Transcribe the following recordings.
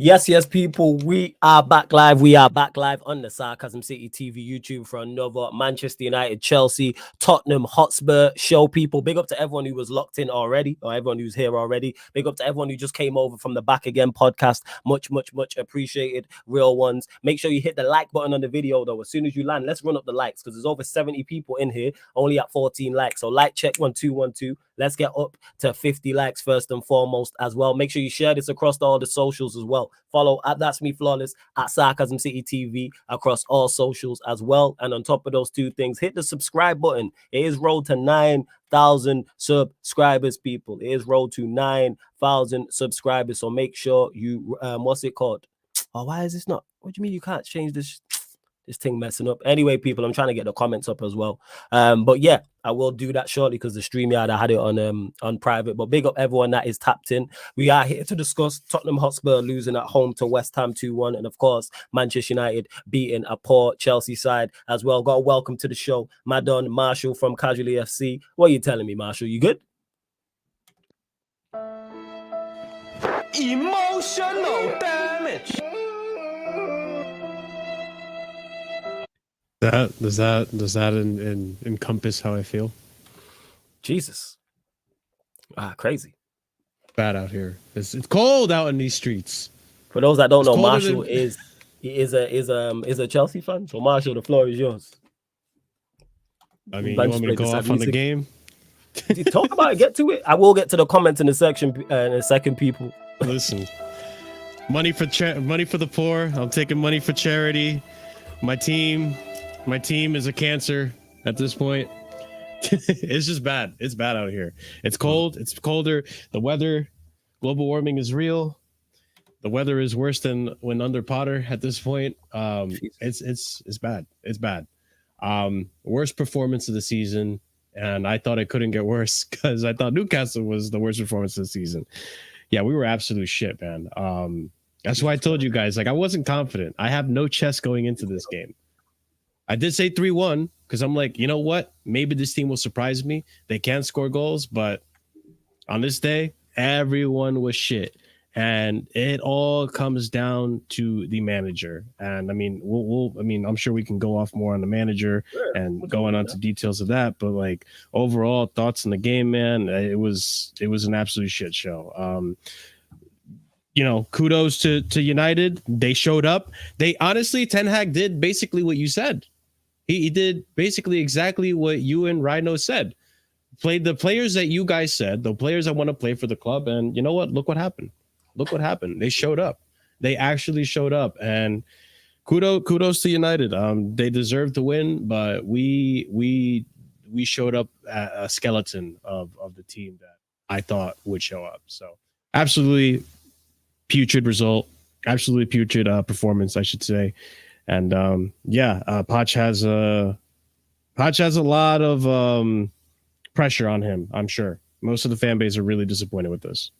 Yes, people, we are back live. We are back live on the Sarcasm City TV YouTube for another Manchester United, Chelsea, Tottenham Hotspur show, people. Big up to everyone who was locked in already, or everyone who's here already. Big up to everyone who just came over from the Back Again podcast. Much appreciated, real ones. Make sure you hit the like button on the video, though. As soon as you land, let's run up the likes, because there's over 70 people in here, only at 14 likes. So like check 1212. Let's get up to 50 likes first and foremost as well. Make sure you share this across all the socials as well. Follow at That's Me Flawless, at Sarcasm City TV across all socials as well. And on top of those two things, hit the subscribe button. It is road to 9,000 subscribers, people. It is road to 9,000 subscribers. So make sure you, what's it called? Oh, why is this not? What do you mean you can't change this? This thing messing up. Anyway, people, I'm trying to get the comments up as well. But yeah, I will do that shortly because the StreamYard, I had it on private. But big up everyone that is tapped in. We are here to discuss Tottenham Hotspur losing at home to West Ham 2-1. And of course, Manchester United beating a poor Chelsea side as well. Got a welcome to the show, Madon Marshall from Casually FC. What are you telling me, Marshall? You good? Emotional damage. Does that encompass how I feel? Jesus, crazy. Bad out here. It's cold out in these streets. For those that don't know, Marshall is a Chelsea fan. So Marshall, the floor is yours. I mean, you want me to go off on the game? Talk about it. Get to it. I will get to the comments in a section in a second, people. Listen, money for the poor. I'm taking money for charity. My team is a cancer at this point. It's just bad. It's bad out here. It's cold. It's colder. The weather, global warming is real. The weather is worse than when under Potter at this point. It's bad. It's bad. Worst performance of the season. And I thought it couldn't get worse because I thought Newcastle was the worst performance of the season. Yeah, we were absolute shit, man. That's why I told you guys, like, I wasn't confident. I have no chest going into this game. I did say 3-1 because I'm like, you know what? Maybe this team will surprise me. They can score goals, but on this day, everyone was shit. And it all comes down to the manager. And I mean, I'm sure we can go off more on the manager and going on to details of that. But like overall thoughts on the game, man, it was an absolute shit show. Kudos to United. They showed up. They honestly, Ten Hag did basically what you said. He did basically exactly what you and Rhino said. Played the players that you guys said, the players that want to play for the club. And you know what? Look what happened. They showed up. They actually showed up. And kudos to United. They deserve to win, but we showed up a skeleton of the team that I thought would show up. So absolutely putrid result, absolutely putrid performance, I should say. And Poch has a lot of pressure on him, I'm sure. Most of the fan base are really disappointed with this.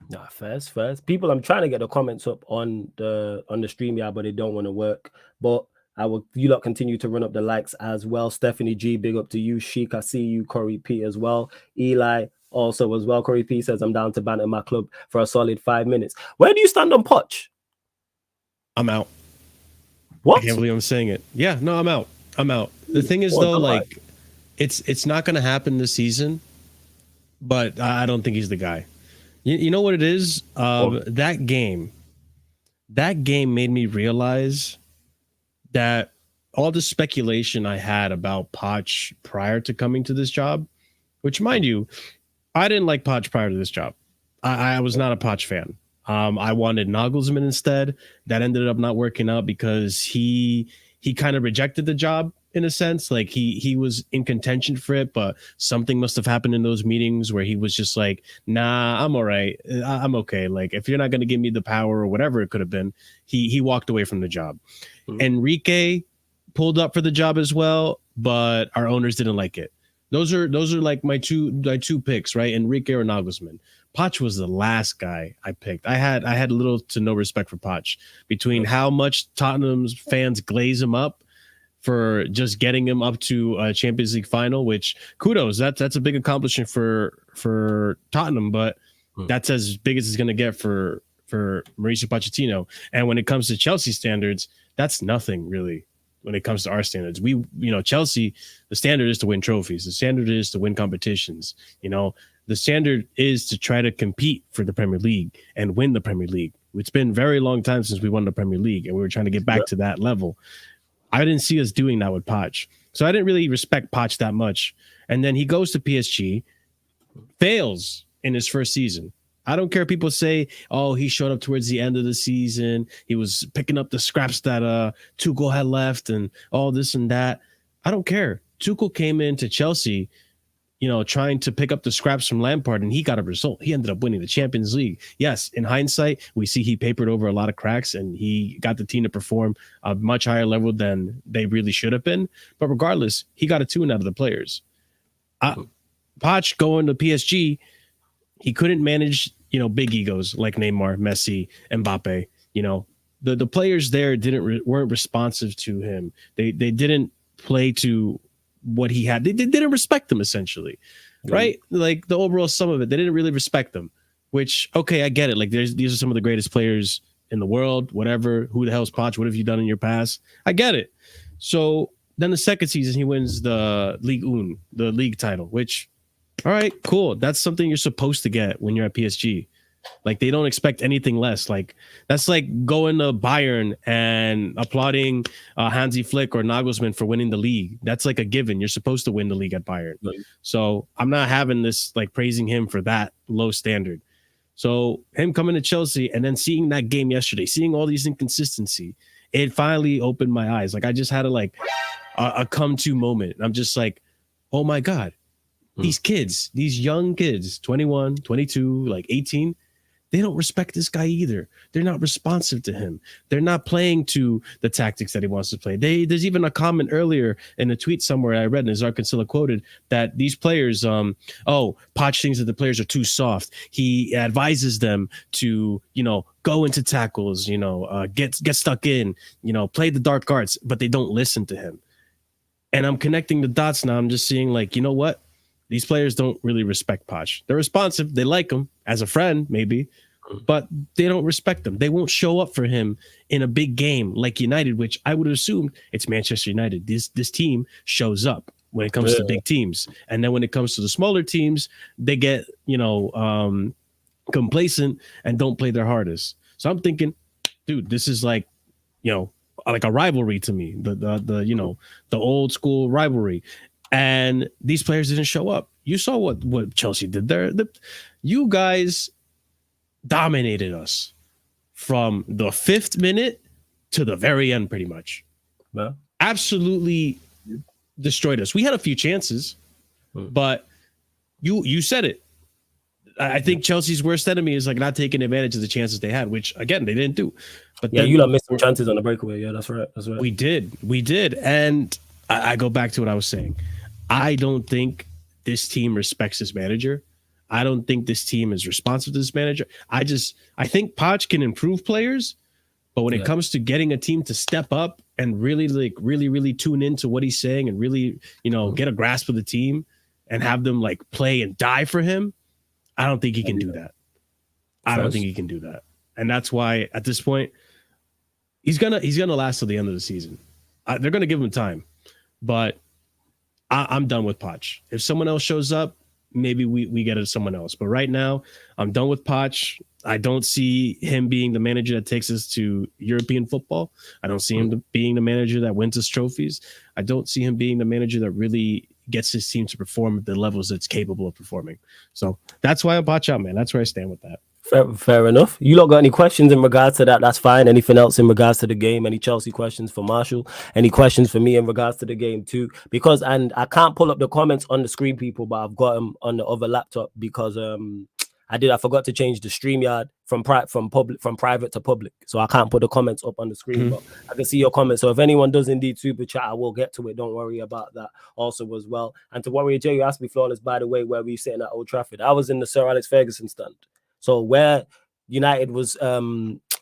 Nah, first. People, I'm trying to get the comments up on the StreamYard, but they don't want to work. But you lot continue to run up the likes as well. Stephanie G, big up to you. Sheik, I see you. Corey P as well. Eli also as well. Corey P says, I'm down to banter my club for a solid 5 minutes. Where do you stand on Poch? I'm out. What? I can't believe I'm saying it. Yeah, no, I'm out. The thing is, though, like, it's not going to happen this season, but I don't think he's the guy. You know what it is? That game made me realize that all the speculation I had about Poch prior to coming to this job, which, mind you, I didn't like Poch prior to this job. I was not a Poch fan. I wanted Nagelsmann instead. That ended up not working out because he kind of rejected the job in a sense. Like he was in contention for it, but something must have happened in those meetings where he was just like, nah, I'm all right. I'm okay. Like if you're not going to give me the power or whatever it could have been, he walked away from the job. Mm-hmm. Enrique pulled up for the job as well, but our owners didn't like it. Those are like my two picks, right? Enrique or Nagelsmann. Poch was the last guy I picked. I had little to no respect for Poch between how much Tottenham's fans glaze him up for just getting him up to a Champions League final, which kudos. That's a big accomplishment for Tottenham, but that's as big as it's going to get for for Mauricio Pochettino. And when it comes to Chelsea standards, that's nothing really. When it comes to our standards, Chelsea, the standard is to win trophies. The standard is to win competitions. The standard is to try to compete for the Premier League and win the Premier League. It's been a very long time since we won the Premier League, and we were trying to get back to that level. I didn't see us doing that with Poch. So I didn't really respect Poch that much. And then he goes to PSG, fails in his first season. I don't care if people say, oh, he showed up towards the end of the season. He was picking up the scraps that Tuchel had left and all this and that. I don't care. Tuchel came into Chelsea, trying to pick up the scraps from Lampard, and he got a result. He ended up winning the Champions League. Yes, in hindsight, we see he papered over a lot of cracks, and he got the team to perform a much higher level than they really should have been. But regardless, he got a tune out of the players. Poch going to PSG, he couldn't manage, big egos like Neymar, Messi, Mbappe. The players there weren't responsive to him. They didn't play to what he had. They didn't respect him, essentially, right? Like the overall sum of it, they didn't really respect him. Which, okay, I get it. Like these are some of the greatest players in the world. Whatever. Who the hell's Poch? What have you done in your past? I get it. So then the second season, he wins the Ligue 1, the league title, which, all right, cool. That's something you're supposed to get when you're at PSG. Like they don't expect anything less. Like that's like going to Bayern and applauding Hansi Flick or Nagelsmann for winning the league. That's like a given. You're supposed to win the league at Bayern. Right. So I'm not having this like praising him for that low standard. So him coming to Chelsea and then seeing that game yesterday, seeing all these inconsistency, it finally opened my eyes. Like I just had a come to moment. I'm just like, oh my God, these kids, these young kids, 21, 22, like 18, they don't respect this guy either. They're not responsive to him. They're not playing to the tactics that he wants to play. There's even a comment earlier in a tweet somewhere I read, and Nazar Kinsella quoted, that these players, Poch thinks that the players are too soft. He advises them to, go into tackles, get stuck in, play the dark arts, but they don't listen to him. And I'm connecting the dots now. I'm just seeing like, you know what? These players don't really respect Poch. They're responsive. They like him as a friend, maybe, but they don't respect him. They won't show up for him in a big game like United, which I would assume it's Manchester United. This team shows up when it comes to big teams. And then when it comes to the smaller teams, they get, complacent and don't play their hardest. So I'm thinking, dude, this is like, like a rivalry to me, the old school rivalry. And these players didn't show up. You saw what Chelsea did there. You guys dominated us from the 5th minute to the very end, pretty much. Yeah. Absolutely destroyed us. We had a few chances, but you said it. I think Chelsea's worst enemy is like not taking advantage of the chances they had, which again they didn't do. But yeah, you missed some chances on the breakaway. Yeah, that's right. That's right. We did, and I go back to what I was saying. I don't think this team respects this manager. I don't think this team is responsive to this manager. I think Poch can improve players, but when it comes to getting a team to step up and really tune into what he's saying and really, get a grasp of the team and have them like play and die for him, I don't think he can do that. I don't think he can do that. And that's why at this point, he's gonna last till the end of the season. They're gonna give him time, but I'm done with Poch. If someone else shows up, maybe we get it someone else. But right now, I'm done with Poch. I don't see him being the manager that takes us to European football. I don't see him being the manager that wins us trophies. I don't see him being the manager that really gets his team to perform at the levels it's capable of performing. So that's why I'm Poch out, man. That's where I stand with that. Fair enough. You lot got any questions in regards to that? That's fine. Anything else in regards to the game? Any Chelsea questions for Marshall? Any questions for me in regards to the game too? And I can't pull up the comments on the screen, people, but I've got them on the other laptop because I forgot to change the StreamYard from private to public, so I can't put the comments up on the screen. But I can see your comments. So if anyone does indeed super chat, I will get to it. Don't worry about that also as well. And to Warrior J, you asked me, Flawless, by the way, where we sitting at Old Trafford. I was in the Sir Alex Ferguson stand. So where United was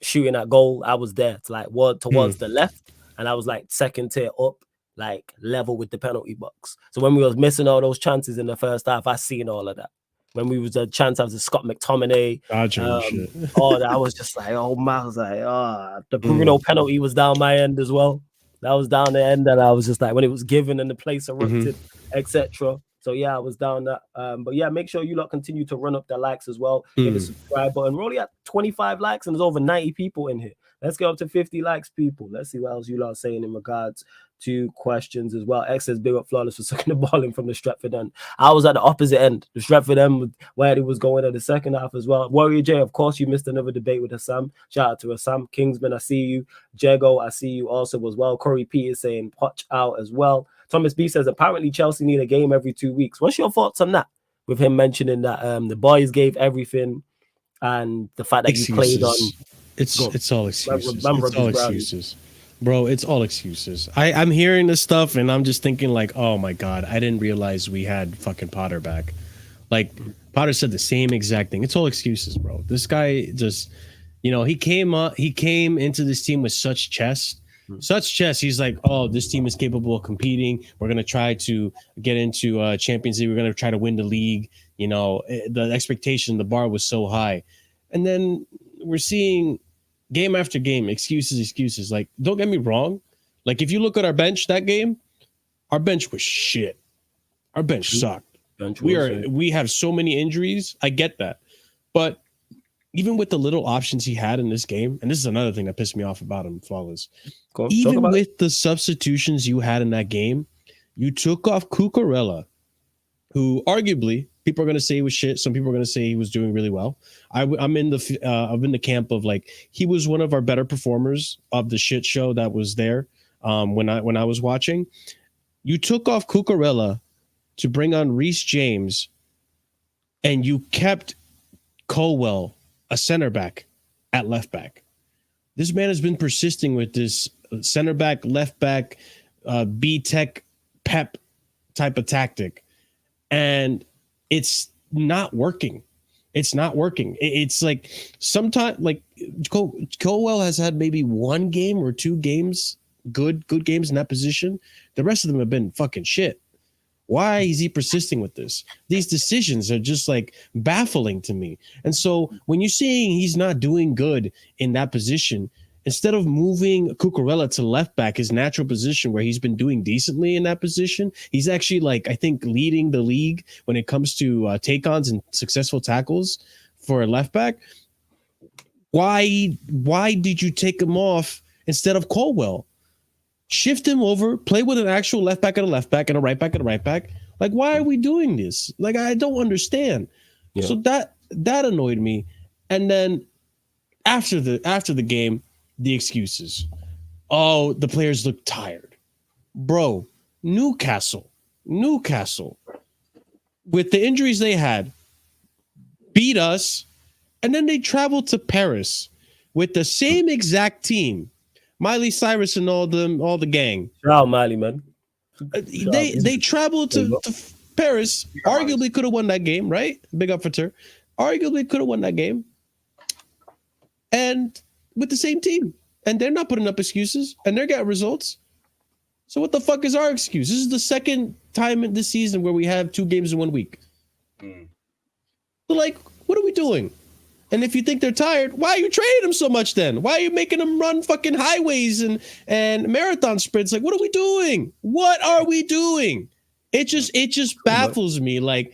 shooting at goal, I was there. It's like towards the left, and I was like second tier up, like level with the penalty box. So when we was missing all those chances in the first half, I seen all of that. when we was a chance of the Scott McTominay. Shit. Oh, that was just like, oh man, I was like, the Bruno penalty was down my end as well. That was down the end, and I was just like, when it was given and the place erupted, etc. So yeah, I was down that. But yeah, make sure you lot continue to run up the likes as well. Hit the subscribe button. We're only at 25 likes, and there's over 90 people in here. Let's get up to 50 likes, people. Let's see what else you lot are saying in regards to questions as well. X says big up Flawless for sucking the ball in from the Stretford end. I was at the opposite end, the Stretford end, where it was going at the second half as well. Warrior J, of course, you missed another debate with Assam. Shout out to Assam. Kingsman, I see you. Jago, I see you also as well. Corey P is saying Poch out as well. Thomas B says apparently Chelsea need a game every 2 weeks. What's your thoughts on that? With him mentioning that the boys gave everything and the fact that you played on. It's all excuses. It's all excuses. Bro, it's all excuses. I'm hearing this stuff and I'm just thinking like, oh my God, I didn't realize we had fucking Potter back. Like Potter said the same exact thing. It's all excuses, bro. This guy just, he came into this team with such chest. He's like, oh, this team is capable of competing. We're going to try to get into Champions League. We're going to try to win the league. The expectation, the bar was so high. And then we're seeing game after game, excuses. Like, don't get me wrong. Like, if you look at our bench that game, our bench was shit. Our bench sucked. We have so many injuries. I get that. But even with the little options he had in this game, and this is another thing that pissed me off about him, Flawless. Even with the substitutions you had in that game, you took off Cucurella, who arguably people are going to say he was shit. Some people are going to say he was doing really well. I'm in the camp of like he was one of our better performers of the shit show that was there when I was watching. You took off Cucurella to bring on Reece James, and you kept Colwell, a center back, at left back. This man has been persisting with this center back, left back, B-Tech Pep type of tactic. And it's not working. It's not working. It's like sometimes like Colwell has had maybe one game or two games, good games in that position. The rest of them have been fucking shit. Why is he persisting with this? These decisions are just like baffling to me. And so when you're seeing he's not doing good in that position, instead of moving Cucurella to left back, his natural position where he's been doing decently in that position, he's actually like, I think, leading the league when it comes to take-ons and successful tackles for a left back. Why did you take him off instead of Colwell? Shift him over, play with an actual left back and a left back and a right back and a right back. Like, why are we doing this? Like, I don't understand. Yeah. So that annoyed me. And then after the game, the excuses. Oh, the players look tired. Bro, Newcastle, with the injuries they had, beat us, and then they traveled to Paris with the same exact team. Miley Cyrus and all the gang. Shout out Miley, man. They traveled to Paris. Arguably could have won that game, right? Big up for Tur. Arguably could have won that game. And with the same team. And they're not putting up excuses. And they're getting results. So what the fuck is our excuse? This is the second time in this season where we have 2 games in 1 week. So like, what are we doing? And if you think they're tired, why are you training them so much then? Why are you making them run fucking highways and marathon sprints? Like, what are we doing? What are we doing? It just baffles me. Like,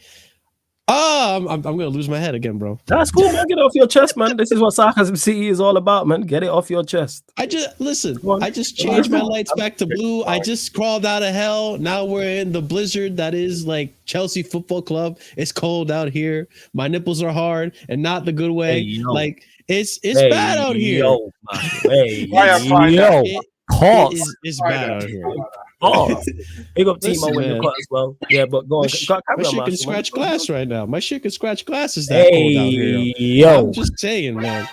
I'm gonna lose my head again, bro. That's cool, man. Get it off your chest, man. This is what Sarcasm City is all about, man. Get it off your chest. I just changed my lights back to blue. I just crawled out of hell. Now we're in the blizzard that is like Chelsea Football Club. It's cold out here. My nipples are hard and not the good way. Hey, like it's bad out here. It's bad out here. Oh, big up Timo when you cut as well. Yeah, but go on. My shit can scratch glass right now. My shit can scratch glass. Is that cold out here? I'm just saying, man.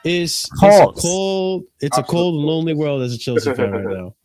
It's a cold and lonely world as a Chelsea fan right now.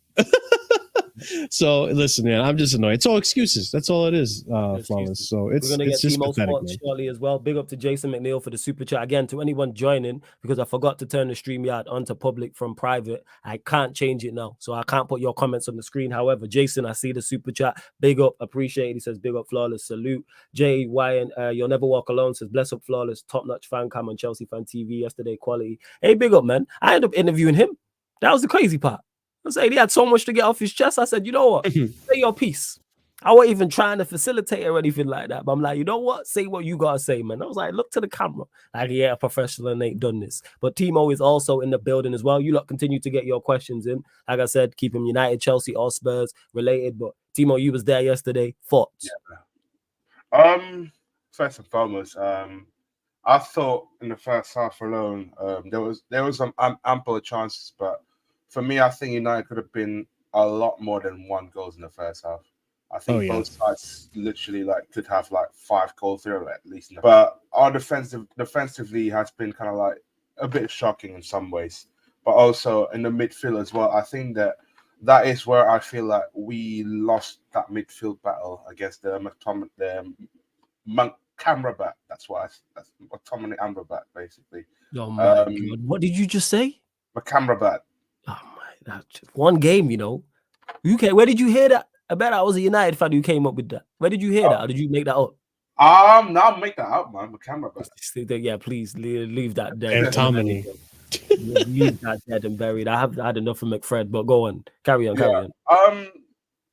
So listen, man, I'm just annoyed. It's all excuses. That's all it is, Flawless. So We're gonna it's get just Timo pathetic, Sports man. shortly as well. Big up to Jason McNeil for the super chat. Again, to anyone joining, because I forgot to turn the StreamYard onto public from private. I can't change it now. So I can't put your comments on the screen. However, Jason, I see the super chat. Big up, appreciate it. He says, big up, Flawless. Salute. Jay Wyan, you'll never walk alone, says, bless up, Flawless. Top-notch fan cam on Chelsea Fan TV yesterday. Quality. Hey, big up, man. I ended up interviewing him. That was the crazy part. I said he had so much to get off his chest. I said, you know what? Say your piece. I wasn't even trying to facilitate or anything like that. But I'm like, you know what? Say what you gotta say, man. I was like, look to the camera. Like, yeah, a professional and ain't done this. But Timo is also in the building as well. You lot continue to get your questions in. Like I said, keep him United, Chelsea, or Spurs related. But Timo, you was there yesterday. Thoughts? Yeah. First and foremost, I thought in the first half alone, there was some ample chances, but for me, I think United could have been a lot more than 1 goal in the first half. I think both sides literally could have 5 goals there at least. But our defensively has been kind of a bit shocking in some ways. But also in the midfield as well, I think that is where I feel like we lost that midfield battle against the Camerabat. That's McTominay Amrabat, basically. Oh my God. What did you just say? Camerabat. Oh my, that's one game, you know. UK, where did you hear that? I bet I was a United fan who came up with that. Where did you hear that? Or did you make that up? Now make that up, man. Camerabat. Yeah, please leave that there. McTominay. Leave that dead and buried. I had enough from McFred, but go on. Carry on.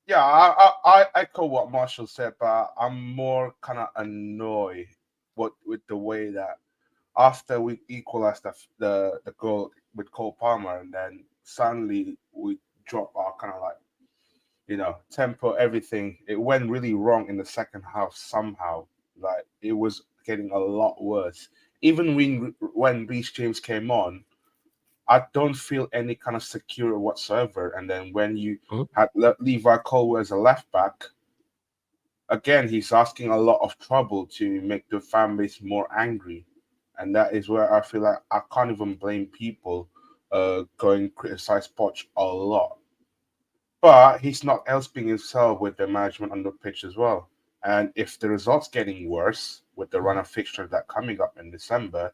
Yeah, I echo what Marshall said, but I'm more kind of annoyed with the way that after we equalized the goal with Cole Palmer, and then suddenly we drop our kind of tempo, everything. It went really wrong in the second half somehow. It was getting a lot worse. Even when Reece James came on, I don't feel any kind of secure whatsoever. And then when you had Levi Colwill as a left back, again, he's asking a lot of trouble to make the fan base more angry. And that is where I feel like I can't even blame people going criticize Poch a lot. But he's not helping himself with the management on the pitch as well. And if the results getting worse with the run of fixtures that coming up in December,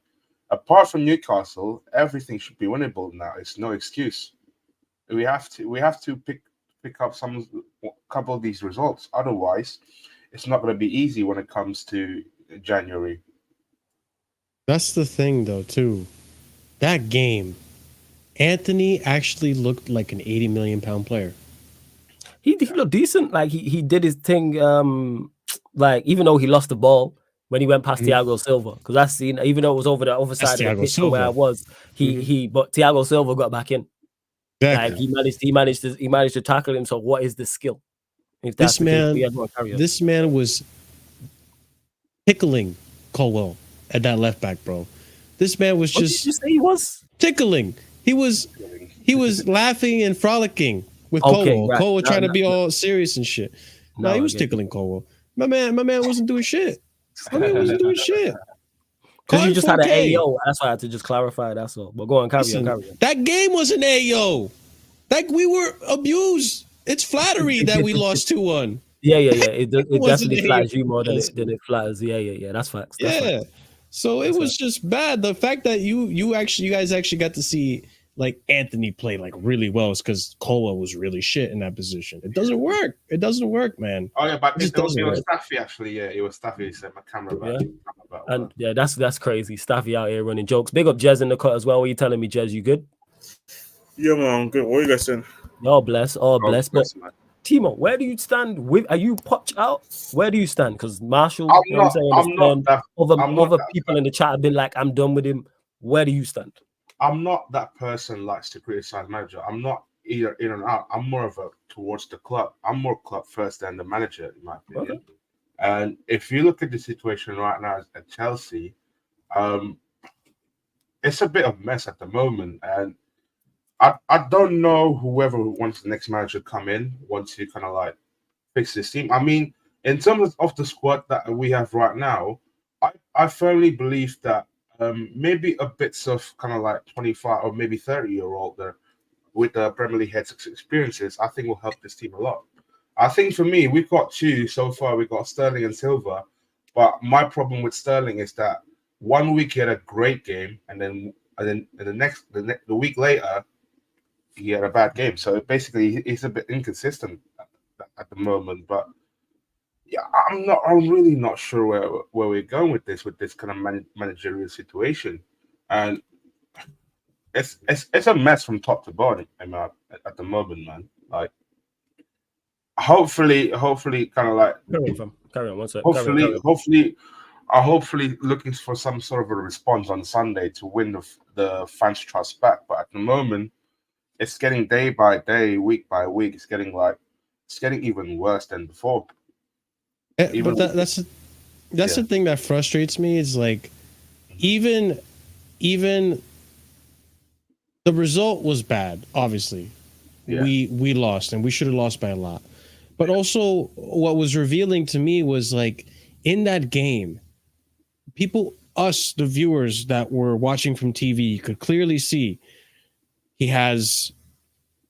apart from Newcastle, everything should be winnable now. It's no excuse. We have to pick up couple of these results. Otherwise, it's not going to be easy when it comes to January. That's the thing, though, too. That game, Anthony actually looked like an 80 million pound player. He looked decent. Like he did his thing. Even though he lost the ball when he went past Thiago Silva, because I seen, even though it was over the other side of the pitch from where I was, but Thiago Silva got back in. Exactly. Like he managed to tackle him. So what is the skill? If that's this man was tickling Colwill at that left back, bro. This man was just. Did you say he was tickling? He was laughing and frolicking with Colwill. Right. Colwill trying to be all serious and shit. No, he was tickling Colwill. My man wasn't doing shit. Because you just had an AO. That's why I had to just clarify. That's all. But go on, carry on. That game was an AO. Like we were abused. It's flattery that we lost 2-1. Yeah. It definitely flatters you more than it flatters. Yeah. That's facts. Facts. So it was just bad. The fact that you guys actually got to see Anthony play really well is because Colwill was really shit in that position. It doesn't work. It doesn't work, man. Oh yeah, but it was Staffy actually. Yeah, it was Staffy. He said my camera back. And that's crazy. Staffy out here running jokes. Big up Jez in the cut as well. What are you telling me, Jez? You good? Yeah, man, I'm good. What are you guys saying? All blessed. But Timo, where do you stand are you Poch out? Where do you stand? Because Marshall, other people in the chat have been like, I'm done with him. Where do you stand? I'm not that person who likes to criticize manager. I'm not either in and out. I'm more of a towards the club. I'm more club first than the manager, in my opinion. Okay. And if you look at the situation right now at Chelsea, it's a bit of a mess at the moment. And I don't know whoever wants the next manager to come in wants to kind of fix this team. I mean, in terms of the squad that we have right now, I firmly believe that maybe a bit of kind of 25 or maybe 30-year-old there with the Premier League head experiences, I think will help this team a lot. I think for me, we've got two so far. We've got Sterling and Silva, but my problem with Sterling is that 1 week he had a great game, and then the week later he had a bad game. So basically, he's a bit inconsistent at the moment. But yeah, I'm really not sure where we're going with this kind of managerial situation, and it's a mess from top to bottom at the moment, man. Like, hopefully, kind of like carry on. One sec. Hopefully looking for some sort of a response on Sunday to win the fans' trust back. But at the moment, it's getting day by day, week by week. It's getting even worse than before. But that's the thing that frustrates me is like even the result was bad. Obviously, we lost, and we should have lost by a lot. But also, what was revealing to me was like in that game, the viewers that were watching from TV, could clearly see he has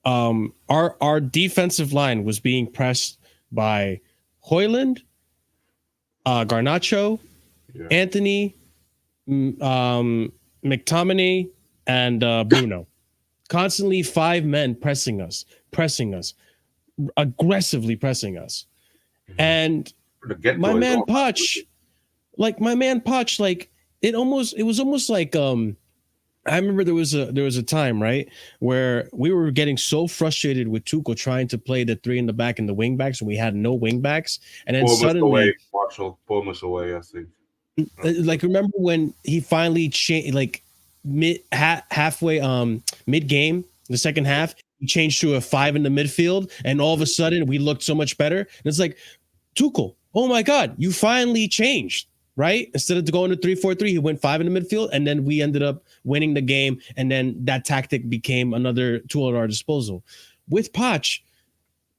our defensive line was being pressed by Højlund, Garnacho, Anthony, McTominay, and Bruno. Constantly 5 men pressing us, aggressively pressing us. And my man Poch, it was almost like I remember there was a time, right, where we were getting so frustrated with Tuchel trying to play the 3 in the back and the wing backs, and we had no wing backs, and then suddenly Bournemouth away, I think. Like, remember when he finally changed, like halfway mid game, the second half, he changed to a 5 in the midfield, and all of a sudden we looked so much better. And it's like, Tuchel, oh my God, you finally changed, right? Instead of going to 3-4-3, he went 5 in the midfield, and then we ended up winning the game, and then that tactic became another tool at our disposal. With Poch,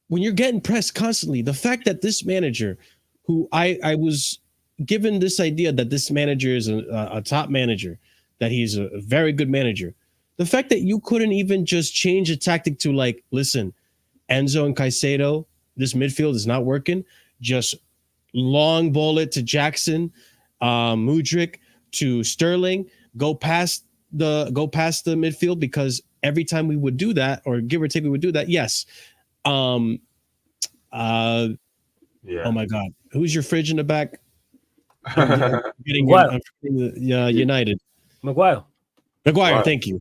when you're getting pressed constantly, the fact that this manager, who I was given this idea that this manager is a top manager, that he's a very good manager, the fact that you couldn't even just change a tactic to like, listen, Enzo and Caicedo, this midfield is not working, just long ball it to Jackson, Mudryk, to Sterling, go past the midfield, because every time we would do that, or give or take, we would do that. Yes. Oh my God, who's your fridge in the back? United. Maguire, thank you.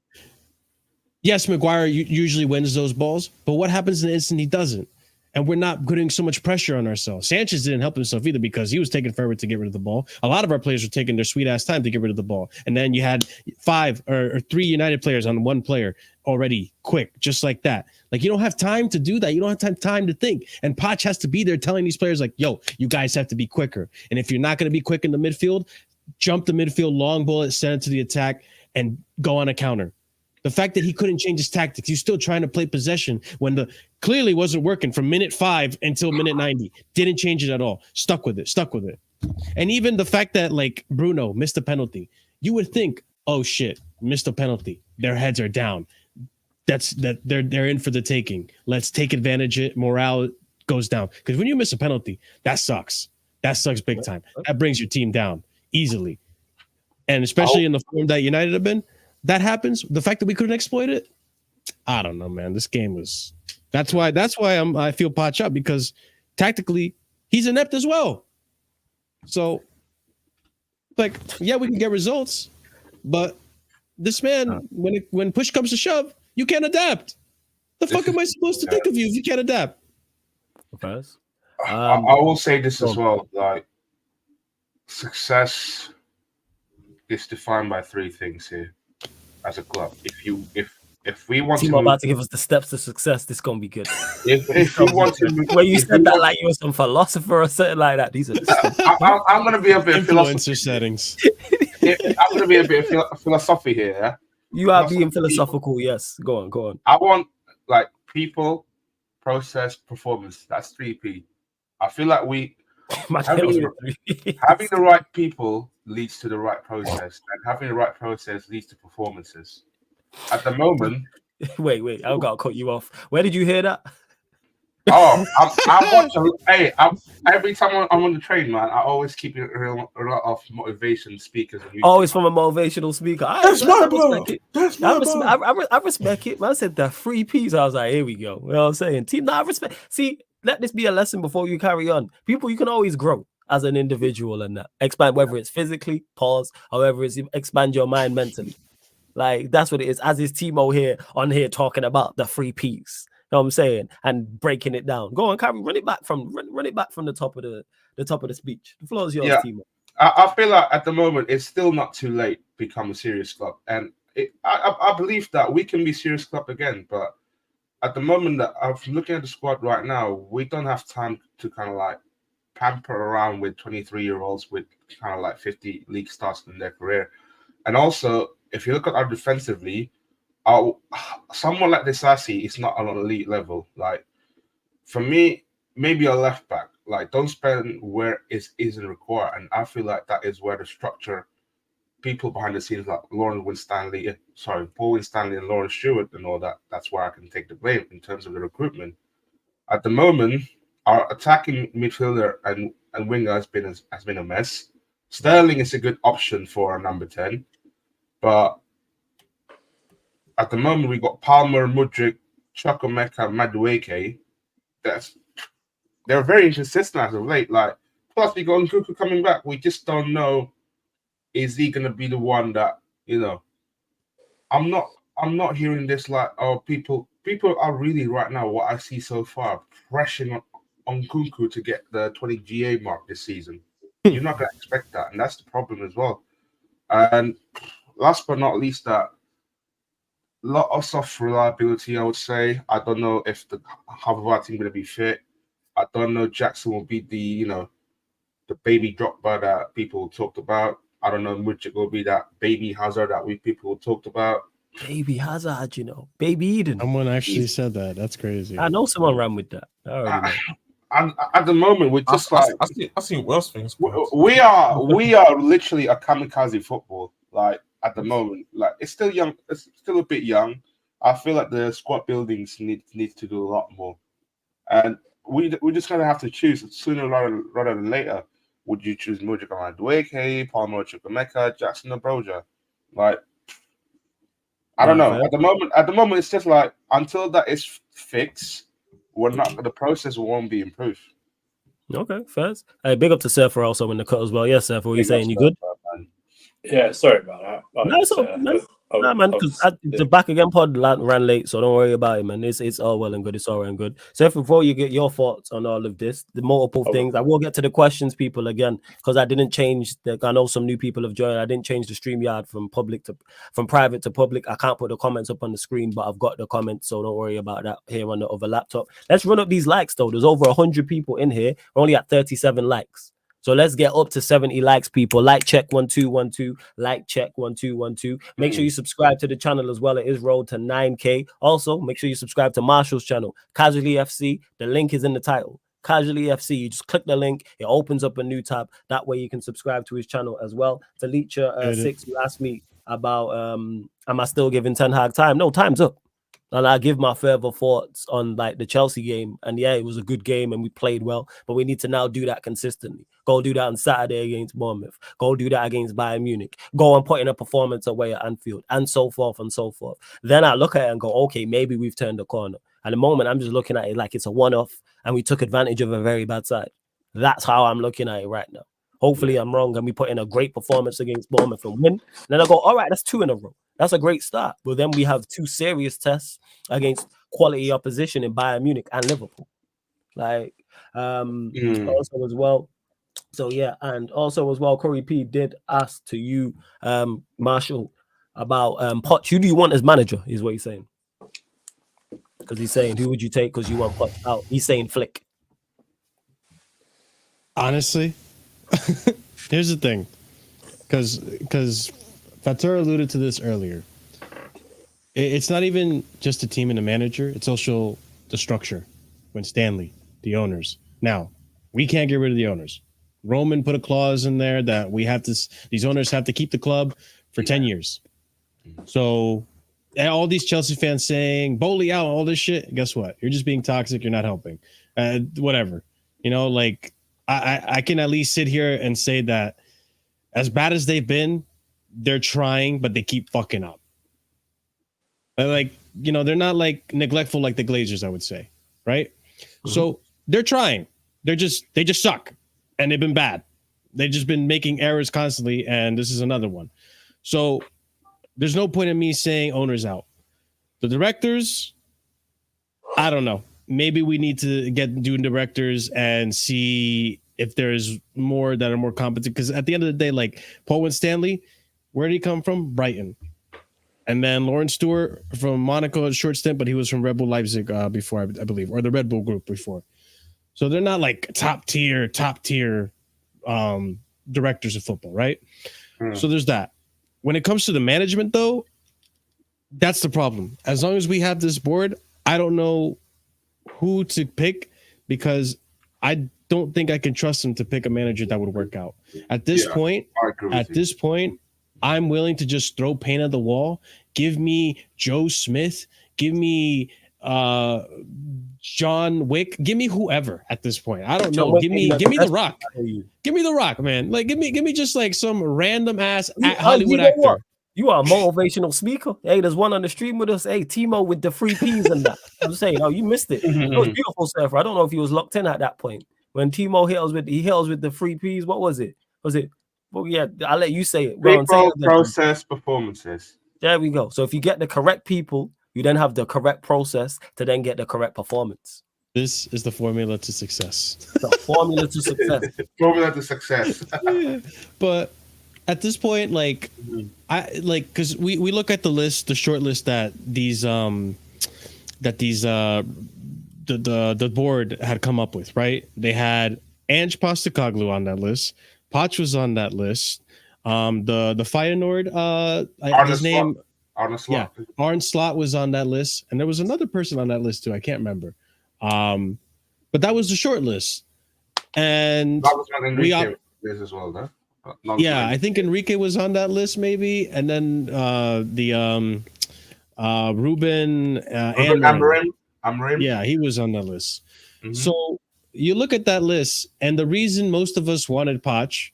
Yes, Maguire usually wins those balls, but what happens in the instant he doesn't? And we're not putting so much pressure on ourselves. Sanchez didn't help himself either, because he was taking forever to get rid of the ball. A lot of our players were taking their sweet ass time to get rid of the ball. And then you had 5 or 3 United players on one player already quick, just like that. Like, you don't have time to do that. You don't have time to think. And Poch has to be there telling these players like, yo, you guys have to be quicker. And if you're not going to be quick in the midfield, jump the midfield, long ball it, send it to the attack, and go on a counter. The fact that he couldn't change his tactics, he's still trying to play possession when the clearly wasn't working from minute 5 until minute 90. Didn't change it at all. Stuck with it. And even the fact that like Bruno missed a penalty, you would think, oh shit, missed a penalty. Their heads are down. They're in for the taking. Let's take advantage of it. Morale goes down. Because when you miss a penalty, that sucks. That sucks big time. That brings your team down easily. And especially in the form that United have been, that happens. The fact that we couldn't exploit it, I don't know, man. This game was. That's why I feel Poch up, because tactically he's inept as well. So, like, yeah, we can get results, but this man, when push comes to shove, you can't adapt. The fuck am I supposed to think of you if you can't adapt? I will say this as well. Like, success is defined by 3 things here. As a club, if we want team about to give us the steps to success, this gonna be good. If we want to, when you said that like you were some philosopher or something like that, these are the steps. I'm gonna be a bit influencer settings. I'm gonna be a bit of philosophy here. Yeah? You are being philosophical. Yes, go on. I want like people, process, performance. That's 3P. I feel like having the right people leads to the right process, and having the right process leads to performances. At the moment, Wait, I've got to cut you off. Where did you hear that? Oh, I watch. Every time I'm on the train, man, I always keep a lot of motivation speakers on YouTube. Always from a motivational speaker. That's my bro. Respect it. That's my bro. I respect it. Man said the 3 P's. I was like, here we go. You know what I'm saying? Team, I respect. See, let this be a lesson before you carry on. People, you can always grow as an individual and that. Expand, whether it's physically, pause, however it's expand your mind mentally. Like, that's what it is. As is Timo here talking about the 3 P's. You know what I'm saying? And breaking it down. Go on, Carrie, run it back from the top of the speech. The floor is yours, Timo. I feel like at the moment it's still not too late to become a serious club. And I believe that we can be serious club again, but at the moment that I'm looking at the squad right now, we don't have time to kind of like pamper around with 23-year-olds with kind of like 50 league starts in their career. And also, if you look at our defensively, someone like Desasi is not on an elite level. Like, for me, maybe a left back. Like, don't spend where it isn't required. And I feel like that is where the structure, people behind the scenes like Paul Winstanley and Lawrence Stewart and all that, that's where I can take the blame in terms of the recruitment. At the moment, our attacking midfielder and winger has been a mess. Sterling is a good option for a number 10, but at the moment we got Palmer, Mudryk, Chukwuemeka, Madueke. They're very inconsistent as of late. Like, plus we got Nkuku coming back. We just don't know, is he gonna be the one that, you know? I'm not hearing this like, oh, people are really right now, what I see so far, pressuring on Nkuku to get the 20 GA mark this season. You're not gonna expect that, and that's the problem as well. And last but not least, that lot of soft reliability, I would say. I don't know if the half of our team going to be fit. I don't know Jackson will be the baby Drogba that people talked about. I don't know Mudryk will be that baby Hazard that people talked about. Baby Hazard, baby Eden. Someone actually said that. That's crazy. I know someone ran with that. I already know. And at the moment, we're just I seen worse things. We are literally a kamikaze football. Like, at the moment, like, it's still young. It's still a bit young. I feel like the squad buildings needs to do a lot more, and we're just gonna have to choose sooner rather than later. Would you choose Mudryk or Madueke, Palmer, Chukwuemeka, Jackson or Broja? Like, I don't know. At the moment, it's just like until that is fixed, the process won't be improved. Okay, first. Hey, big up to Surfer also in the cut as well. Yes, Surfer, what are you saying? You good? Yeah, sorry about that. No, it's all, man, because the back again pod ran late, so don't worry about it, man. It's all well and good. It's all well and good. So before you get your thoughts on all of this, the multiple things, I will get to the questions, people, again, because I didn't change. I know some new people have joined. I didn't change the StreamYard from private to public. I can't put the comments up on the screen, but I've got the comments, so don't worry about that here on the other laptop. Let's run up these likes, though. There's over 100 people in here. We're only at 37 likes. So let's get up to 70 likes, people. Like check 1212. Like check 1212. Make sure you subscribe to the channel as well. It is road to 9K. Also, make sure you subscribe to Marshall's channel, Casually FC. The link is in the title. Casually FC. You just click the link. It opens up a new tab. That way you can subscribe to his channel as well. To Leacher 6, you asked me about am I still giving Ten Hag time? No, time's up. And I give my further thoughts on like the Chelsea game. And yeah, it was a good game and we played well, but we need to now do that consistently. Go do that on Saturday against Bournemouth. Go do that against Bayern Munich. Go and put in a performance away at Anfield, and so forth and so forth. Then I look at it and go, okay, maybe we've turned the corner. At the moment, I'm just looking at it like it's a one-off and we took advantage of a very bad side. That's how I'm looking at it right now. Hopefully I'm wrong and we put in a great performance against Bournemouth and win. And then I go, all right, that's 2 in a row. That's a great start. But then we have 2 serious tests against quality opposition in Bayern Munich and Liverpool. Like, also as well. So yeah, and also as well, Corey P did ask to you, Marshall, about Poch. Who do you want as manager? Is what he's saying. Because he's saying, who would you take? Because you want Poch out. He's saying Flick. Honestly, here's the thing, because Fatur alluded to this earlier. It's not even just the team and the manager; it's also the structure. When Stanley, the owners. Now, we can't get rid of the owners. Roman put a clause in there that these owners have to keep the club for 10 years. So all these Chelsea fans saying Bowley out, all this shit. Guess what? You're just being toxic. You're not helping. Whatever. Like I can at least sit here and say that as bad as they've been, they're trying, but they keep fucking up. They're not like neglectful like the Glazers, I would say, right? Mm-hmm. So they're trying. They just suck, and they've been bad. They've just been making errors constantly, and this is another one. So there's no point in me saying owners out. The directors, I don't know. Maybe we need to do directors and see if there's more that are more competent. Because at the end of the day, like Paul Winstanley, where did he come from? Brighton. And then Lawrence Stewart from Monaco, a short stint, but he was from Red Bull Leipzig before, I believe, or the Red Bull group before. So they're not like top tier directors of football, right? So there's that. When it comes to the management, though, that's the problem. As long as we have this board, I don't know who to pick because I don't think I can trust them to pick a manager that would work out. At this point, I'm willing to just throw paint at the wall. Give me Joe Smith. Give me John Wick. Give me whoever at this point. I don't know. Give me The Rock. Give me The Rock, man. Like give me just like some random ass Hollywood actor. What? You are a motivational speaker. Hey, there's one on the stream with us. Hey, Timo with the 3 Ps and that. I'm saying, you missed it. It was beautiful, Surfer. I don't know if he was locked in at that point. When Timo hit us with the 3 Ps, what was it? Well, yeah, I'll let you say it. Process, performances. There we go. So if you get the correct people, you then have the correct process to then get the correct performance. This is the formula to success. The formula to success. Formula to success. But at this point, because we look at the list, the short list that the board had come up with, right? They had Ange Postecoglou on that list. Poch was on that list. The Feyenoord, his name, Arne Slot. Yeah, Arne Slot was on that list, and there was another person on that list too. I can't remember. But that was the short list, and that was on Enrique as well, though. I think Enrique was on that list, maybe, and then Ruben Amorim. Yeah, he was on that list. Mm-hmm. So you look at that list, and the reason most of us wanted Poch,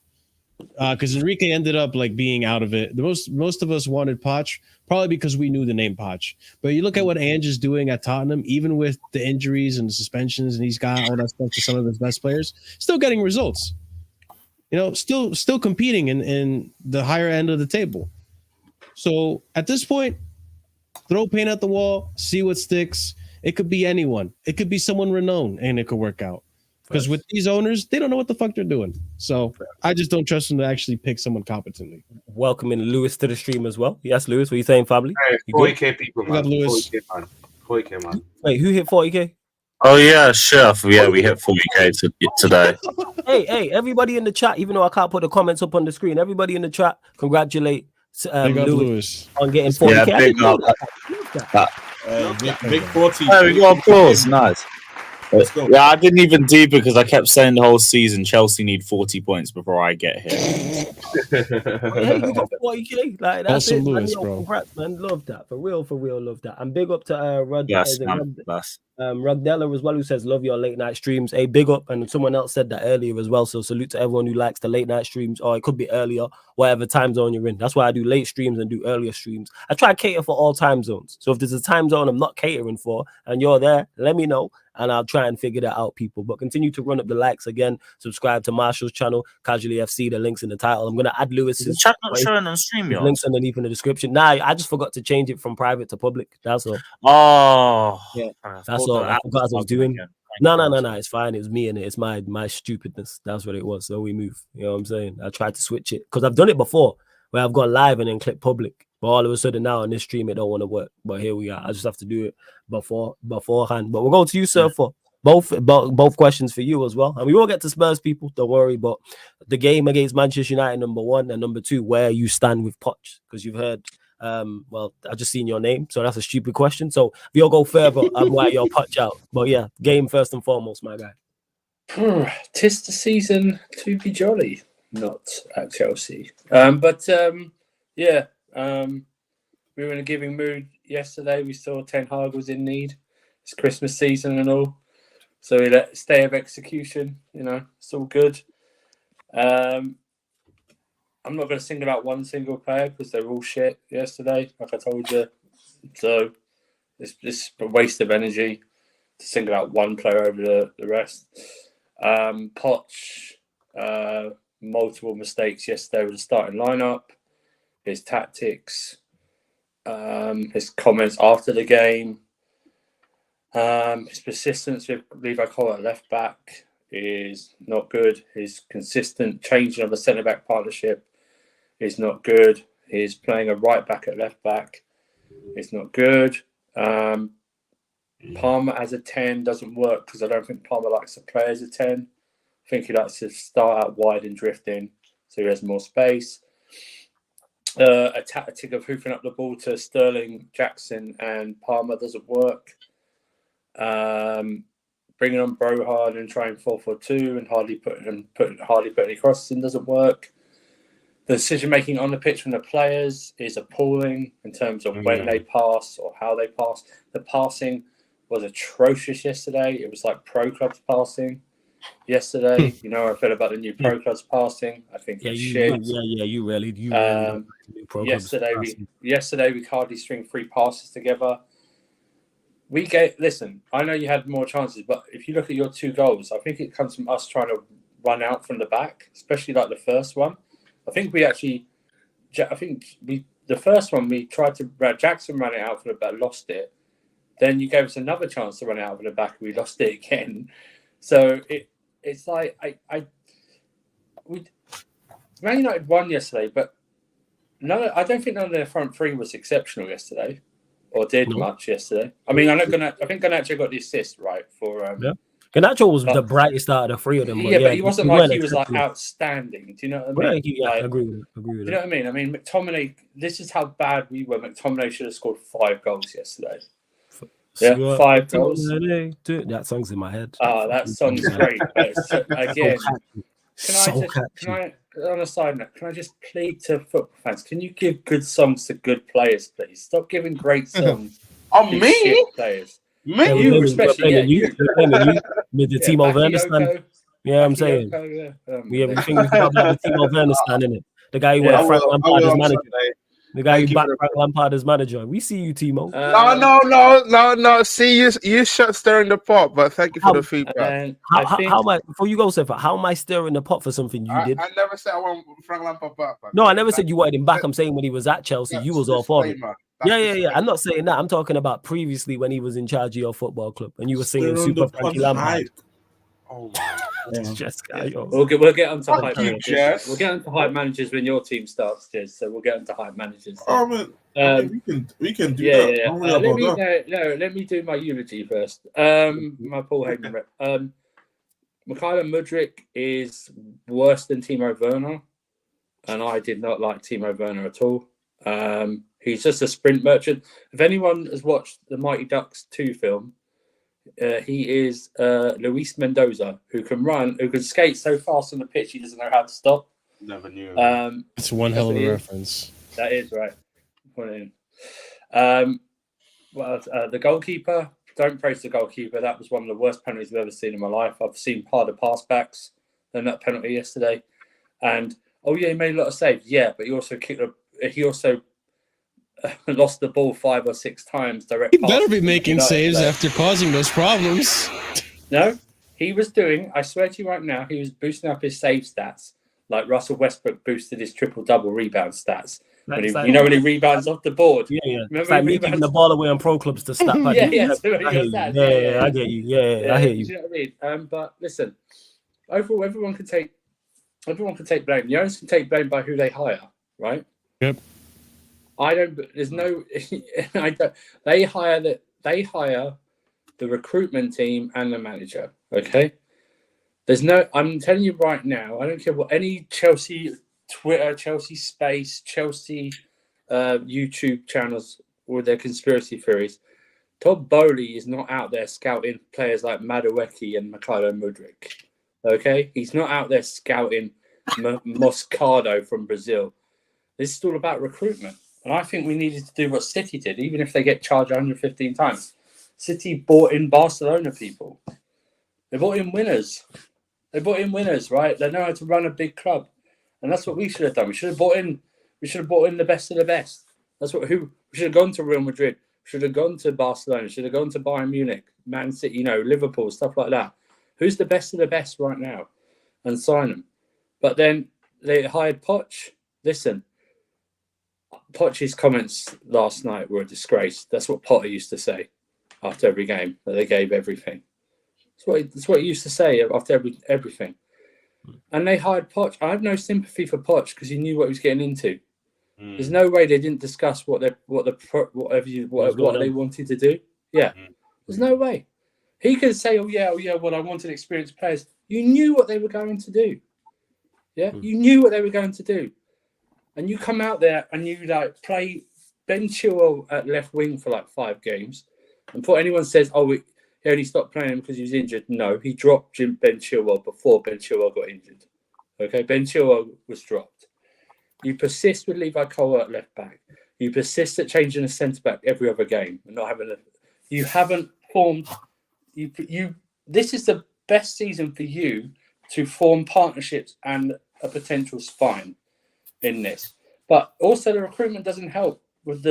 because Enrique ended up like being out of it. Most of us wanted Poch, probably because we knew the name Poch. But you look at what Ange is doing at Tottenham, even with the injuries and the suspensions, and he's got all that stuff to some of his best players, still getting results. Still competing in the higher end of the table. So at this point, throw paint at the wall, see what sticks. It could be anyone. It could be someone renowned, and it could work out. Because with these owners, they don't know what the fuck they're doing. So I just don't trust them to actually pick someone competently. Welcoming Lewis to the stream as well. Yes, Lewis, what are you saying, family? Hey, 40K people, man. Lewis. 40K, man. Wait, who hit 40K? Oh, yeah, chef. Yeah, we hit 40K today. Hey, everybody in the chat, even though I can't put the comments up on the screen, everybody in the chat, congratulate Lewis on getting 40K. Yeah, big up. Big 40. Oh, we got applause. Nice. Let's go. Yeah, I didn't even do because I kept saying the whole season Chelsea need 40 points before I get here. Hey, you got 40K. Like, that's awesome, it, Lewis, man. bro. Congrats, man. Love that. For real, love that. And big up to Yes, man. Bless. Rugdella as well, who says, love your late night streams. Hey, big up. And someone else said that earlier as well. So salute to everyone who likes the late night streams, or it could be earlier, whatever time zone you're in. That's why I do late streams and do earlier streams. I try to cater for all time zones. So if there's a time zone I'm not catering for and you're there, let me know. And I'll try and figure that out, people. But continue to run up the likes again. Subscribe to Marshall's channel, Casually FC. The link's in the title. I'm going to add Lewis's. Is the chat not showing on StreamYard? Links underneath in the description. Nah, I just forgot to change it from private to public. That's all. Oh. Yeah, that's all. I forgot as I was doing. No. It's fine. It was me and it's my stupidness. That's what it was. So we move. You know what I'm saying? I tried to switch it because I've done it before where I've gone live and then click public. But all of a sudden now on this stream, it don't want to work. But here we are. I just have to do it beforehand. But we'll go to you, sir, for both questions for you as well. And we will get to Spurs, people. Don't worry. But the game against Manchester United, number 1, and number 2, where you stand with Poch. Because you've heard, I just seen your name. So that's a stupid question. So we'll go further on why you're Poch out. But yeah, game first and foremost, my guy. 'Tis the season to be jolly, not at Chelsea. we were in a giving mood yesterday. We saw Ten Hag was in need. It's Christmas season and all. So we let stay of execution, it's all good. I'm not going to single out one single player because they're all shit yesterday, like I told you. So it's a waste of energy to single out one player over the rest. Poch, multiple mistakes yesterday with the starting lineup, his tactics, his comments after the game, his persistence with Levi Cole at left back is not good. His consistent changing of the centre back partnership is not good. His playing a right back at left back is not good. Palmer as a 10 doesn't work because I don't think Palmer likes to play as a 10. I think he likes to start out wide and drift in so he has more space. A tactic of hoofing up the ball to Sterling, Jackson and Palmer doesn't work. Bringing on Brohard and trying 4-4-2 and hardly put any crosses in doesn't work. The decision making on the pitch from the players is appalling in terms of when they pass or how they pass. The passing was atrocious yesterday. It was like pro clubs passing yesterday. You know how I feel about the new pro clubs passing. I think it's shit. You really yesterday we could hardly string 3 passes together. I know you had more chances, but if you look at your 2 goals, I think it comes from us trying to run out from the back, especially like the first one. The first one we tried to, Jackson ran it out from the back, lost it. Then you gave us another chance to run it out from the back, and we lost it again. So it's like Man United won yesterday, but I don't think none of their front 3 was exceptional yesterday. Or did much yesterday. I mean, I think Garnacho got the assist, right? For Garnacho was the brightest out of the 3 of them. But he wasn't like he was like outstanding. Do you know what I mean? I agree with it. You know what I mean? I mean, McTominay. This is how bad we were. McTominay should have scored 5 goals yesterday. 5 goals. That song's in my head. Oh, that song's great. Again, on a side note, can I just plead to football fans? Can you give good songs to good players, please? Stop giving great songs to shit players. You, especially you. With the Timo Werner stand. Yeah, I'm saying. We think we've got the Timo Werner stand in it. The guy who went Frank Lampard as manager. The guy who backed Frank Lampard as manager. We see you, Timo. No. See, you shut stirring the pot, but thank you for the feedback. How am I, before you go, Sefa, how am I stirring the pot for something you did? I never said I want Frank Lampard back. No, I never said you wanted him back. I'm saying when he was at Chelsea, you was all for it. Yeah. I'm not saying that. I'm talking about previously when he was in charge of your football club and you were singing Super Frankie Lampard. Oh my God. We'll get onto hype managers. We'll get onto hype managers when your team starts, Jez. So we'll get onto hype managers. Oh man, we can do that. Let me do my eulogy first. My Paul Heyman rep. Mikhailo Mudryk is worse than Timo Werner, and I did not like Timo Werner at all. He's just a sprint merchant. If anyone has watched the Mighty Ducks 2 film, he is Luis Mendoza, who can skate so fast on the pitch he doesn't know how to stop. Never knew. It's one hell of a reference. That is right. The goalkeeper, don't praise the goalkeeper. That was one of the worst penalties I've ever seen in my life. I've seen harder pass backs than that penalty yesterday. And he made a lot of saves. Yeah, but he also lost the ball 5 or 6 times direct. He better be making saves after causing those problems. No, he was doing, I swear to you right now, he was boosting up his save stats like Russell Westbrook boosted his triple-double rebound stats. When he rebounds off the board. Yeah. It's like me giving the ball away on pro clubs to stop. I get you. I hear you. You know what I mean? But listen, overall, everyone can take blame. The owners can take blame by who they hire, right? Yep. They hire the recruitment team and the manager. Okay. I'm telling you right now, I don't care what any Chelsea Twitter, Chelsea Space, Chelsea YouTube channels with their conspiracy theories. Todd Bowley is not out there scouting players like Madueke and Mikhailo Mudryk. Okay? He's not out there scouting Moscardo from Brazil. This is all about recruitment. And I think we needed to do what City did, even if they get charged 115 times. City bought in Barcelona people. They bought in winners. Right? They know how to run a big club. And that's what we should have done. We should have bought in the best of the best. We should have gone to Real Madrid. We should have gone to Barcelona. We should have gone to Bayern Munich, Man City, Liverpool, stuff like that. Who's the best of the best right now? And sign them. But then they hired Poch. Listen, Poch's comments last night were a disgrace. That's what Potter used to say after every game, that they gave everything. That's what he used to say after everything. And they hired Poch. I have no sympathy for Poch because he knew what he was getting into. There's no way they didn't discuss what they wanted to do. Yeah, there's no way. He could say, "Oh yeah, well, I wanted experienced players." You knew what they were going to do. Yeah, you knew what they were going to do, and you come out there and you play Ben Chilwell at left wing for 5 games, and before anyone says, "Oh, he only stopped playing because he was injured," no, he dropped Ben Chilwell before Ben Chilwell got injured. Okay, Ben Chilwell was dropped. You persist with Levi Cole at left back. You persist at changing a centre back every other game and not having you haven't formed. This is the best season for you to form partnerships and a potential spine in this. But also the recruitment doesn't help with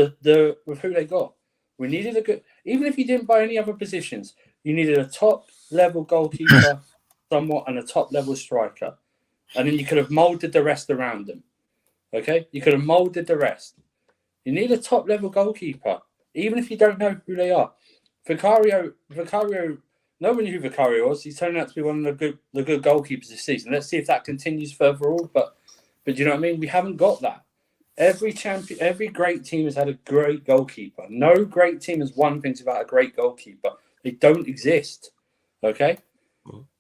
with who they got. We needed a good, even if you didn't buy any other positions, you needed a top level goalkeeper somewhat and a top level striker. And then you could have molded the rest around them. Okay? You could have molded the rest. You need a top level goalkeeper, even if you don't know who they are. Vicario, no one knew who Vicario was. He's turned out to be one of the good goalkeepers this season. Let's see if that continues further on. But you know what I mean? We haven't got that. Every great team has had a great goalkeeper. No great team has won things without a great goalkeeper. They don't exist. Okay?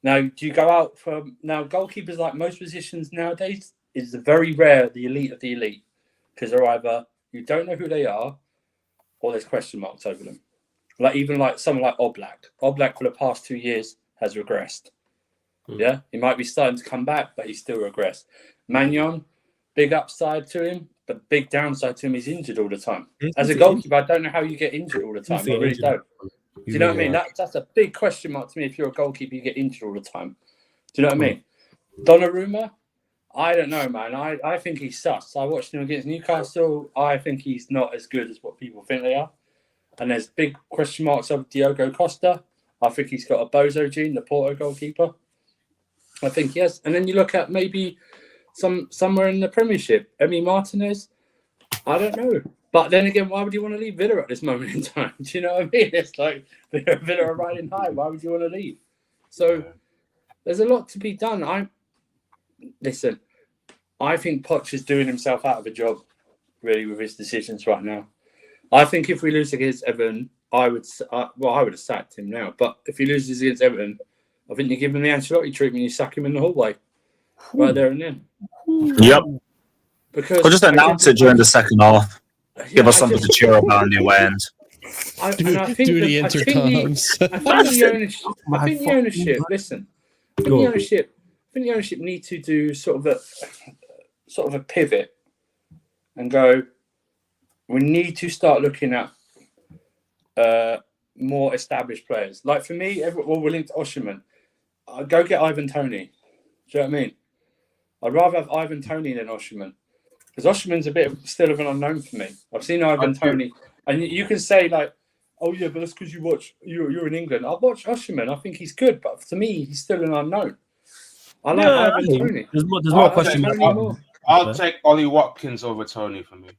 Now, do you go out for... Now, goalkeepers, like most positions nowadays, is very rare, the elite of the elite. Because they're either... You don't know who they are, or there's question marks over them. Someone like Oblak. Oblak for the past 2 years has regressed. Yeah? He might be starting to come back, but he's still regressed. Magnon, big upside to him, but big downside to him, he's injured all the time. As a goalkeeper, I don't know how you get injured all the time. I really don't. Do you know what I mean? That's a big question mark to me. If you're a goalkeeper, you get injured all the time. Do you know what I mean? Donnarumma, I don't know, man. I think he's sus. I watched him against Newcastle. I think he's not as good as what people think they are. And there's big question marks over Diogo Costa. I think he's got a bozo gene, the Porto goalkeeper. I think yes. And then you look at maybe somewhere in the Premiership, Emi Martinez. I don't know. But then again, why would you want to leave Villa at this moment in time? Do you know what I mean? It's like Villa are riding high. Why would you want to leave? So there's a lot to be done. I think Poch is doing himself out of a job, really, with his decisions right now. I think if we lose against Everton, I would have sacked him now. But if he loses against Everton, I think you give him the Ancelotti treatment. You sack him in the hallway, right there and then. Yep. Because or just announce it during the second half. Give us something to cheer about on the away end. I think the ownership need to do sort of a pivot and go. We need to start looking at more established players. Like for me, we're linked to Osimhen. I'd go get Ivan Toney. Do you know what I mean? I'd rather have Ivan Toney than Osimhen. Because Osimhen's a bit still of an unknown for me. I've seen Ivan Toney. And you can say like, oh yeah, but that's because you're in England. I'll watch Osimhen. I think he's good. But to me, he's still an unknown. I like Ivan Toney. There's more questions. I'll take Ollie Watkins over Toney for me.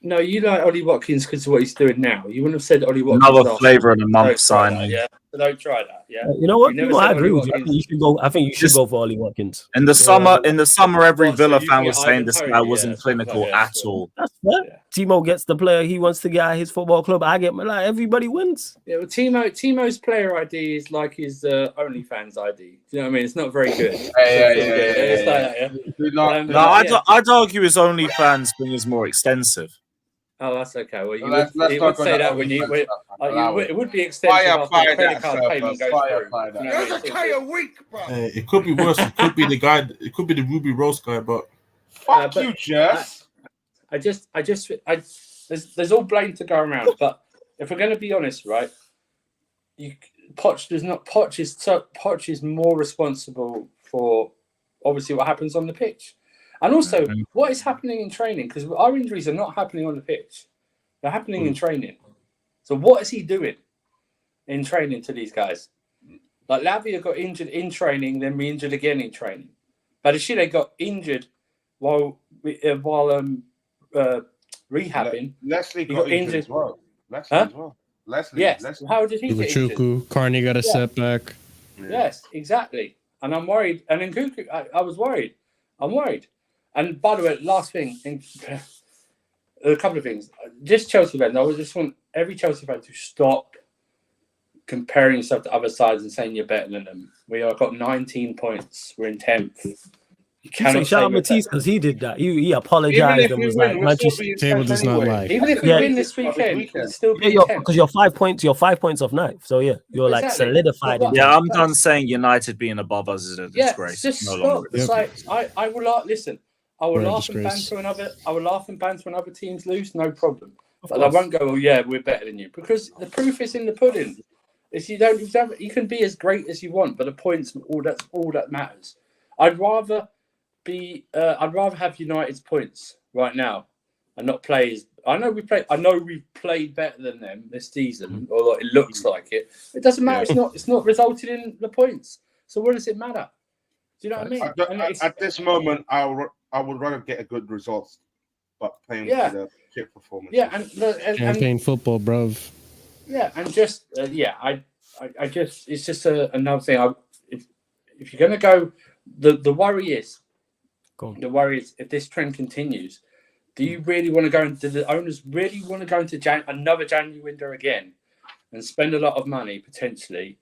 No, you like Ollie Watkins because of what he's doing now. You wouldn't have said Ollie Watkins. Another flavour in a month signing. Yeah, so don't try that. Yeah, you know what? I agree with you. I think you should go for Ollie Watkins. In the summer, every Villa fan was saying this guy wasn't clinical at all. That's fair. Yeah. Timo gets the player he wants to get at his football club. I get everybody wins. Yeah, well, Timo's player ID is like his OnlyFans ID. Do you know what I mean? It's not very good. I'd argue his OnlyFans thing is more extensive. Oh, that's okay. Well, you would say that when it would be extensive after the credit card payment goes through. That's a K a week, bro. It could be worse. It could be the guy. It could be the Ruby Rose guy. But fuck you, Jess. there's all blame to go around. But if we're going to be honest, right, Poch is more responsible for obviously what happens on the pitch, and also what is happening in training, because our injuries are not happening on the pitch; they're happening in training. So what is he doing in training to these guys? Like Lavia got injured in training, then re-injured again in training. Badashile got injured while rehabbing. Leslie got injured as well. Leslie, yes. Leslie. How did he get injured? Carney got a setback. Yeah. Yes, exactly. And I'm worried. And in Cuckoo, I was worried. I'm worried. And by the way, last thing, a couple of things. Just Chelsea fans, I just want every Chelsea fan to stop comparing yourself to other sides and saying you're better than them. We have got 19 points. We're in 10th. You cannot shout out Matisse because he did that. He apologized and was like, Manchester table does not lie. Even if we win this weekend, we'll still be in 10th. Because you're 5 points. You're 5 points off ninth. So yeah, you're like solidified. I'm done saying United being above us is a disgrace. Just no stop. longer. It's like I will not listen. I will laugh and banter when other teams lose, no problem. But I won't go, oh yeah, we're better than you, because the proof is in the pudding. If you can be as great as you want, but the points, that's all that matters. I'd rather have United's points right now and not play as. I know we've played better than them this season, or it looks like it. It doesn't matter. It's not resulted in the points. So what does it matter? Do you know what I mean? At this moment, I would rather get a good result, but playing for the shit performance. Yeah, and campaign football, bruv. Yeah, and just I just it's just another thing. If you're gonna go, the worry is if this trend continues, do you really want to go? Do the owners really want to go into another January window again and spend a lot of money potentially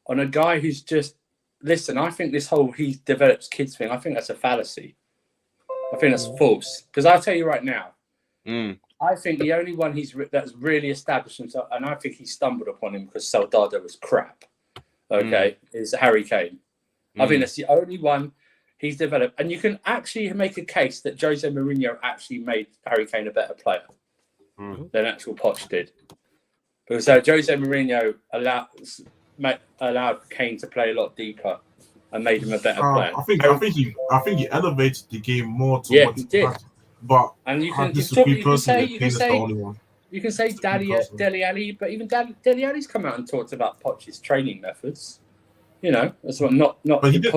on a guy who's just listen? I think this whole he develops kids thing. I think that's a fallacy. I think that's false, because I'll tell you right now. I think the only one that's really established himself, and I think he stumbled upon him because Soldado was crap. Okay, is Harry Kane. I think that's the only one he's developed, and you can actually make a case that Jose Mourinho actually made Harry Kane a better player than actual Poch did, because Jose Mourinho allowed Kane to play a lot deeper and made him a better player. I think he elevated the game more to what he did. But and you can say Dele Alli, but even Dele Alli's come out and talked about Poch's training methods. You know, that's what not. But he did.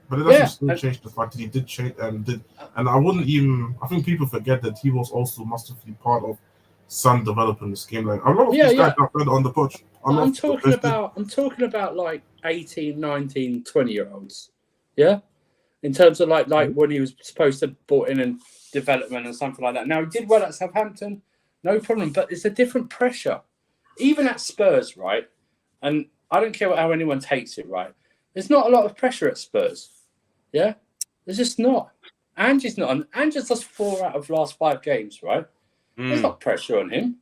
But it doesn't still change the fact that he did change and I wouldn't even. I think people forget that he was also massively part of Son developing this game. Like a lot of these guys got better on the pitch. I'm talking about like 18, 19, 20-year-olds. Yeah. In terms of like when he was supposed to brought in and development and something like that. Now he did well at Southampton, no problem, but it's a different pressure. Even at Spurs, right? And I don't care how anyone takes it, right? There's not a lot of pressure at Spurs. Yeah? There's just not. Ange's not. Ange's lost 4 out of last 5 games, right? There's not pressure on him.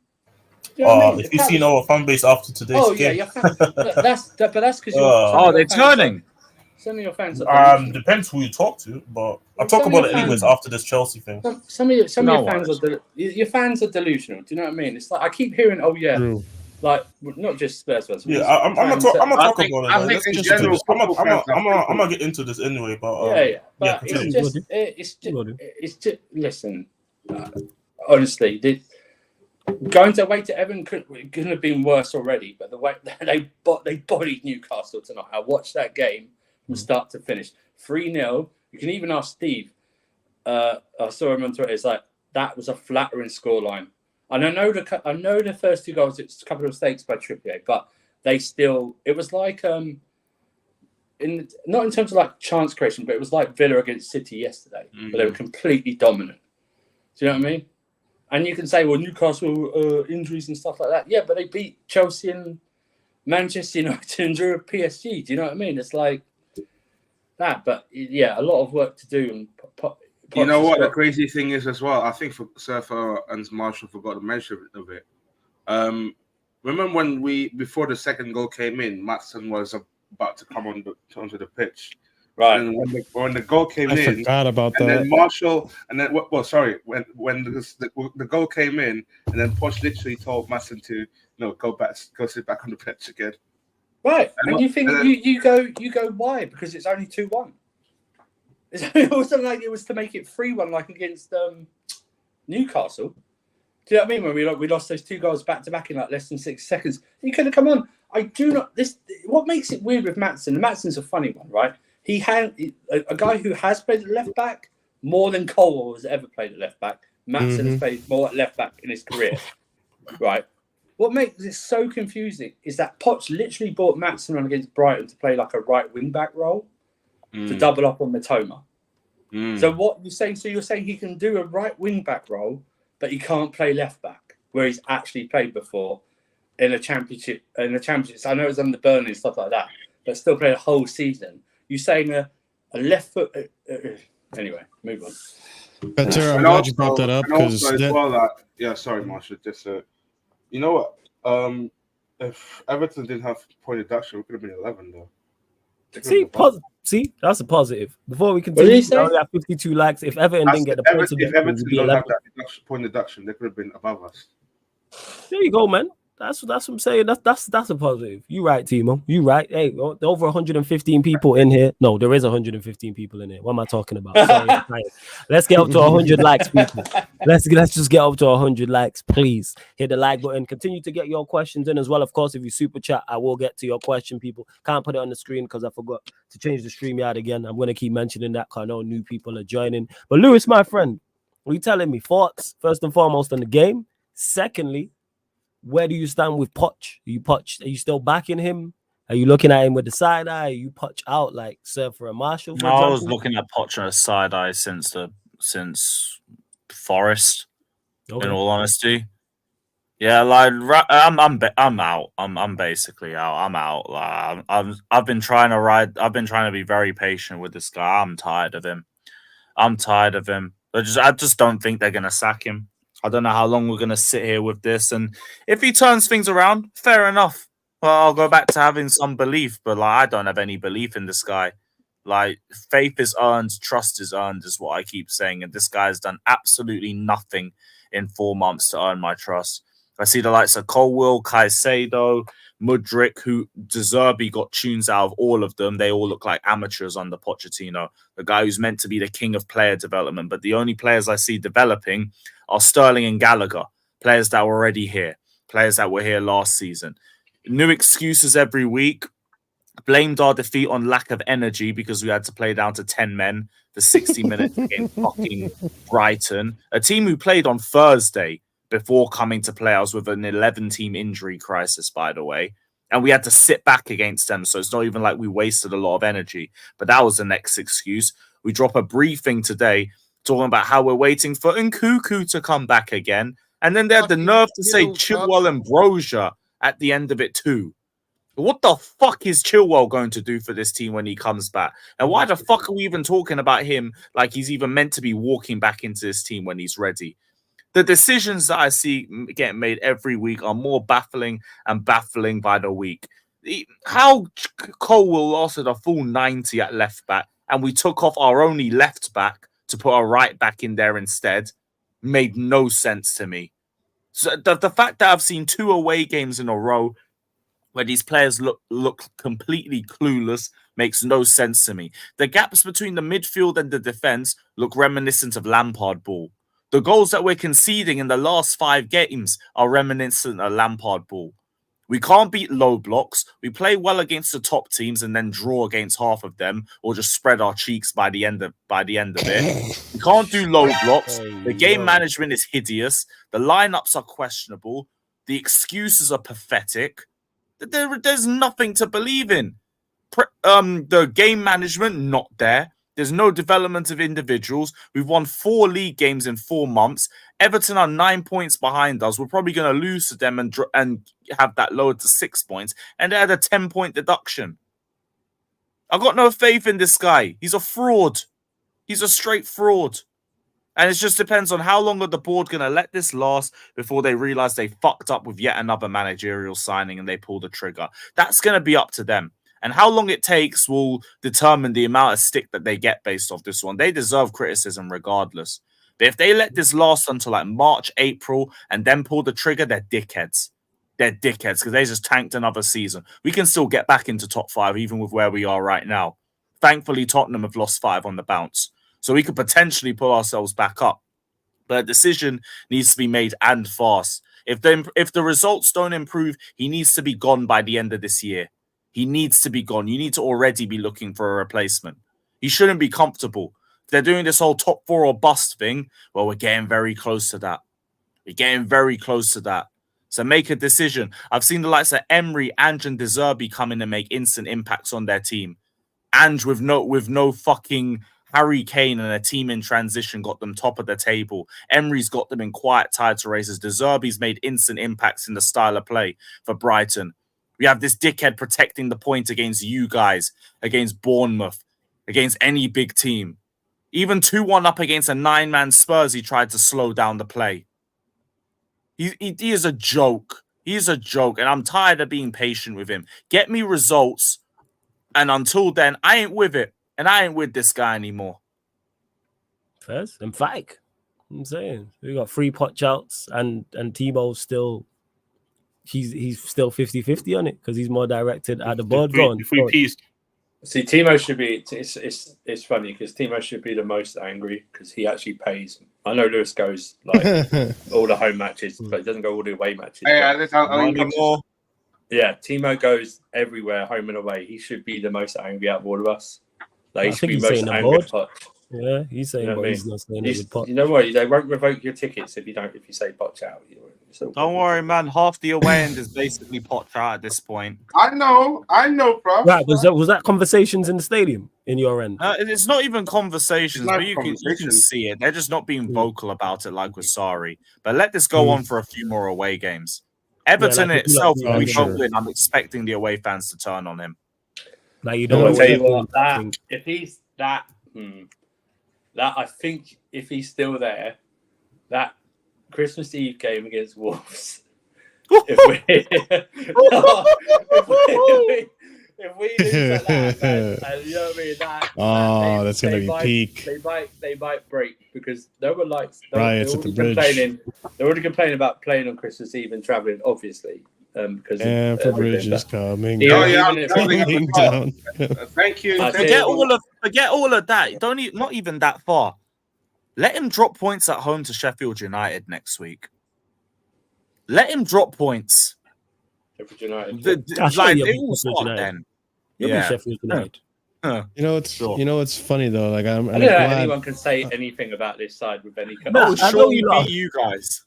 You know what I mean? If you've seen our fan base after today's game. That's because you're. They're turning. Some of your fans are depends who you talk to, but I'll talk about it anyways after this Chelsea thing. Some of your fans are delusional. Do you know what I mean? It's like I keep hearing, like not just Spurs fans. Yeah, I'm gonna talk about it. I'm gonna get into this anyway, but but it's just listen. Honestly, going away to Everton couldn't have been worse already. But the way they bodied Newcastle tonight, I watched that game from start to finish. 3-0. You can even ask Steve. I saw him on Twitter. It's like that was a flattering scoreline. And I know the first 2 goals. It's a couple of mistakes by Trippier, but they still. It was like not in terms of like chance creation, but it was like Villa against City yesterday, where they were completely dominant. Do you know what I mean? And you can say, well, Newcastle injuries and stuff like that. Yeah, but they beat Chelsea and Manchester United and drew PSG. Do you know what I mean? It's like that. But yeah, a lot of work to do. And you know what the crazy thing is as well? I think Surfer and Marshall forgot to mention of it. Remember when before the second goal came in, Maatsen was about to come onto the pitch. Right. And when the goal came I in, forgot about and that. then Marshall, and then when the goal came in, and then Poch literally told Masson to go sit back on the pitch again. Right, and you think you go why? Because it's only 2-1. It wasn't like it was to make it 3-1 like against Newcastle. Do you know what I mean? When we lost those 2 goals back to back in like less than 6 seconds, you could have come on. I do not. What makes it weird with Maatsen? Maatsen's a funny one, right? He had a guy who has played at left back more than Colwell has ever played at left back. Maatsen has played more at left back in his career, right? What makes it so confusing is that Poch literally brought Maatsen on against Brighton to play like a right wing back role to double up on Matoma. So what you're saying? So you're saying he can do a right wing back role, but he can't play left back where he's actually played before in a championship. I know it's under Burnley and stuff like that, but still played a whole season. You're saying a left foot. Anyway, move on. Better, I'm glad you brought that up because sorry, Marshall. Just you know what? If Everton didn't have point deduction, we could have been 11 though. See, that's a positive. Before we continue, we only have 52 likes. If Everton didn't get the points, if Everton don't have that point deduction, they could have been above us. There you go, man. That's what I'm saying. That's a positive. You right, Timo. You right. Hey, over 115 people in here. No, there is 115 people in here. What am I talking about? Sorry, let's get up to 100 likes, people. Let's just get up to 100 likes, please. Hit the like button. Continue to get your questions in as well. Of course, if you super chat, I will get to your question, people. Can't put it on the screen because I forgot to change the StreamYard again. I'm going to keep mentioning that because I know new people are joining. But Lewis, my friend, what are you telling me? Thoughts, first and foremost, on the game. Secondly, where do you stand with Poch? Are you still backing him? Are you looking at him with the side eye? Are you Poch out like Sir for a Marshall? No, I was looking at Poch on a side eye since Forest. Okay. In all honesty, yeah, like I'm out. I'm basically out. I'm out. Like I've been trying to ride. I've been trying to be very patient with this guy. I'm tired of him. I just don't think they're gonna sack him. I don't know how long we're going to sit here with this. And if he turns things around, fair enough. Well, I'll go back to having some belief. But I don't have any belief in this guy. Faith is earned, trust is earned, is what I keep saying. And this guy has done absolutely nothing in 4 months to earn my trust. I see the likes of Colwell, Caicedo, Mudryk, who Deserby got tunes out of all of them. They all look like amateurs under Pochettino, the guy who's meant to be the king of player development. But the only players I see developing are Sterling and Gallagher, players that were already here, players that were here last season. New excuses every week. Blamed our defeat on lack of energy because we had to play down to 10 men for 60 minutes against fucking Brighton, a team who played on Thursday before coming to play. I was with an 11-team injury crisis, by the way, and we had to sit back against them. So it's not even like we wasted a lot of energy. But that was the next excuse. We drop a briefing today talking about how we're waiting for Nkuku to come back again. And then they had the nerve to say Chilwell and Brozier at the end of it too. What the fuck is Chilwell going to do for this team when he comes back? And why the fuck are we even talking about him like he's even meant to be walking back into this team when he's ready? The decisions that I see getting made every week are more baffling and baffling by the week. How Colwell lasted a full 90 at left back and we took off our only left back to put a right back in there instead made no sense to me. So the fact that I've seen 2 away games in a row where these players look completely clueless makes no sense to me. The gaps between the midfield and the defense look reminiscent of Lampard ball. The goals that we're conceding in the last 5 games are reminiscent of Lampard ball. We can't beat low blocks. We play well against the top teams and then draw against half of them, or just spread our cheeks by the end of it. We can't do low blocks. The game management is hideous. The lineups are questionable. The excuses are pathetic. There's nothing to believe in. The game management, not there. There's no development of individuals. We've won 4 league games in 4 months. Everton are 9 points behind us. We're probably going to lose to them and have that lowered to 6 points. And they had a 10-point deduction. I've got no faith in this guy. He's a fraud. He's a straight fraud. And it just depends on how long are the board going to let this last before they realize they fucked up with yet another managerial signing and they pull the trigger. That's going to be up to them. And how long it takes will determine the amount of stick that they get based off this one. They deserve criticism regardless. But if they let this last until like March, April, and then pull the trigger, they're dickheads. They're dickheads because they just tanked another season. We can still get back into top 5, even with where we are right now. Thankfully, Tottenham have lost 5 on the bounce. So we could potentially pull ourselves back up. But a decision needs to be made and fast. If the results don't improve, he needs to be gone by the end of this year. He needs to be gone. You need to already be looking for a replacement. He shouldn't be comfortable. If they're doing this whole top 4 or bust thing, well, we're getting very close to that. We're getting very close to that. So make a decision. I've seen the likes of Emery, Ange, and De Zerbi come in and make instant impacts on their team. Ange with no fucking Harry Kane and a team in transition got them top of the table. Emery's got them in quiet title races. De Zerbi's made instant impacts in the style of play for Brighton. We have this dickhead protecting the point against you guys, against Bournemouth, against any big team. Even 2-1 up against a 9-man Spurs, he tried to slow down the play. He is a joke. He is a joke, and I'm tired of being patient with him. Get me results, and until then, I ain't with it, and I ain't with this guy anymore. First, emphatic. I'm saying we got 3 potch outs, and Tebow still. He's still 50-50 on it because he's more directed at the board. Free piece. See, Timo should be. It's funny because Timo should be the most angry because he actually pays. I know Lewis goes like all the home matches, but he doesn't go all the away matches. Yeah, Timo goes everywhere, home and away. He should be the most angry out of all of us. Like, he should be most angry at Poch. Yeah, he's saying, but he's not saying it with Poch. You know what? They won't revoke your tickets if you say Poch out. Don't worry, man. Half the away end is basically Poch out at this point. I know, bro. Right, was that conversations in the stadium in your end? It's not even conversations, but you can see it. They're just not being vocal about it like with Sarri. But let this go on for a few more away games. Everton itself, if we don't win, I'm expecting the away fans to turn on him. Like, you don't tell you what, if he's that, I think if he's still there, that Christmas Eve game against Wolves, if we lose like that, man, you know what I mean? That's gonna be peak. They might break because no one likes. Riots at the bridge. They're already complaining about playing on Christmas Eve and traveling, obviously. Because the bridge is coming. Coming down. Thank you. Forget all of that. Not even that far. Let him drop points at home to Sheffield United next week. Let him drop points. Sheffield United. They will start then. Yeah. Sheffield United. You know it's funny though. Like I'm I don't know if anyone can say anything about this side with any. No, sure you guys.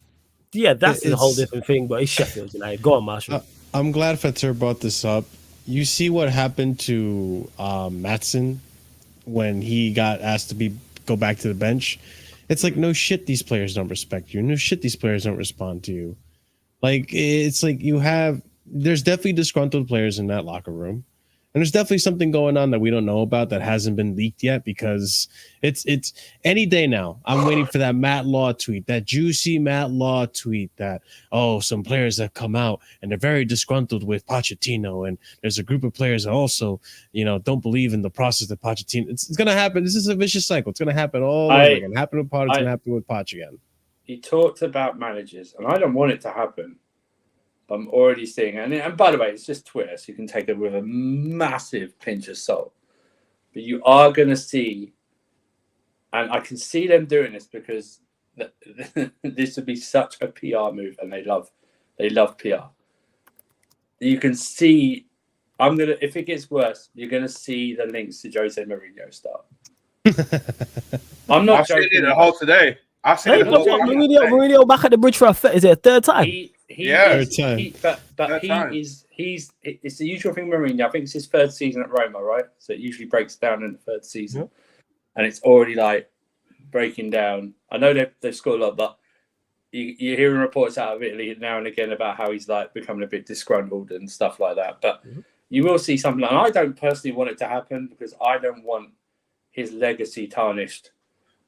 Yeah, that's a whole different thing, but it's Sheffield United. Go on, Marshall. I'm glad Fetzer brought this up. You see what happened to Maatsen when he got asked to go back to the bench. It's like, no shit, these players don't respect you. No shit, these players don't respond to you. Like, it's like there's definitely disgruntled players in that locker room. And there's definitely something going on that we don't know about that hasn't been leaked yet because it's any day now. I'm waiting for that Matt Law tweet, that juicy Matt Law tweet that, some players have come out and they're very disgruntled with Pochettino. And there's a group of players that also, don't believe in the process that Pochettino. It's going to happen. This is a vicious cycle. It's going to happen all over again. Happen with Poch, it's going to happen with Poch again. He talked about managers, and I don't want it to happen. I'm already seeing, and by the way, it's just Twitter, so you can take it with a massive pinch of salt. But you are going to see, and I can see them doing this because this would be such a PR move, and they love PR. You can see, if it gets worse, you're gonna see the links to Jose Mourinho start. I'm not joking. I said it the whole today. Mourinho back at the bridge for is it a third time? Third time. It's the usual thing, Mourinho. I think it's his 3rd season at Roma, right? So it usually breaks down in the 3rd season. And it's already like breaking down. I know they've scored a lot, but you're hearing reports out of Italy now and again about how he's like becoming a bit disgruntled and stuff like that. But you will see something, and I don't personally want it to happen because I don't want his legacy tarnished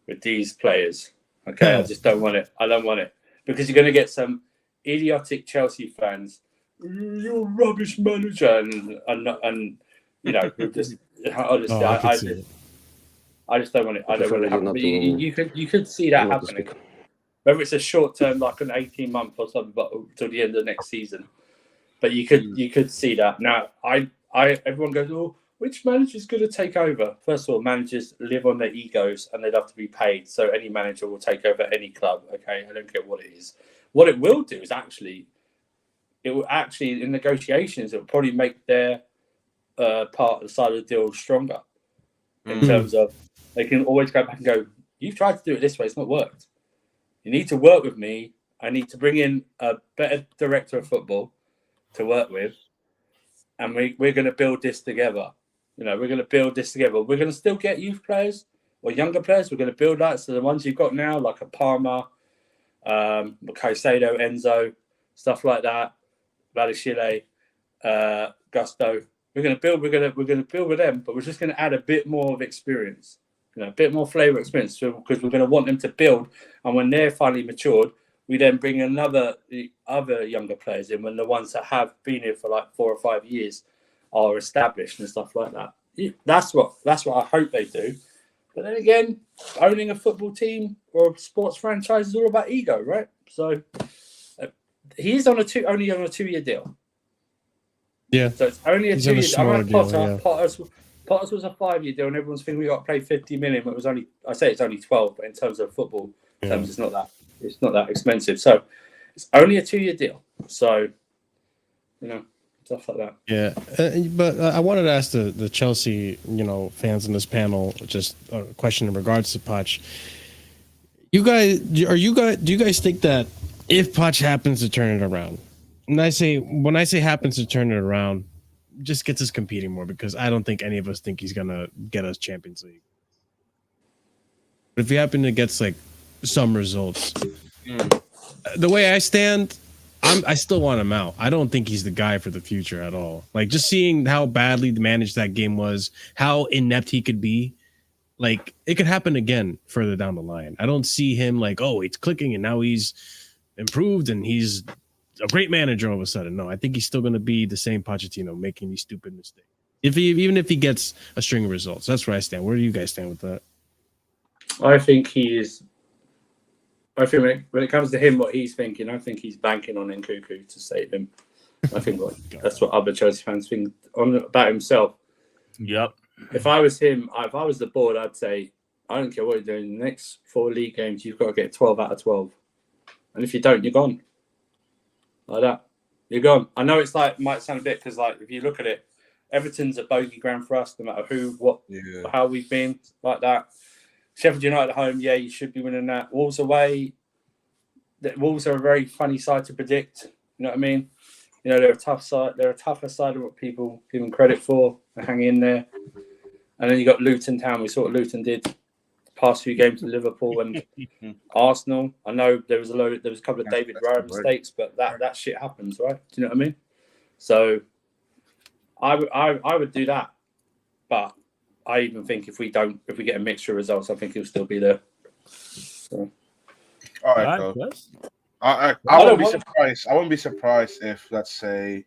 with these players. Okay, I just don't want it. I don't want it because you're going to get some idiotic Chelsea fans. You're a rubbish manager, and you know, just honestly, I just don't want it. I don't want it to happen. But you could see that happening. Whether it's a short term, like an 18-month or something, but till the end of next season. But you could see that. Now, everyone goes, "Oh, which manager's going to take over?" First of all, managers live on their egos and they love to be paid. So any manager will take over any club. Okay, I don't care what it is. What it will do is it will actually in negotiations, it will probably make their part of the side of the deal stronger. In terms of they can always go back and go, "You've tried to do it this way; it's not worked. You need to work with me. I need to bring in a better director of football to work with, and we're going to build this together. You know, we're going to build this together. We're going to still get youth players or younger players. We're going to build that. So the ones you've got now, like a Palmer, Caicedo, Enzo, stuff like that, Valashile, Gusto. We're going to build. We're going to build with them, but we're just going to add a bit more of experience. You know, a bit more flavour experience, because we're going to want them to build. And when they're finally matured, we then bring the other younger players in when the ones that have been here for like 4 or 5 years are established and stuff like that. That's what I hope they do. But then again, owning a football team or a sports franchise is all about ego, right? So he's only on a 2-year deal. Yeah. So it's only a 2-year deal. I'm like Potter. Potter's was a 5-year deal, and everyone's thinking we got to play 50 million. But it was only, I say it's only 12, but in terms of football terms, it's not that expensive. So it's only a 2-year deal. So, you know, stuff like that. Yeah, but I wanted to ask the Chelsea, fans in this panel just a question in regards to Poch. Do you guys think that if Poch happens to turn it around, and when I say happens to turn it around, just gets us competing more, because I don't think any of us think he's gonna get us Champions League. But if he happen to get like some results, the way I stand, I still want him out. I don't think he's the guy for the future at all. Like, just seeing how badly managed that game was, how inept he could be, like it could happen again further down the line. I don't see him like, oh, it's clicking and now he's improved and he's a great manager all of a sudden. No, I think he's still going to be the same Pochettino, making these stupid mistakes. Even if he gets a string of results. That's where I stand. Where do you guys stand with that? I think when it comes to him, what he's thinking, I think he's banking on Nkunku to save him. I think that's what other Chelsea fans think about himself. Yep. If I was him, if I was the board, I'd say, I don't care what you're doing. The next 4 league games, you've got to get 12 out of 12. And if you don't, you're gone. Like that. You're gone. I know it's like, might sound a bit, because like, if you look at it, Everton's a bogey ground for us, no matter how we've been, like that. Sheffield United at home, you should be winning that. Wolves away, Wolves are a very funny side to predict. You know what I mean? They're a tough side. They're a tougher side of what people give them credit for. They hang in there. And then you got Luton Town. We saw what Luton did the past few games with Liverpool and Arsenal. I know there was a couple of David Raya mistakes, but that shit happens, right? Do you know what I mean? So I would do that, but I even think if we get a mixture of results, I think he'll still be there. So. All right, cool. I won't be surprised. I won't be surprised if, let's say,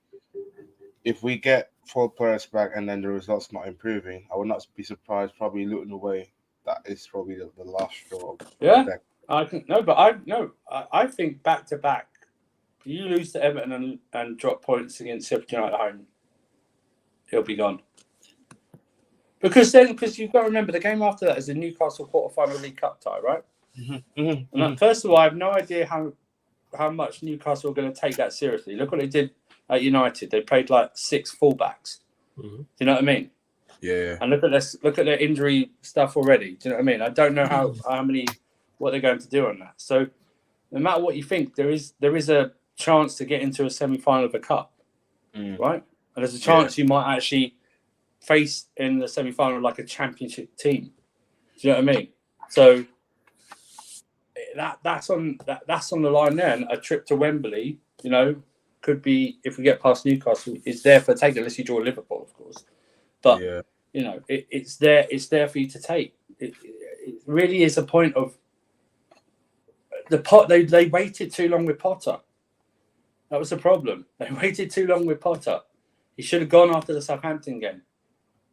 if we get 4 players back and then the results not improving. I would not be surprised. Probably Luton away. That is probably the last straw. Yeah, I think back to back. You lose to Everton and drop points against Sheffield United at home, he'll be gone. Because you've got to remember the game after that is the Newcastle quarter-final League Cup tie, right? First of all, I have no idea how much Newcastle are going to take that seriously. Look what they did at United. They played like 6 fullbacks. Do you know what I mean? Yeah. And look at their injury stuff already. Do you know what I mean? I don't know what they're going to do on that. So no matter what you think, there is a chance to get into a semi-final of a cup, right? And there's a chance you might actually face in the semi-final like a championship team. Do you know what I mean? So that's on the line there. And a trip to Wembley, could be, if we get past Newcastle, is there for taking, unless you draw Liverpool, of course. But it's there for you to take. It really is a point of the pot. They waited too long with Potter. That was the problem. They waited too long with Potter. He should have gone after the Southampton game.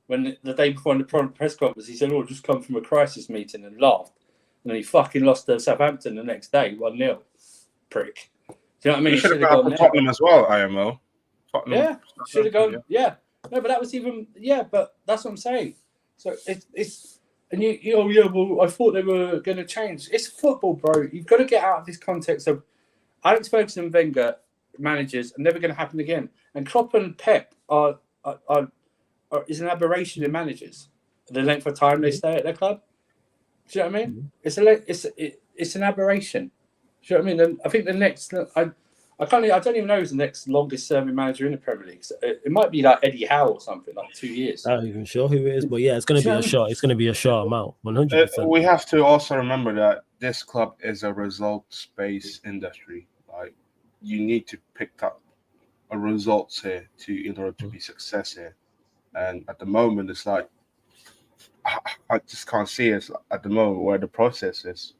when the day before in the press conference, he said, "Oh, just come from a crisis meeting," and laughed. And then he fucking lost to Southampton the next day, 1-0. Prick. Do you know what I mean? You should have gone for Tottenham as well, IMO. Tottenham. Yeah, should have gone. Yeah. No, but that was even. Yeah, but that's what I'm saying. So it's and well, I thought they were going to change. It's football, bro. You've got to get out of this context of Alex Ferguson and Wenger managers are never going to happen again. And Klopp and Pep is an aberration in managers. The length of time they stay at their club. Do you know what I mean? It's an aberration. Do you know what I mean? And I think the next I don't even know who's the next longest serving manager in the Premier League. So it might be like Eddie Howe or something, like 2 years. I'm not even sure who it is, but yeah, it's going to be a short. It's going to be a short amount, 100%. We have to also remember that this club is a results-based industry. Like, you need to pick up a results here in order to be success here. And at the moment, it's like I just can't see us at the moment where the process is.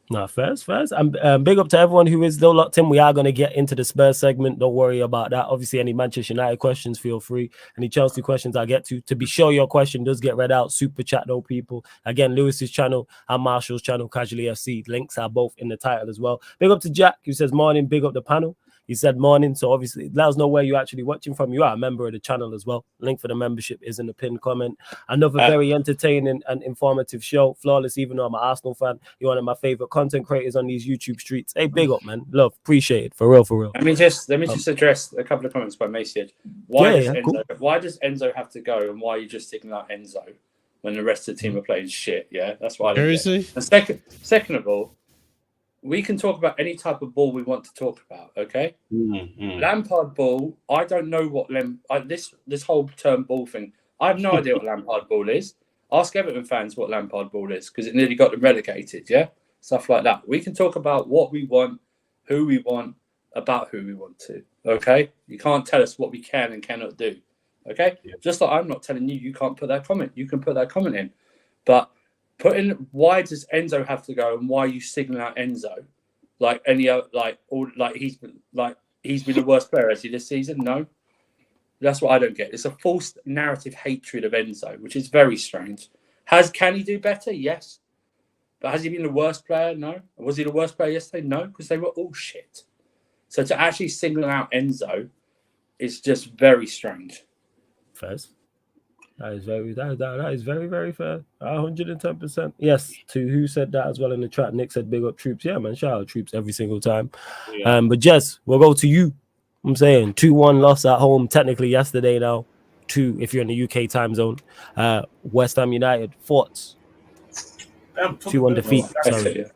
No, first. And big up to everyone who is still locked in. We are going to get into the Spurs segment. Don't worry about that. Obviously, any Manchester United questions, feel free. Any Chelsea questions, I'll get to. To be sure your question does get read out. Super chat, though, people. Again, Lewis's channel and Marshall's channel, Casually FC. Links are both in the title as well. Big up to Jack, who says morning. Big up the panel. He said morning, so obviously let us know where you're actually watching from. You are a member of the channel as well. Link for the membership is in the pinned comment. Another very entertaining and informative show. Flawless, even though I'm an Arsenal fan. You're one of my favorite content creators on these YouTube streets. Hey, big up, man. Love, appreciate it. For real. Let me just address a couple of comments by Macy. Why does Enzo have to go, and why are you just sticking out Enzo when the rest of the team are playing shit? Yeah, that's why I don't get it. And second of all, we can talk about any type of ball we want to talk about, okay? Mm-hmm. Lampard ball, I don't know what this whole term ball thing. I have no idea what Lampard ball is. Ask Everton fans what Lampard ball is, because it nearly got them relegated, yeah? Stuff like that. We can talk about what we want, who we want, about who we want to, okay? You can't tell us what we can and cannot do, okay? Yeah. Just like I'm not telling you can't put that comment. You can put that comment in. But why does Enzo have to go, and why are you signaling out Enzo like any other, he's been the worst player as he this season? No, that's what I don't get. It's a false narrative hatred of Enzo, which is very strange. Can he do better? Yes, but has he been the worst player? No. Was he the worst player yesterday? No, because they were all shit. So to actually single out Enzo is just very strange. First. That is very, very fair. 110%. Yes, to who said that as well in the chat. Nick said big up troops. Yeah, man, shout out troops every single time. Yeah. But Jess, we'll go to you. I'm saying 2-1 loss at home, technically yesterday now. 2 if you're in the UK time zone. West Ham United, thoughts? 2-1 defeat. Sorry.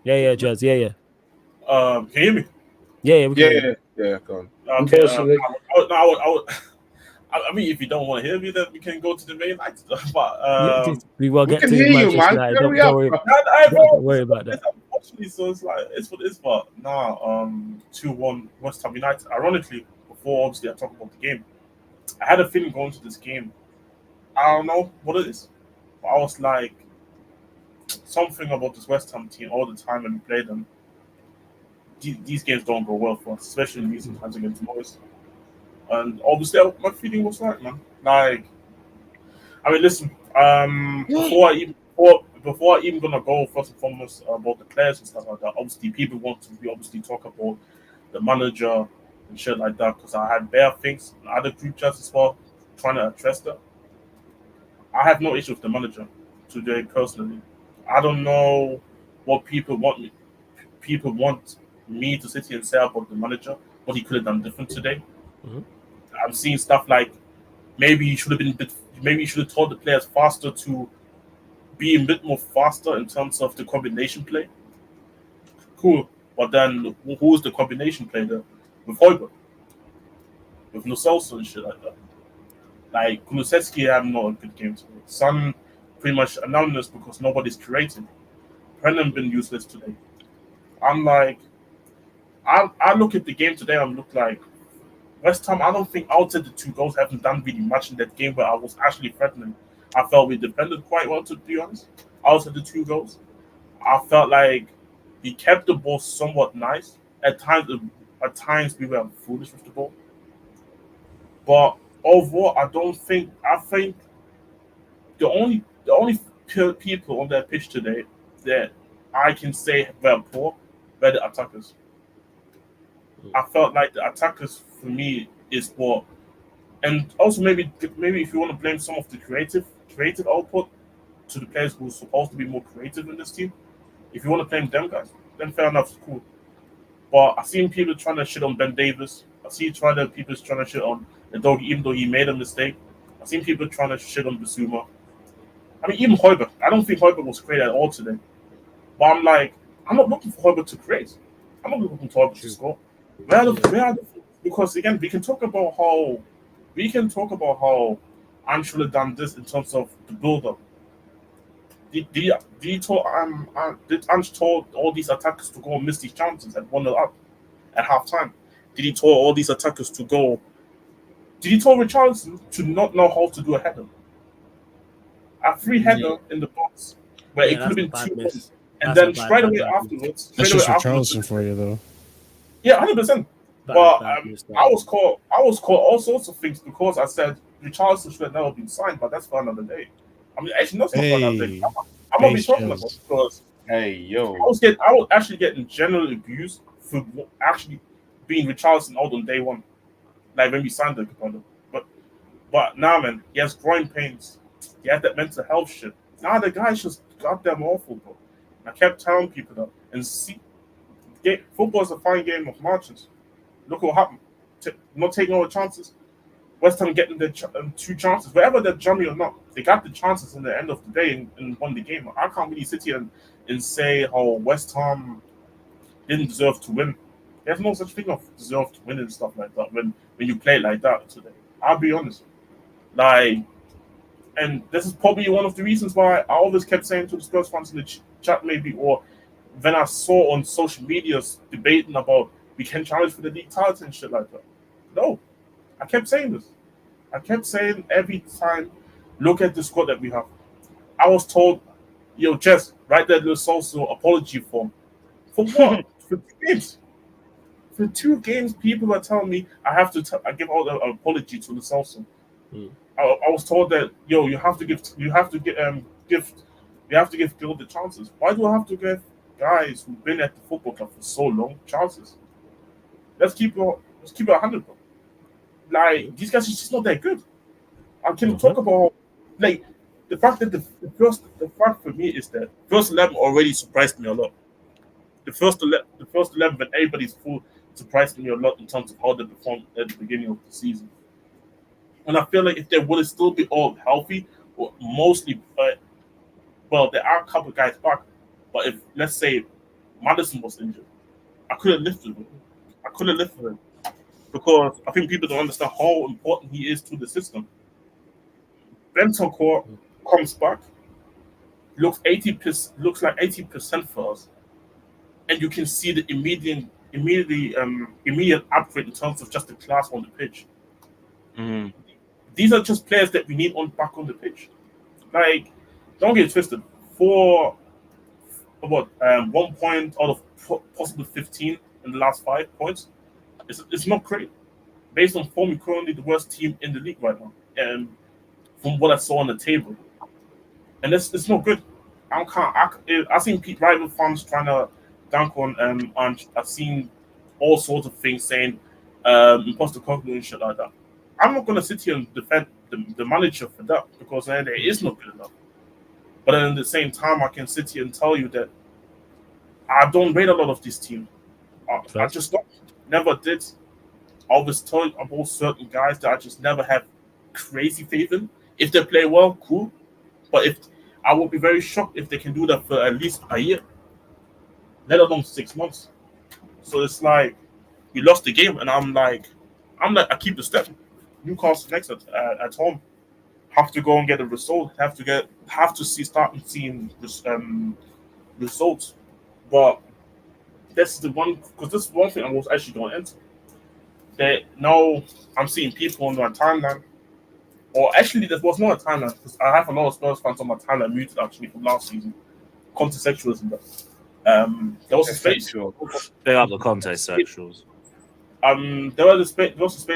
Yeah, Jess. Yeah. Can you hear me? Yeah, we can. Yeah, go on. Okay, I mean, if you don't want to hear me, then we can go to the main night. But we will get to Manchester United. Don't worry about that. Unfortunately, so it's like it's what it is. But now, 2-1 West Ham United. Ironically, before obviously I talk about the game, I had a feeling going to this game. I don't know what it is, but I was like, something about this West Ham team all the time when we play them. These games don't go well for us, especially in recent times against Morris. And obviously, my feeling was like, man, like, I mean, listen, before I even gonna go first and foremost about the players and stuff like that, obviously people want to talk about the manager and shit like that, because I had bare things in other group chats as well trying to address that. I have no issue with the manager today personally. I don't know what people want me to sit here and say about the manager, what he could have done different today. Mm-hmm. I'm seeing stuff like maybe you should have taught the players faster to be a bit more faster in terms of the combination play. Cool. But then who is the combination play there? With Højbjerg? With Lo Celso and shit like that. Like Kulusevski had not a good game today. Son pretty much anonymous because nobody's creating. Brennan been useless today. I'm like, I look at the game today and look like West Ham, I don't think outside the 2 goals haven't done really much in that game where I was actually threatening. I felt we defended quite well, to be honest. Outside the 2 goals, I felt like we kept the ball somewhat nice. At times we were foolish with the ball. But overall, I think the only people on that pitch today that I can say were poor were the attackers. I felt like the attackers for me is what, and also maybe if you want to blame some of the creative output to the players who are supposed to be more creative in this team, if you want to blame them guys, then fair enough, it's cool. But I've seen people trying to shit on Ben Davis. I've seen people trying to shit on the dog, even though he made a mistake. I've seen people trying to shit on Basuma. I mean, even Højbjerg. I don't think Højbjerg was great at all today. But I'm like, I'm not looking for Højbjerg to create. I'm not looking for Højbjerg to score. Because again, we can talk about how Ange should have done this in terms of the build-up. Did Ange told all these attackers to go and miss these chances at 1-0 up at halftime? Did he tell all these attackers to go? Did he tell Richarlison to not know how to do a header? A free header in the box where it could have been 2-1, and then straight away afterwards. That's just Richarlison for you, though. Yeah, 100%. But I was caught all sorts of things because I said Richarlison should have never been signed, but that's for another day. I mean, actually, that's not for another day. I'm not be talking about because I was actually getting generally abused for actually being Richarlison out on day one, like when we signed the commander. But now, man, he has groin pains. He had that mental health shit. Now the guy's just goddamn awful, bro. I kept telling people that, and see, football is a fine game of margins. Look what happened. Not taking all the chances. West Ham getting their 2 chances. Whether they're jammy or not, they got the chances in the end of the day and won the game. I can't really sit here and say how West Ham didn't deserve to win. There's no such thing of deserve to win and stuff like that when you play like that today. I'll be honest. And this is probably one of the reasons why I always kept saying to the Spurs fans in the chat maybe, or when I saw on social media debating about we can challenge for the league title and shit like that. No. I kept saying this. I kept saying every time, look at the squad that we have. I was told, yo, Jess, write that little social apology form. For what? For 2 games. For 2 games, people were telling me I have to I give out an apology to the social. I was told that, yo, you have to give Gil the chances. Why do I have to give guys who've been at the football club for so long chances? Let's keep it 100, bro. Like, these guys are just not that good. I can talk about, like, the fact that the fact for me is that first 11 already surprised me a lot. The first 11 when everybody's full surprised me a lot in terms of how they performed at the beginning of the season. And I feel like if they would still be all healthy, or mostly, well, there are a couple of guys back, but if, let's say, Madison was injured, I could have lifted him. Because I think people don't understand how important he is to the system. Bentancur comes back, looks like 80% for us, and you can see the immediate upgrade in terms of just the class on the pitch. These are just players that we need back on the pitch. Like, don't get it twisted. 1 point out of possible 15 in the last 5 points. It's not great. Based on form, we're currently the worst team in the league right now. And from what I saw on the table. And it's not good. I've seen rival fans trying to dunk on and I've seen all sorts of things saying imposter confidence and shit like that. I'm not going to sit here and defend the manager for that because there is not good enough. But then at the same time, I can sit here and tell you that I don't rate a lot of this team. I just don't. Never did. I always tell you about certain guys that I just never have crazy faith in. If they play well, cool. But if I would be very shocked if they can do that for at least a year, let alone 6 months. So it's like we lost the game, and I'm like, I keep the step. Newcastle next at home. Have to go and get a result. Start seeing results. But this is the one, because this is one thing I was actually going into. That now I'm seeing people on my timeline, or actually there was not a timeline because I have a lot of Spurs fans on my timeline muted actually from last season. Contextualism. There was a space. They are the contextuals. there was a space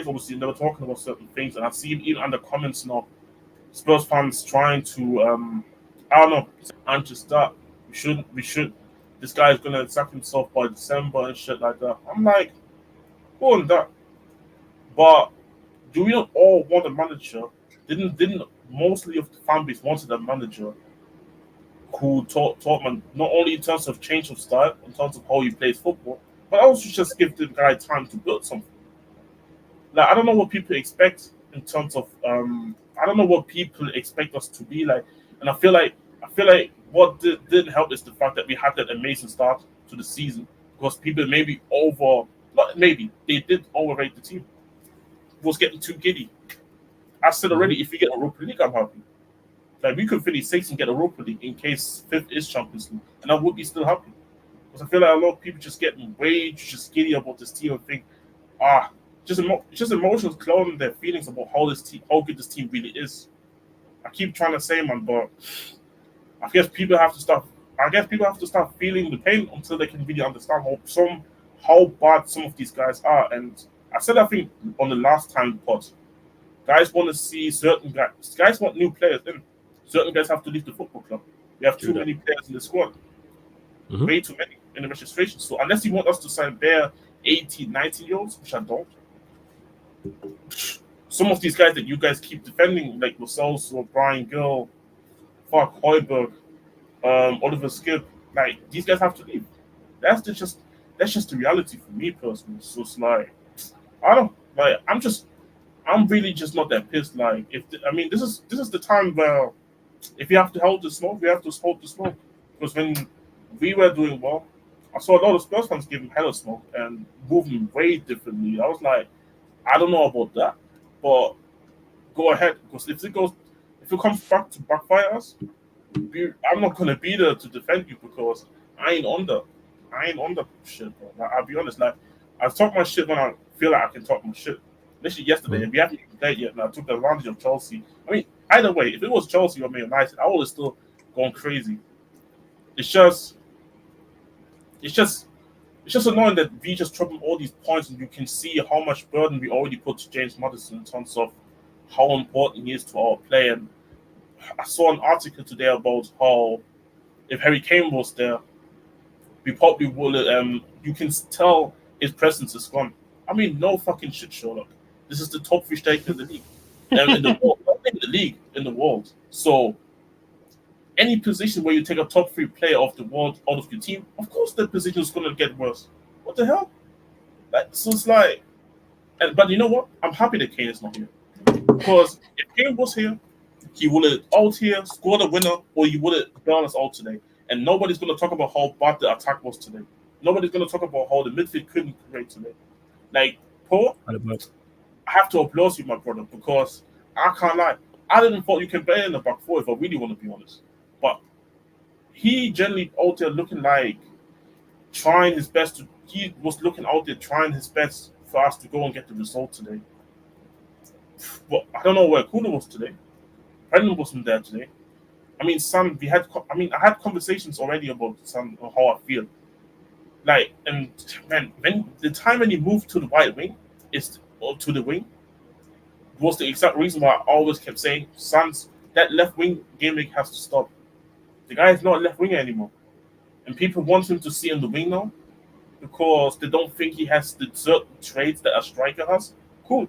obviously they were talking about certain things, and I've seen even under comments now, Spurs fans trying to I don't know, and just that we should this guy is gonna sack himself by December and shit like that. I'm like, go on that. But do we not all want a manager? Didn't mostly of the fan base wanted a manager who taught man not only in terms of change of style, in terms of how he plays football, but also just give the guy time to build something. Like I don't know what people expect in terms of I don't know what people expect us to be like, and I feel like what didn't help is the fact that we had that amazing start to the season because people maybe they did overrate the team. It was getting too giddy. I said already, if we get a Europa League, I'm happy. Like we could finish 6th and get a Europa League in case 5th is Champions League, and I would be still happy. Because I feel like a lot of people just getting just giddy about this team and think, just emotions clouding their feelings about how good this team really is. I keep trying to say, man, but I guess people have to start feeling the pain until they can really understand how bad some of these guys are. And I said I think on the last time pod, guys want to see certain guys. Guys want new players in. Certain guys have to leave the football club. We have too many players in the squad. Way too many in the registration. So unless you want us to sign bare 18, 19-year-olds, which I don't, some of these guys that you guys keep defending, like yourselves or Brian Gill, Fuck Hoiberg, Oliver Skip, like these guys have to leave. That's just the reality for me personally. So it's like I'm really just not that pissed. Like this is the time where if you have to hold the smoke, we have to hold the smoke. Because when we were doing well, I saw a lot of Spurs fans giving hella smoke and moving way differently. I was like, I don't know about that, but go ahead. Because if it comes back to backfire us, I'm not gonna be there to defend you because I ain't on the shit, bro. Like, I'll be honest. Like I talk my shit when I feel like I can talk my shit. Literally yesterday, and we haven't even played yet, and I took advantage of Chelsea. I mean, either way, if it was Chelsea or Man United, I would have still gone crazy. It's just annoying that we just dropping all these points, and you can see how much burden we already put to James Maddison in terms of how important he is to our play. And I saw an article today about how if Harry Kane was there, we probably would. You can tell his presence is gone. I mean, no fucking shit, Sherlock. This is the top fish taker in the league, in the world, not in the league, in the world. So, any position where you take a top 3 player of the world out of your team, of course, the position is going to get worse. What the hell? So it's like, but you know what? I'm happy that Kane is not here because if Kane was here, he would have out here scored a winner, or he would have done us out today. And nobody's going to talk about how bad the attack was today. Nobody's going to talk about how the midfield couldn't create today. Like, Paul, I have to applaud you, my brother, because I can't lie. I didn't thought you can play in the back 4 if I really want to be honest. But he generally out there looking like trying his best to. He was looking out there trying his best for us to go and get the result today. But I don't know where Kuna was today. Brendan wasn't there today. I mean, Son, I had conversations already about Son and how I feel. Like, and man, when he moved to the right wing, to the wing, was the exact reason why I always kept saying, Son's that left wing gimmick has to stop. The guy is not a left winger anymore, and people want him to see in the wing now because they don't think he has the certain traits that a striker has. Cool.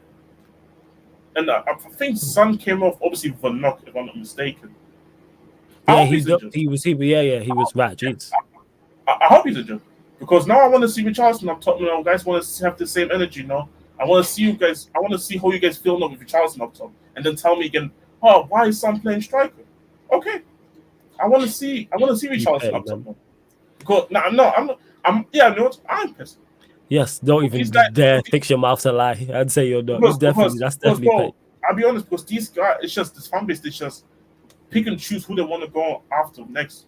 And I think Son came off obviously with a knock, if I'm not mistaken. Yeah, he was right. Jeez. I hope he's injured because now I want to see Richarlison up top. You know, guys want to have the same energy. Now I want to see you guys. I want to see how you guys feel now with Richarlison up top, and then tell me again, oh, why is Son playing striker? Okay, I want to see Richarlison up top now. Because I'm not. I'm pissed. Yes, don't even dare fix your mouth to lie and say you're not. That's definitely pain. I'll be honest, because these guys, it's just this fan base. They just pick and choose who they want to go after next.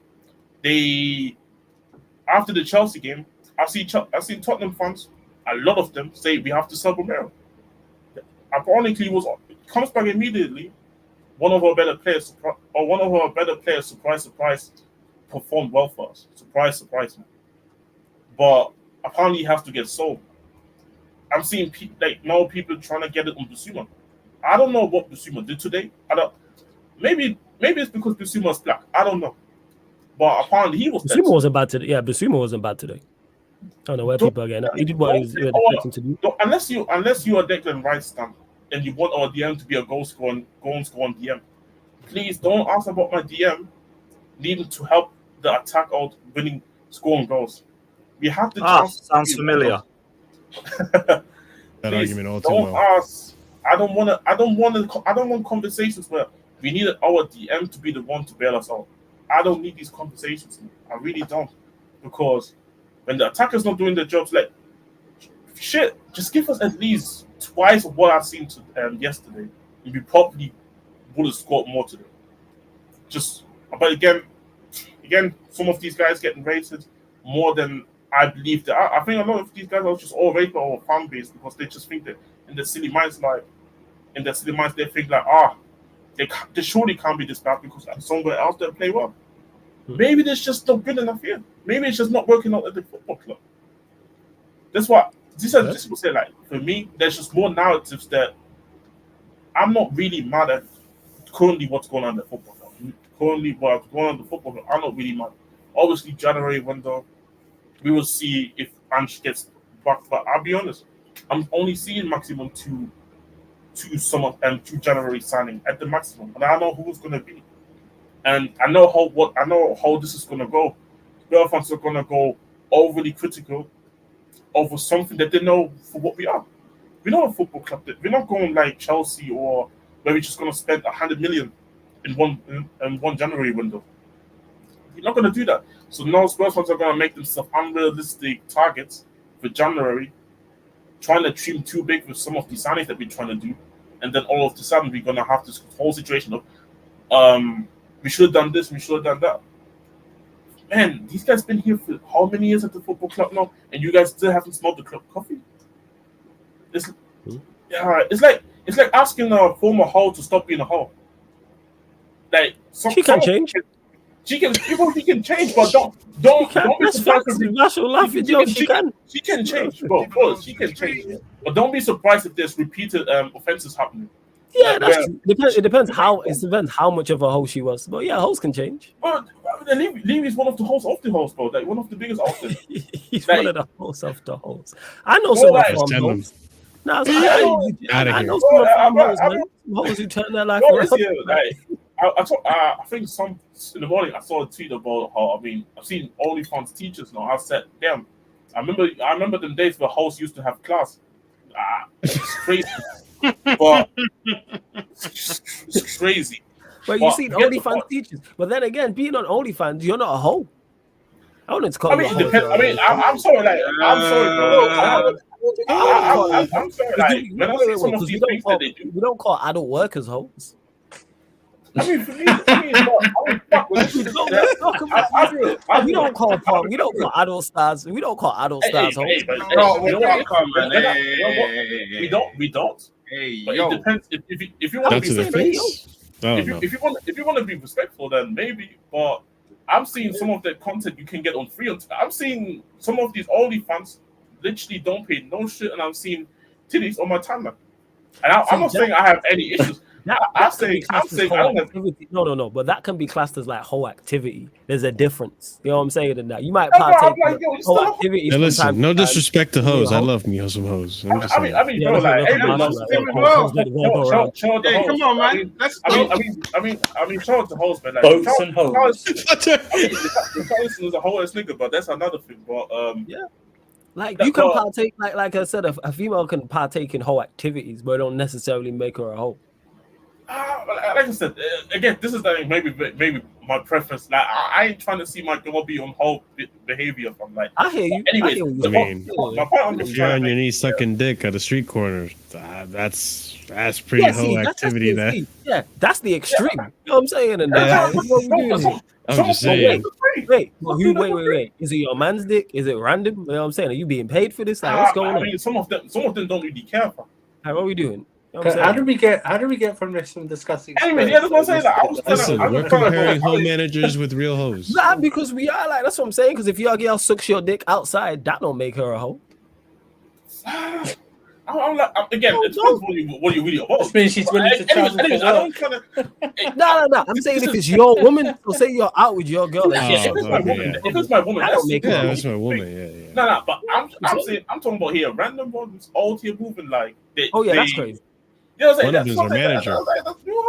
After the Chelsea game, I've seen Tottenham fans, a lot of them say we have to sell Romero. Ironically, it comes back immediately. One of our better players, surprise, performed well for us. Surprise, man. But apparently, he has to get sold. I'm seeing now people trying to get it on Bissouma. I don't know what Bissouma did today. Maybe it's because Bissouma's black. I don't know. But apparently he was. Bissouma wasn't bad today. Yeah, Bissouma wasn't bad today. I don't know where people are getting at. He did what he was expecting to do. Unless you are Declan Rice stand and you want our DM to be a goal score on DM, please don't ask about my DM needing to help the attack out, scoring goals. We have the chance. Sounds familiar. That argument all too don't well. ask. I don't want conversations where we need our DM to be the one to bail us out. I don't need these conversations. I really don't, because when the attacker's not doing their jobs, like shit, just give us at least twice of what I've seen yesterday, and we probably would have scored more today. But again, some of these guys getting rated more than I believe that. I think a lot of these guys are just all rated by our fan base because they just think that in their silly minds they think like, they surely can't be this bad because somewhere else they play well. Maybe there's just not good enough here. Maybe it's just not working out at the football club. That's what this will say. Like, for me, there's just more narratives that I'm not really mad at currently what's going on in the football club. Currently what's going on in the football club, I'm not really mad. Obviously, January window, we will see if Ange gets back. But I'll be honest, I'm only seeing maximum two January signing at the maximum, and I don't know who it's going to be. And I know how this is going to go. Spurs fans are going to go overly critical over something that they know for what we are. We're not a football club. We're not going like Chelsea or where we're just going to spend 100 million in one January window. We're not going to do that. So now Spurs fans are going to make themselves unrealistic targets for January, trying to dream too big with some of the signings that we're trying to do. And then all of a sudden, we're going to have this whole situation of, we should have done this, we should have done that. Man, these guys been here for how many years at the football club now, and you guys still haven't smelled the club coffee? It's like asking a former hoe to stop being a hoe. Like she can change. She can change, but don't be surprised if she can change, bro. Of course, she can change, but don't be surprised if there's repeated offenses happening. Yeah, that's true. It depends how much of a hoe she was. But yeah, hoes can change. But Levy is one of the hosts of the hosts, bro. Like one of the biggest out there. He's one of the hosts of the hosts. I know some hosts. I know some hosts, man. Hosts who turn their life around. I think in the morning I saw a tweet about how I've seen OnlyFans teachers now. I said, damn, I remember them days where hosts used to have class. It's crazy. But it's crazy. But you see OnlyFans teachers. But then again, being on OnlyFans, you're not a hoe. I wouldn't call you a hoe. I'm sorry, like I'm sorry, bro. I'm sorry, like when I see some of these things that they do, we don't call adult workers hoes. I mean, for me, fuck with this. We don't call adult stars. We don't call adult stars hoes. We don't. Hey, but it depends. If you want to be respectful, if you want to be respectful, then maybe. But I'm seeing some of the content you can get on free. I'm seeing some of these OnlyFans literally don't pay no shit, and I'm seeing titties on my timeline. And I'm not saying I have any issues. I'm saying no, but that can be classed as like whole activity. There's a difference. You know what I'm saying? In that you might partake in whole activity. Hey, listen, no disrespect to hoes. I love me some hoes. Bro, like, hey, come on, man. Let's go. I mean, shout out to hoes, man. Like, boats and hoes. Carlson is a whole ass nigga, but that's another thing. But yeah. Like you can partake, like I said, a female can partake in whole activities, but don't necessarily make her a hoe. Like I said, again, this is maybe my preference. Like I ain't trying to see my girl be on whole behavior from like. I hear you. Anyway, if you're on your knees sucking dick at a street corner, that's pretty whole activity. That's the extreme. You know what I'm saying? And I'm just saying. Wait. Is it your man's dick? Is it random? You know what I'm saying? Are you being paid for this? Like, what's going on? I mean, some of them don't really care for. What are we doing? You know how do we get from this from discussing? Anyway, yeah, that's what I'm saying. Listen, we're comparing home managers with real hoes. Nah, because we are like that's what I'm saying. Because if your girl sucks your dick outside, that don't make her a hoe. I'm like, again, it depends what you really about. Which means she's willing to travel anyways, for I work. don't kind of. No. I'm saying if it's your woman, so say you're out with your girl. Like, If it's my woman, if it's my woman, that's make Yeah, that's my woman. Yeah. No, but I'm saying I'm talking about here random ones all here moving like they. Oh yeah, they, that's crazy. You know what I'm saying? One of them is our manager. Yeah.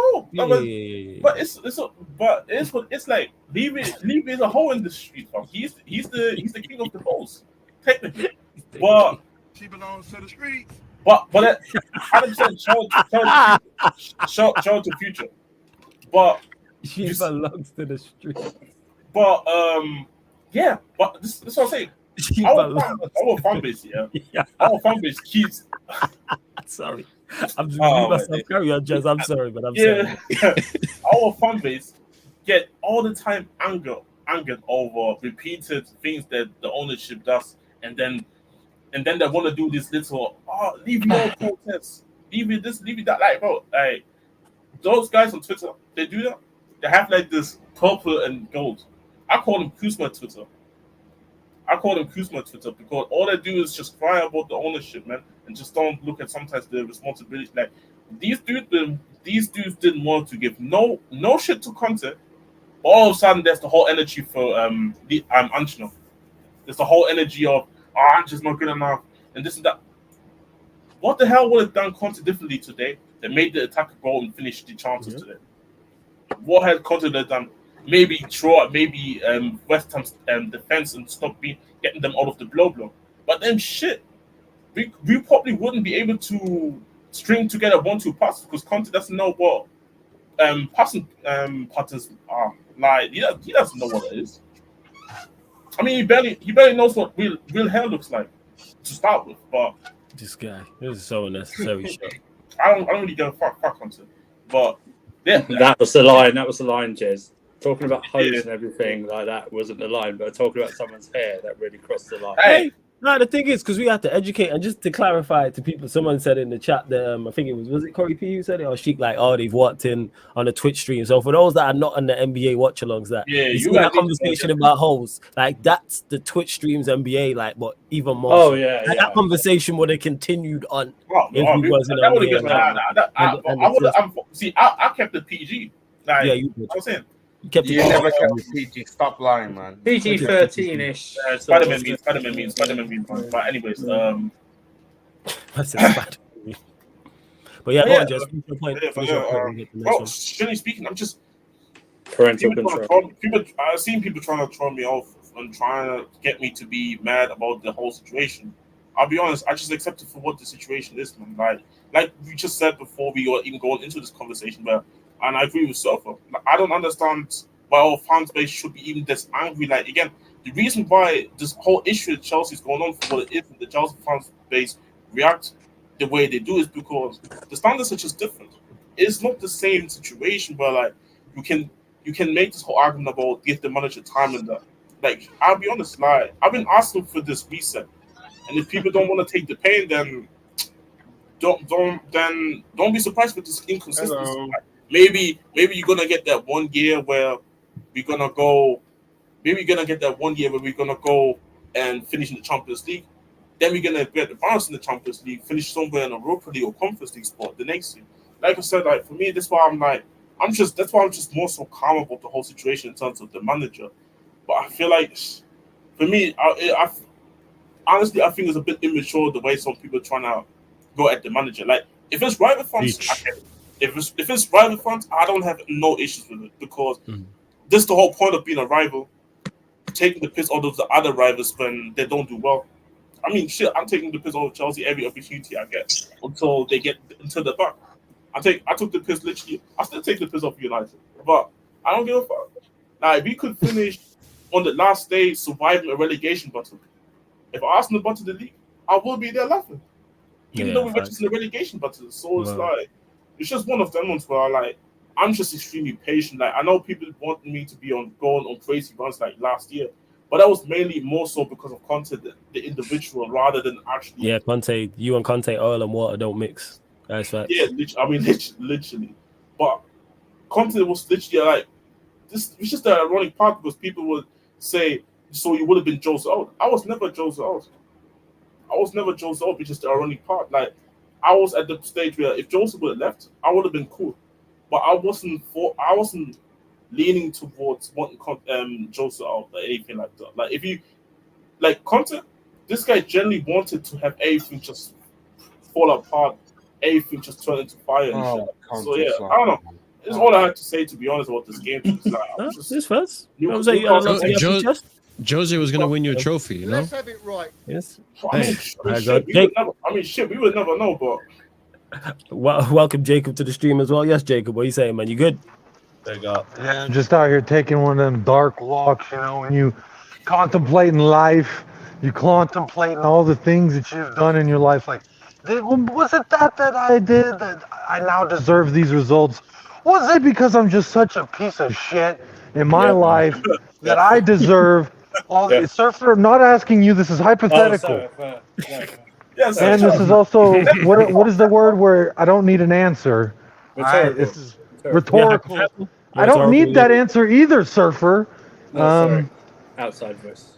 It's like leave it as a hole in the street. Fam. He's the king of the balls, technically. But She belongs to the streets. But 100% show to future. But She belongs to the street. But yeah. But this is what I'm saying. Our fan base, yeah. Our fan base keeps. Sorry, I'm just myself. Carry on, Jez. I'm sorry, but I'm sorry. Our fan base get all the time angered over repeated things that the ownership does, and then they want to do this little leave your protests, leave it this, leave it that. Like, bro, like those guys on Twitter, they do that. They have like this purple and gold. I call them Kuzma Twitter. Because all they do is just cry about the ownership, man, and just don't look at sometimes the responsibility. Like these dudes didn't want to give no shit to content. All of a sudden, there's the whole energy for Anchino. There's the whole energy of I'm just not good enough and this and that. What the hell would have done Conte differently today that made the attacker go and finish the chances today? What had Conte done? Maybe draw, maybe West Ham's defense and stop getting them out of the blow. But then shit, we probably wouldn't be able to string together 1-2 passes because Conte doesn't know what passing patterns are. Like he doesn't know what it is. I mean, he barely knows what real hell looks like to start with. But this guy, this is so unnecessary shit. I don't really give a fuck Conte. But yeah, that was the line. That was the line, Jez. Talking about hose and everything like that wasn't the line, but talking about someone's hair that really crossed the line. Hey, no, the thing is, because we have to educate, and just to clarify it to people, someone said in the chat that I think it was it Corey P who said it, or Sheik, like, they've watched in on the Twitch stream. So for those that are not on the NBA watch-alongs, that you see that conversation about holes, like that's the Twitch streams NBA, like, but even more. Oh so. yeah, like, that conversation would have continued on. I kept the PG. Like, yeah, you did. I was saying. You never kept the PG. Stop lying, man. PG-13-ish. Spider-Man means fun. But anyways, That's it. But yeah, go on, Jez. Finish your point. Well, generally speaking, I'm just parental control. I've seen people trying to throw me off and trying to get me to be mad about the whole situation. I'll be honest, I just accept it for what the situation is, man. Like we just said before we were even going into this conversation, and I agree with Sofa. I don't understand why our fan base should be even this angry. Like, again, the reason why this whole issue with Chelsea is going on for what it is, and the Chelsea fan base react the way they do is because the standards are just different. It's not the same situation where, like, you can make this whole argument about give the manager time and that. Like, I'll be honest, like, I've been asking for this reset, and if people don't want to take the pain, then don't be surprised with this inconsistency. Like, maybe you're gonna get that 1 year where we're gonna go. Maybe you're gonna get that 1 year where we're gonna go and finish in the Champions League. Then we're gonna get advanced in the Champions League, finish somewhere in a Europa League or Conference League spot the next year. Like I said, like for me, that's why I'm just more so calm about the whole situation in terms of the manager. But I feel like, for me, I honestly I think it's a bit immature the way some people are trying to go at the manager. Like if it's rival fans, if it's rival fans, I don't have no issues with it because this is the whole point of being a rival, taking the piss out of the other rivals when they don't do well. I mean, shit, I'm taking the piss out of Chelsea every opportunity I get until they get into the back. I took the piss literally. I still take the piss off United, but I don't give a fuck. Now, if we could finish on the last day surviving a relegation battle, if Arsenal bottom the league, I will be there laughing. Even though we were just in the relegation battle. So it's like, it's just one of them ones where I'm just extremely patient. Like, I know people want me to be going on crazy runs like last year, but that was mainly more so because of Conte, the individual, rather than actually. Yeah, Conte, you and Conte, oil and water don't mix. That's right. Yeah, literally. But Conte was literally like, this. It's just the ironic part because people would say, so you would have been Jose out. I was never Jose out. It's just the ironic part. Like, I was at the stage where if Joseph would have left, I would have been cool. But I wasn't leaning towards wanting Joseph out or anything like that. Like if you like Conte, this guy generally wanted to have everything just fall apart, everything just turn into fire and shit. So yeah, I don't know. It's all I had to say, to be honest, about this game. It's like, this first. Jose was going to win you a trophy, you know? Let's have it right. Yes. Shit, we would never know, but... Welcome, Jacob, to the stream as well. Yes, Jacob, what are you saying, man? You good? There you go. Yeah, I'm just out here taking one of them dark walks, you know, when you contemplating life, you contemplating all the things that you've done in your life. Like, was it that I did that I now deserve these results? Was it because I'm just such a piece of shit in my life that I deserve all this? Surfer, I'm not asking you, this is hypothetical. And this is also, what is the word where I don't need an answer? This is rhetorical. I don't need that answer either, Surfer. Outside voice.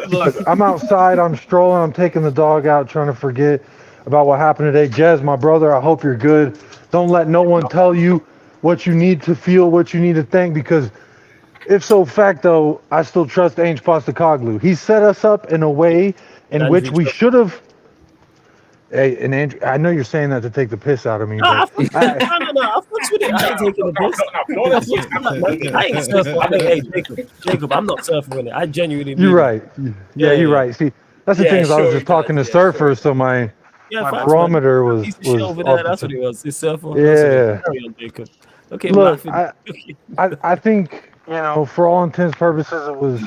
Look, I'm outside, I'm strolling, I'm taking the dog out, trying to forget about what happened today. Jez, my brother, I hope you're good. Don't let no one tell you what you need to feel, what you need to think, because if so facto, I still trust Ange Postecoglou. He set us up in a way in which we should have. Hey, and Andrew, I know you're saying that to take the piss out of me. No, I fucks with it. I ain't taking the piss. I ain't surfing. Hey, Jacob, I'm not surfing it. I genuinely mean You're right. Yeah, you're right. See, that's the thing is I was just talking to surfers, so my barometer was over there. That's what it was. It's surfer. Yeah. Carry on, Jacob. Okay, look, I think, you know, for all intents and purposes, it was.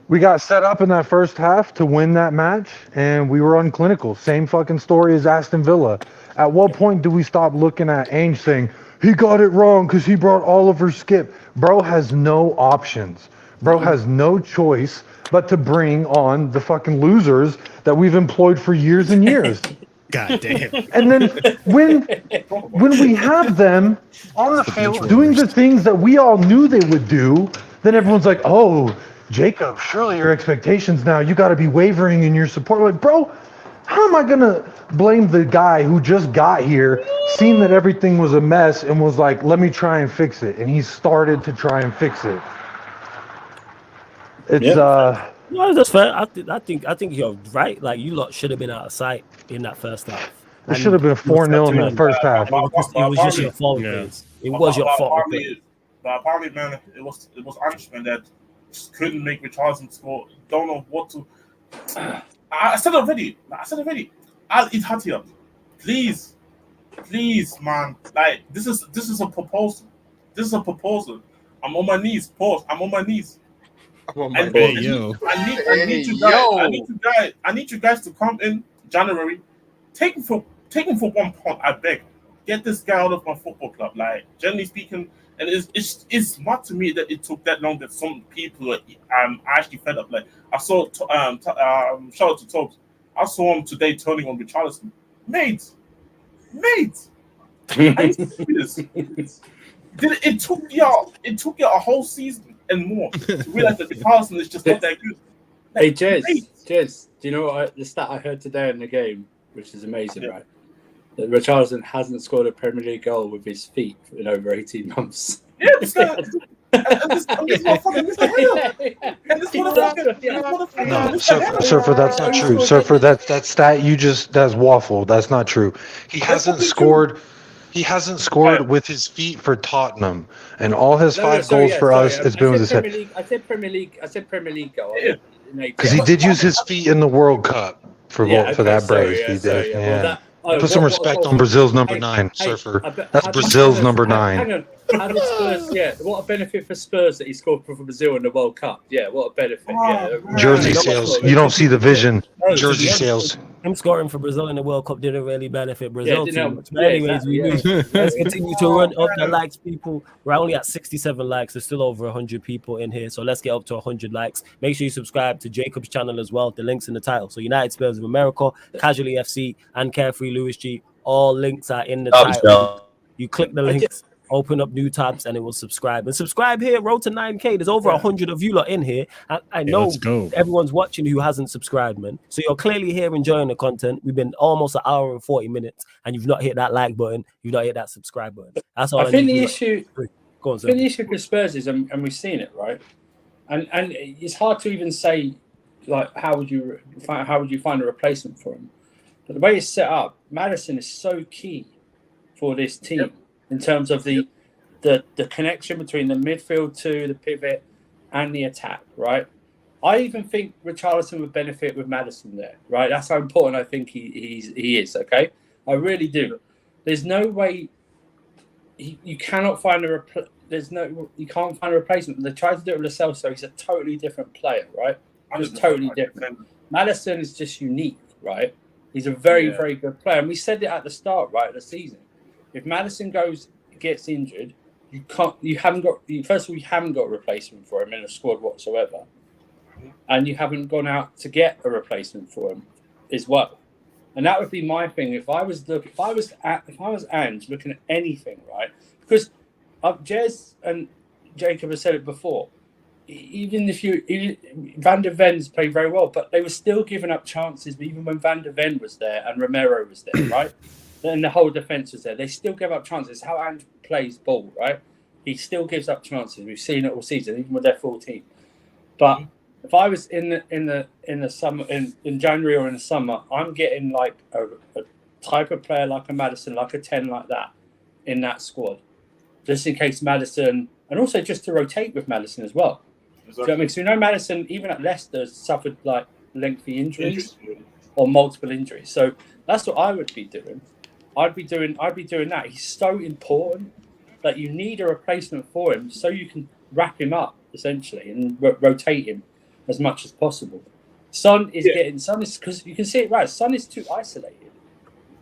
We got set up in that first half to win that match, and we were unclinical. Same fucking story as Aston Villa. At what point do we stop looking at Ainge saying, he got it wrong because he brought Oliver Skip? Bro has no options. Bro has no choice but to bring on the fucking losers that we've employed for years and years. God damn. And then when we have them on the field doing the things that we all knew they would do, then everyone's like, oh, Jacob, surely your expectations now, you got to be wavering in your support. Like, bro, how am I going to blame the guy who just got here, seen that everything was a mess, and was like, let me try and fix it. And he started to try and fix it. It's, No, that's fair. I think you're right. Like, you lot should have been out of sight in that first half. It should have been 4-0 in that first half. It was just your fault. It was your fault. But apparently, man, it was Irishman that just couldn't make Richarlison score. Don't know what to. I said already. I'll eat Hattie up. Please, man. Like this is a proposal. I'm on my knees. Pause. I'm on my knees. I need you guys to come in January. Take him for 1 pound. I beg. Get this guy out of my football club. Like generally speaking, and it's mad to me that it took that long. That some people are actually fed up. Like I saw shout out to Tobes. I saw him today turning on Richarlison. Mate. Are you serious? It took you a whole season and more to realize that Richarlison is just not that good. Hey, Jez, do you know what the stat I heard today in the game, which is amazing, right? That Richarlison hasn't scored a Premier League goal with his feet in over 18 months. Yeah, this motherfucker, No, Surfer, that's not true. Surfer, that stat that's waffle. That's not true. He hasn't scored. He hasn't scored with his feet for Tottenham, and all his goals for us has been with his head. I said Premier League goal. Because he did use his feet in the World Cup for that brace. He did. Put some respect on Brazil's number 9, Surfer. That's Brazil's number 9. Hang on. How did Spurs? What a benefit for Spurs that he scored for Brazil in the World Cup. Yeah, what a benefit. Jersey sales. You don't see the vision. Jersey sales. Him scoring for Brazil in the World Cup didn't really benefit Brazil too much. But anyways, let's continue to run up the likes, people. We're only at 67 likes. There's still over 100 people in here. So let's get up to 100 likes. Make sure you subscribe to Jacob's channel as well. The link's in the title. So United Spurs of America, Casually FC, and Carefree Lewis G. All links are in the title. You click the links open up new tabs, and it will subscribe. And subscribe here, road to 9K. There's over 100 of you lot in here. I know let's go. everyone's watching who hasn't subscribed, man. So you're clearly here enjoying the content. We've been almost an hour and 40 minutes, and you've not hit that like button. You've not hit that subscribe button. That's all I think need the you issue. Go on, I think the issue with Spurs is, and we've seen it, right? And it's hard to even say, like, how would you find a replacement for him? But the way it's set up, Maddison is so key for this team in terms of the connection between the midfield to the pivot and the attack, right? I even think Richarlison would benefit with Maddison there, right? That's how important I think he is. Okay, I really do. There's no way you cannot find you can't find a replacement. They tried to do it with Lo Celso. He's a totally different player, right? Just totally different. Maddison is just unique, right? He's a very, very good player. And we said it at the start, right, of the season. If Maddison gets injured, you haven't got a replacement for him in the squad whatsoever. And you haven't gone out to get a replacement for him as well. And that would be my thing. If I was Ange looking at anything, right? Because Jez and Jacob have said it before. Even Van der Ven's played very well, but they were still giving up chances. Even when Van der Ven was there and Romero was there, right? And the whole defense was there. They still give up chances. How Ange plays ball, right? He still gives up chances. We've seen it all season, even with their full team. But if I was in the summer, in January or in the summer, I'm getting like a type of player like a Maddison, like a 10 like that in that squad, just in case Maddison, and also just to rotate with Maddison as well. Exactly. Do you know what I mean? So Maddison, even at Leicester, suffered like lengthy injuries or multiple injuries. So that's what I would be doing. I'd be doing that. He's so important that you need a replacement for him so you can wrap him up essentially and rotate him as much as possible. Son is because you can see it right. Son is too isolated,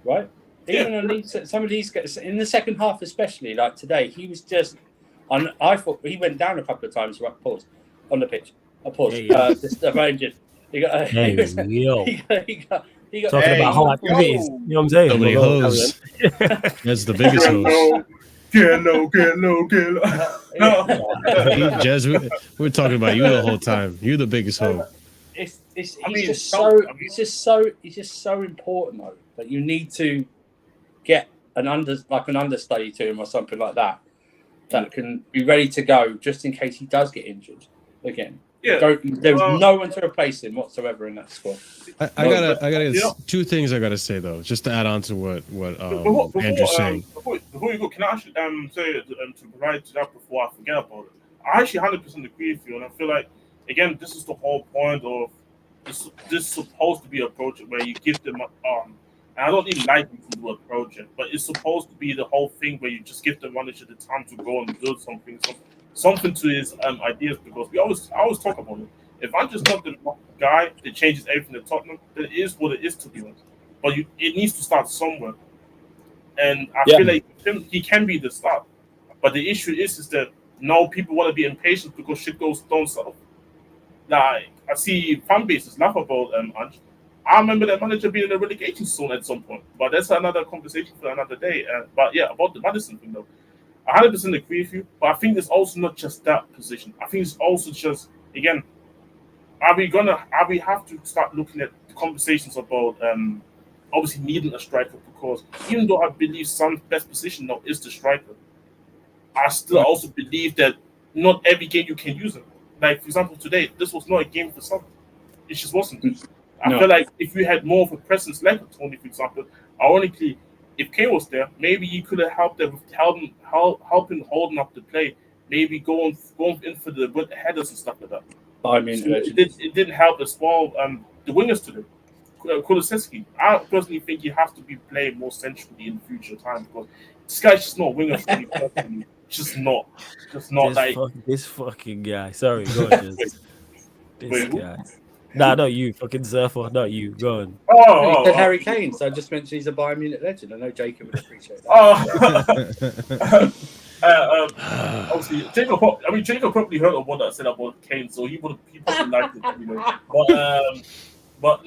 right? Even on some of these guys in the second half, especially like today, he was just. I thought he went down a couple of times. Right, pause on the pitch. I paused. Just arranged. He got talking about whole activities. You know what I'm saying? So many hoes. That's the biggest hose. Get low. Jez, we're talking about you the whole time. You're the biggest hoe. He's just so important though that you need to get an understudy to him or something like that can be ready to go just in case he does get injured again. Yeah, there's no one to replace him whatsoever in that squad. I gotta two things I gotta say though, just to add on to what Andrew's saying. Before you go, can I actually say to provide to that before I forget about it? I actually 100% agree with you, and I feel like again this is the whole point of this is supposed to be a project where you give them and I don't even like when people do a project, but it's supposed to be the whole thing where you just give the manager the time to go and build something to his ideas, because I always talk about it. If I'm just not the guy that changes everything at Tottenham, then it is what it is, to be honest. But it needs to start somewhere, and I feel like he can be the start. But the issue is that now people want to be impatient because shit goes down south. Like I see fan bases laugh about Ange. I remember that manager being in a relegation zone at some point, but that's another conversation for another day. But yeah, about the Maddison thing though, I 100% agree with you. But I think it's also not just that position. I think it's also just again, we have to start looking at the conversations about obviously needing a striker, because even though I believe Son's best position now is the striker, I still also believe that not every game you can use him. Like for example, today this was not a game for Son. It just wasn't. I feel like if you had more of a presence like Tony, for example, ironically, if Kane was there, maybe he could have helped them, helping holding up the play, maybe going in for the headers and stuff like that. I mean, so it didn't help as well. The wingers today, Kulusevski, I personally think he has to be playing more centrally in future time, because this guy's just not a winger for me personally. Just not this fucking guy. Sorry, go on. This guy. Nah, not you, fucking surfer. Not you. Go on. He said Harry Kane, so I just mentioned he's a Bayern Munich legend. I know Jacob would appreciate that. Obviously, Jacob probably heard of what I said about Kane, so he probably liked it anyway. But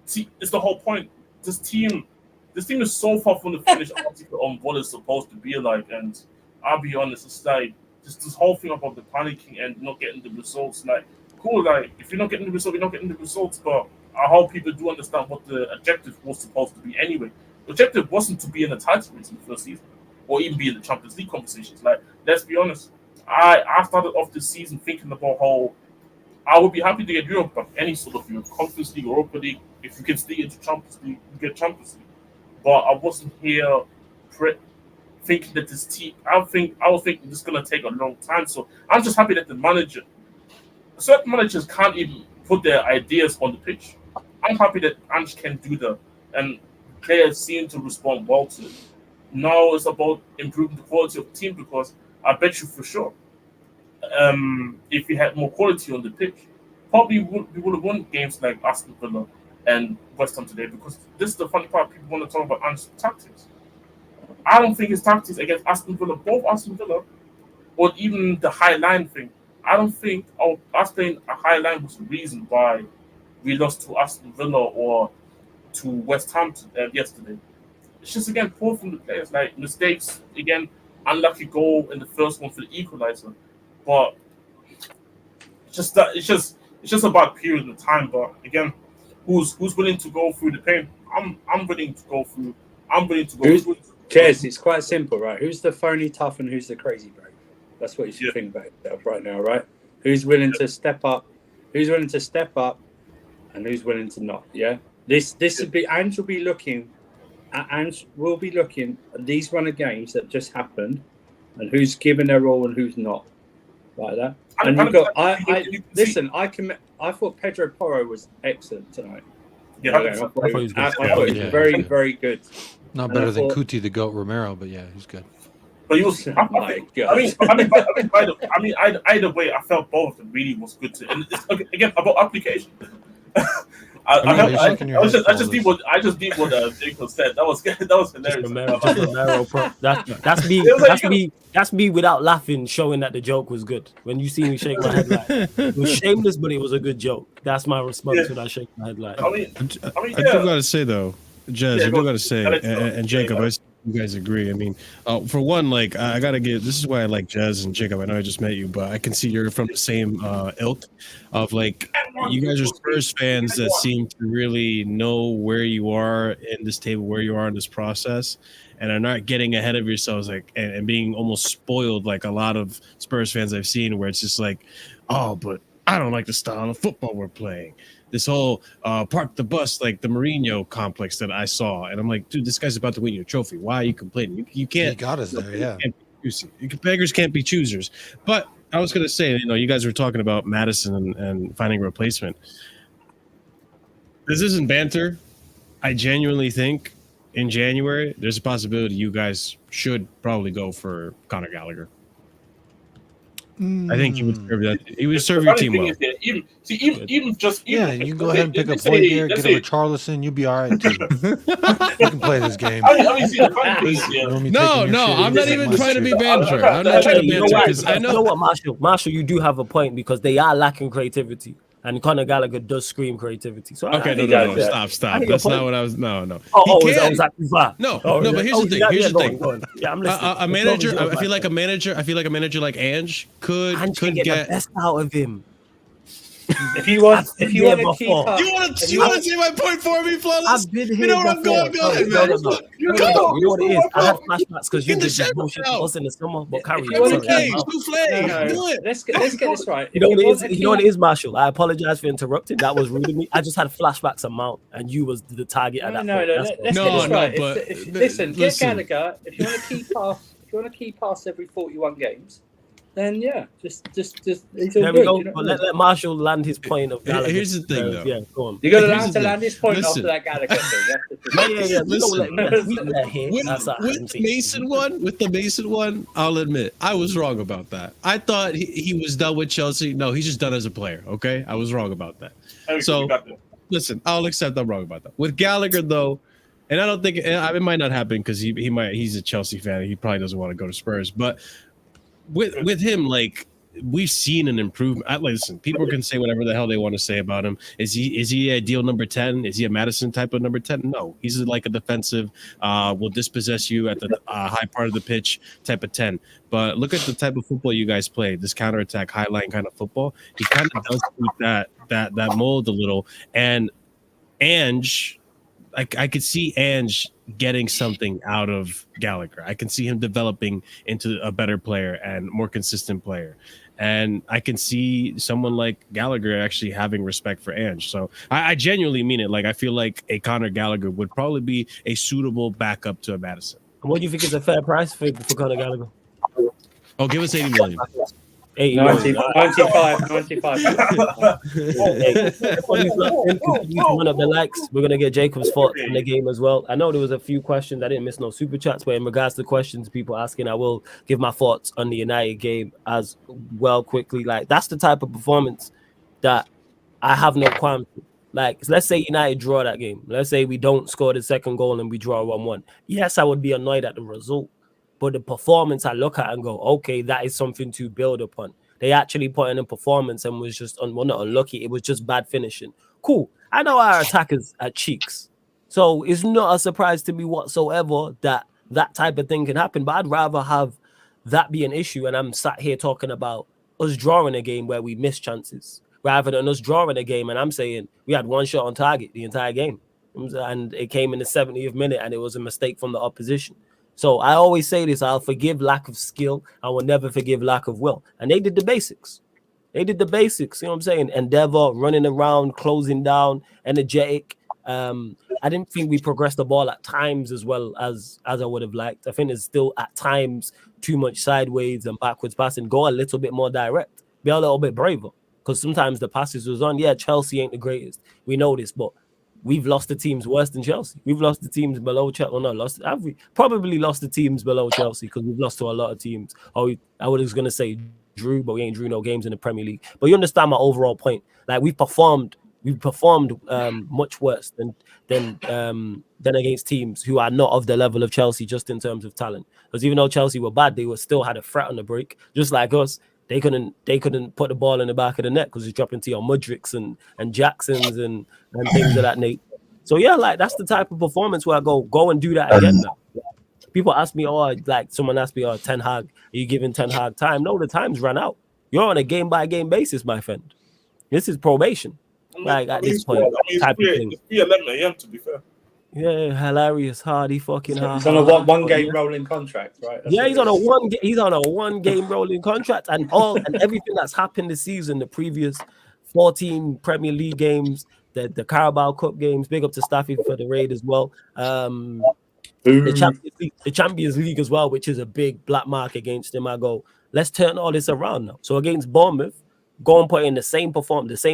see, it's the whole point. This team this team is so far from the finished article on what it's supposed to be like. And I'll be honest, it's like just this whole thing about the panicking and not getting the results. Like, cool, like if you're not getting the result, you're not getting the results. But I hope people do understand what the objective was supposed to be anyway. The objective wasn't to be in the title race in the first season, or even be in the Champions League conversations. Like, let's be honest. I started off this season thinking about how I would be happy to get Europe, but any sort of Conference League, Europa League, if you can stay into Champions League, you get Champions League. But I wasn't here thinking that this team. I was thinking this is gonna take a long time. So I'm just happy that certain managers can't even put their ideas on the pitch. I'm happy that Ange can do that, and players seem to respond well to it. Now it's about improving the quality of the team, because I bet you for sure, if we had more quality on the pitch, probably we would have won games like Aston Villa and West Ham today, because this is the funny part. People want to talk about Ange's tactics. I don't think his tactics against Aston Villa, both Aston Villa, or even the high line thing, I don't think us playing a high line was the reason why we lost to Aston Villa or to West Ham yesterday. It's just, again, poor from the players, like mistakes, again, unlucky goal in the first one for the equalizer. But it's just about period of time. But again, who's willing to go through the pain? I'm willing to go through. Through. Jez, it's quite simple, right? Who's the phony tough and who's the crazy brave? That's what you should think about yourself right now, right? Who's willing to step up? Who's willing to step up, and who's willing to not? Yeah. This would be Ange will be looking at these run of games that just happened, and who's given their all and who's not, like that. And you've got I thought Pedro Porro was excellent tonight. Yeah, I thought he was very, very good. Not better than Kuti the Goat Romero, but yeah, he's good. But he was. Either way, I felt both of them really was good. And it's, again, about application. I just did what Jacob said. That was hilarious. That's me without laughing, showing that the joke was good. When you see me shake my head, like it was shameless, but it was a good joke. That's my response when I shake my head. Like, I do gotta say though, Jez, I do gotta say, and Jacob, you guys agree. I mean, for one, like I gotta give. This is why I like Jez and Jacob. I know I just met you, but I can see you're from the same ilk of like you guys are Spurs fans that seem to really know where you are in this table, where you are in this process, and are not getting ahead of yourselves, like and being almost spoiled like a lot of Spurs fans I've seen, where it's just like, oh, but I don't like the style of football we're playing. This whole park the bus, like the Mourinho complex that I saw. And I'm like, dude, this guy's about to win you a trophy. Why are you complaining? You can't. He got us there, yeah. Beggars can't be choosers. But I was going to say, you guys were talking about Madison and finding a replacement. This isn't banter. I genuinely think in January, there's a possibility you guys should probably go for Conor Gallagher. I think he would serve that. He would serve your team well. You can go ahead and pick up Boyd here, get him a Charlison. You'll be all right too. You can play this game. No, I'm not even trying to be banter. I'm not trying to banter because I know what, Marshall, you do have a point because they are lacking creativity. And Conor Gallagher does scream creativity. So okay, no, stop. That's not what I was. No. Was that too far? No, but here's the thing. Yeah, I'm listening. A manager. I feel like a manager like Ange could get the best out of him. If you want to keep up, you want to see my point for me, Flawless? I've been here. You know what I'm going, man. You know what it is? I had flashbacks because you did this bullshit to us in the summer. But carry on. Let's get this right. You know what it is, Marshall? I apologize for interrupting. That was rude of me. I just had flashbacks of Mount, and you was the target at that point. Let's get this right. Listen, get Gallagher. If you want to keep past every 41 games. Then just there we go. But let Marshall land his point of Gallagher. Here's the thing, though. Yeah, go on. You got to land his point after that Gallagher thing. With the Mason one, I'll admit I was wrong about that. I thought he was done with Chelsea. No, he's just done as a player. Okay, I was wrong about that. So listen, I'll accept I'm wrong about that. With Gallagher though, and I don't think it might not happen because he's a Chelsea fan. He probably doesn't want to go to Spurs, but. With him, like we've seen an improvement. Listen, people can say whatever the hell they want to say about him. Is he a ideal number 10? Is he a Madison type of number 10? No, he's like a defensive, will dispossess you at the high part of the pitch type of 10. But look at the type of football you guys play, this counterattack, high line kind of football. He kind of does keep that mold a little. And Ange, I could see Ange getting something out of Gallagher. I can see him developing into a better player and more consistent player. And I can see someone like Gallagher actually having respect for Ange. So I genuinely mean it. Like, I feel like a Conor Gallagher would probably be a suitable backup to a Madison. What do you think is a fair price for Conor Gallagher? Oh, give us 80 million. 95. One of the likes. We're gonna get Jacob's thoughts in the game as well. I know there was a few questions. I didn't miss no super chats, but in regards to questions people asking, I will give my thoughts on the United game as well quickly. Like, that's the type of performance that I have no qualms with. Like, let's say United draw that game. Let's say we don't score the second goal and we draw 1-1. Yes, I would be annoyed at the result. But the performance I look at and go, okay, that is something to build upon. They actually put in a performance and was just, not unlucky. It was just bad finishing. Cool. I know our attackers are cheeks. So it's not a surprise to me whatsoever that that type of thing can happen. But I'd rather have that be an issue. And I'm sat here talking about us drawing a game where we miss chances rather than us drawing a game. And I'm saying we had one shot on target the entire game. And it came in the 70th minute and it was a mistake from the opposition. So I always say this, I'll forgive lack of skill. I will never forgive lack of will. And they did the basics. You know what I'm saying? Endeavor, running around, closing down, energetic. I didn't think we progressed the ball at times as well as I would have liked. I think there's still at times too much sideways and backwards passing. Go a little bit more direct. Be a little bit braver. Because sometimes the passes was on. Yeah, Chelsea ain't the greatest. We know this, but we've lost the teams worse than Chelsea. We've lost the teams below Chelsea. Well, no, have we? Probably lost the teams below Chelsea because we've lost to a lot of teams. I was going to say drew, but we ain't drew no games in the Premier League. But you understand my overall point. Like, we've performed much worse than against teams who are not of the level of Chelsea just in terms of talent. Because even though Chelsea were bad, they were still had a threat on the break, just like us. They couldn't put the ball in the back of the net because he's dropping to your Mudricks and Jacksons and things of that nature. So yeah, like, that's the type of performance where I go and do that again now. People ask me, someone asked me, Ten Hag, are you giving Ten Hag time? No, the time's run out. You're on a game by game basis, my friend. This is probation. Like, at this point, type of thing. It's 3:11 a.m. to be fair. Yeah, hilarious, hardy, fucking hard. He's on a one game rolling contract, right? That's he's on a one game rolling contract, and everything that's happened this season, the previous 14 Premier League games, the Carabao Cup games. Big up to Staffy for the raid as well. The Champions League as well, which is a big black mark against him. I go, let's turn all this around now. So against Bournemouth, go and put in the same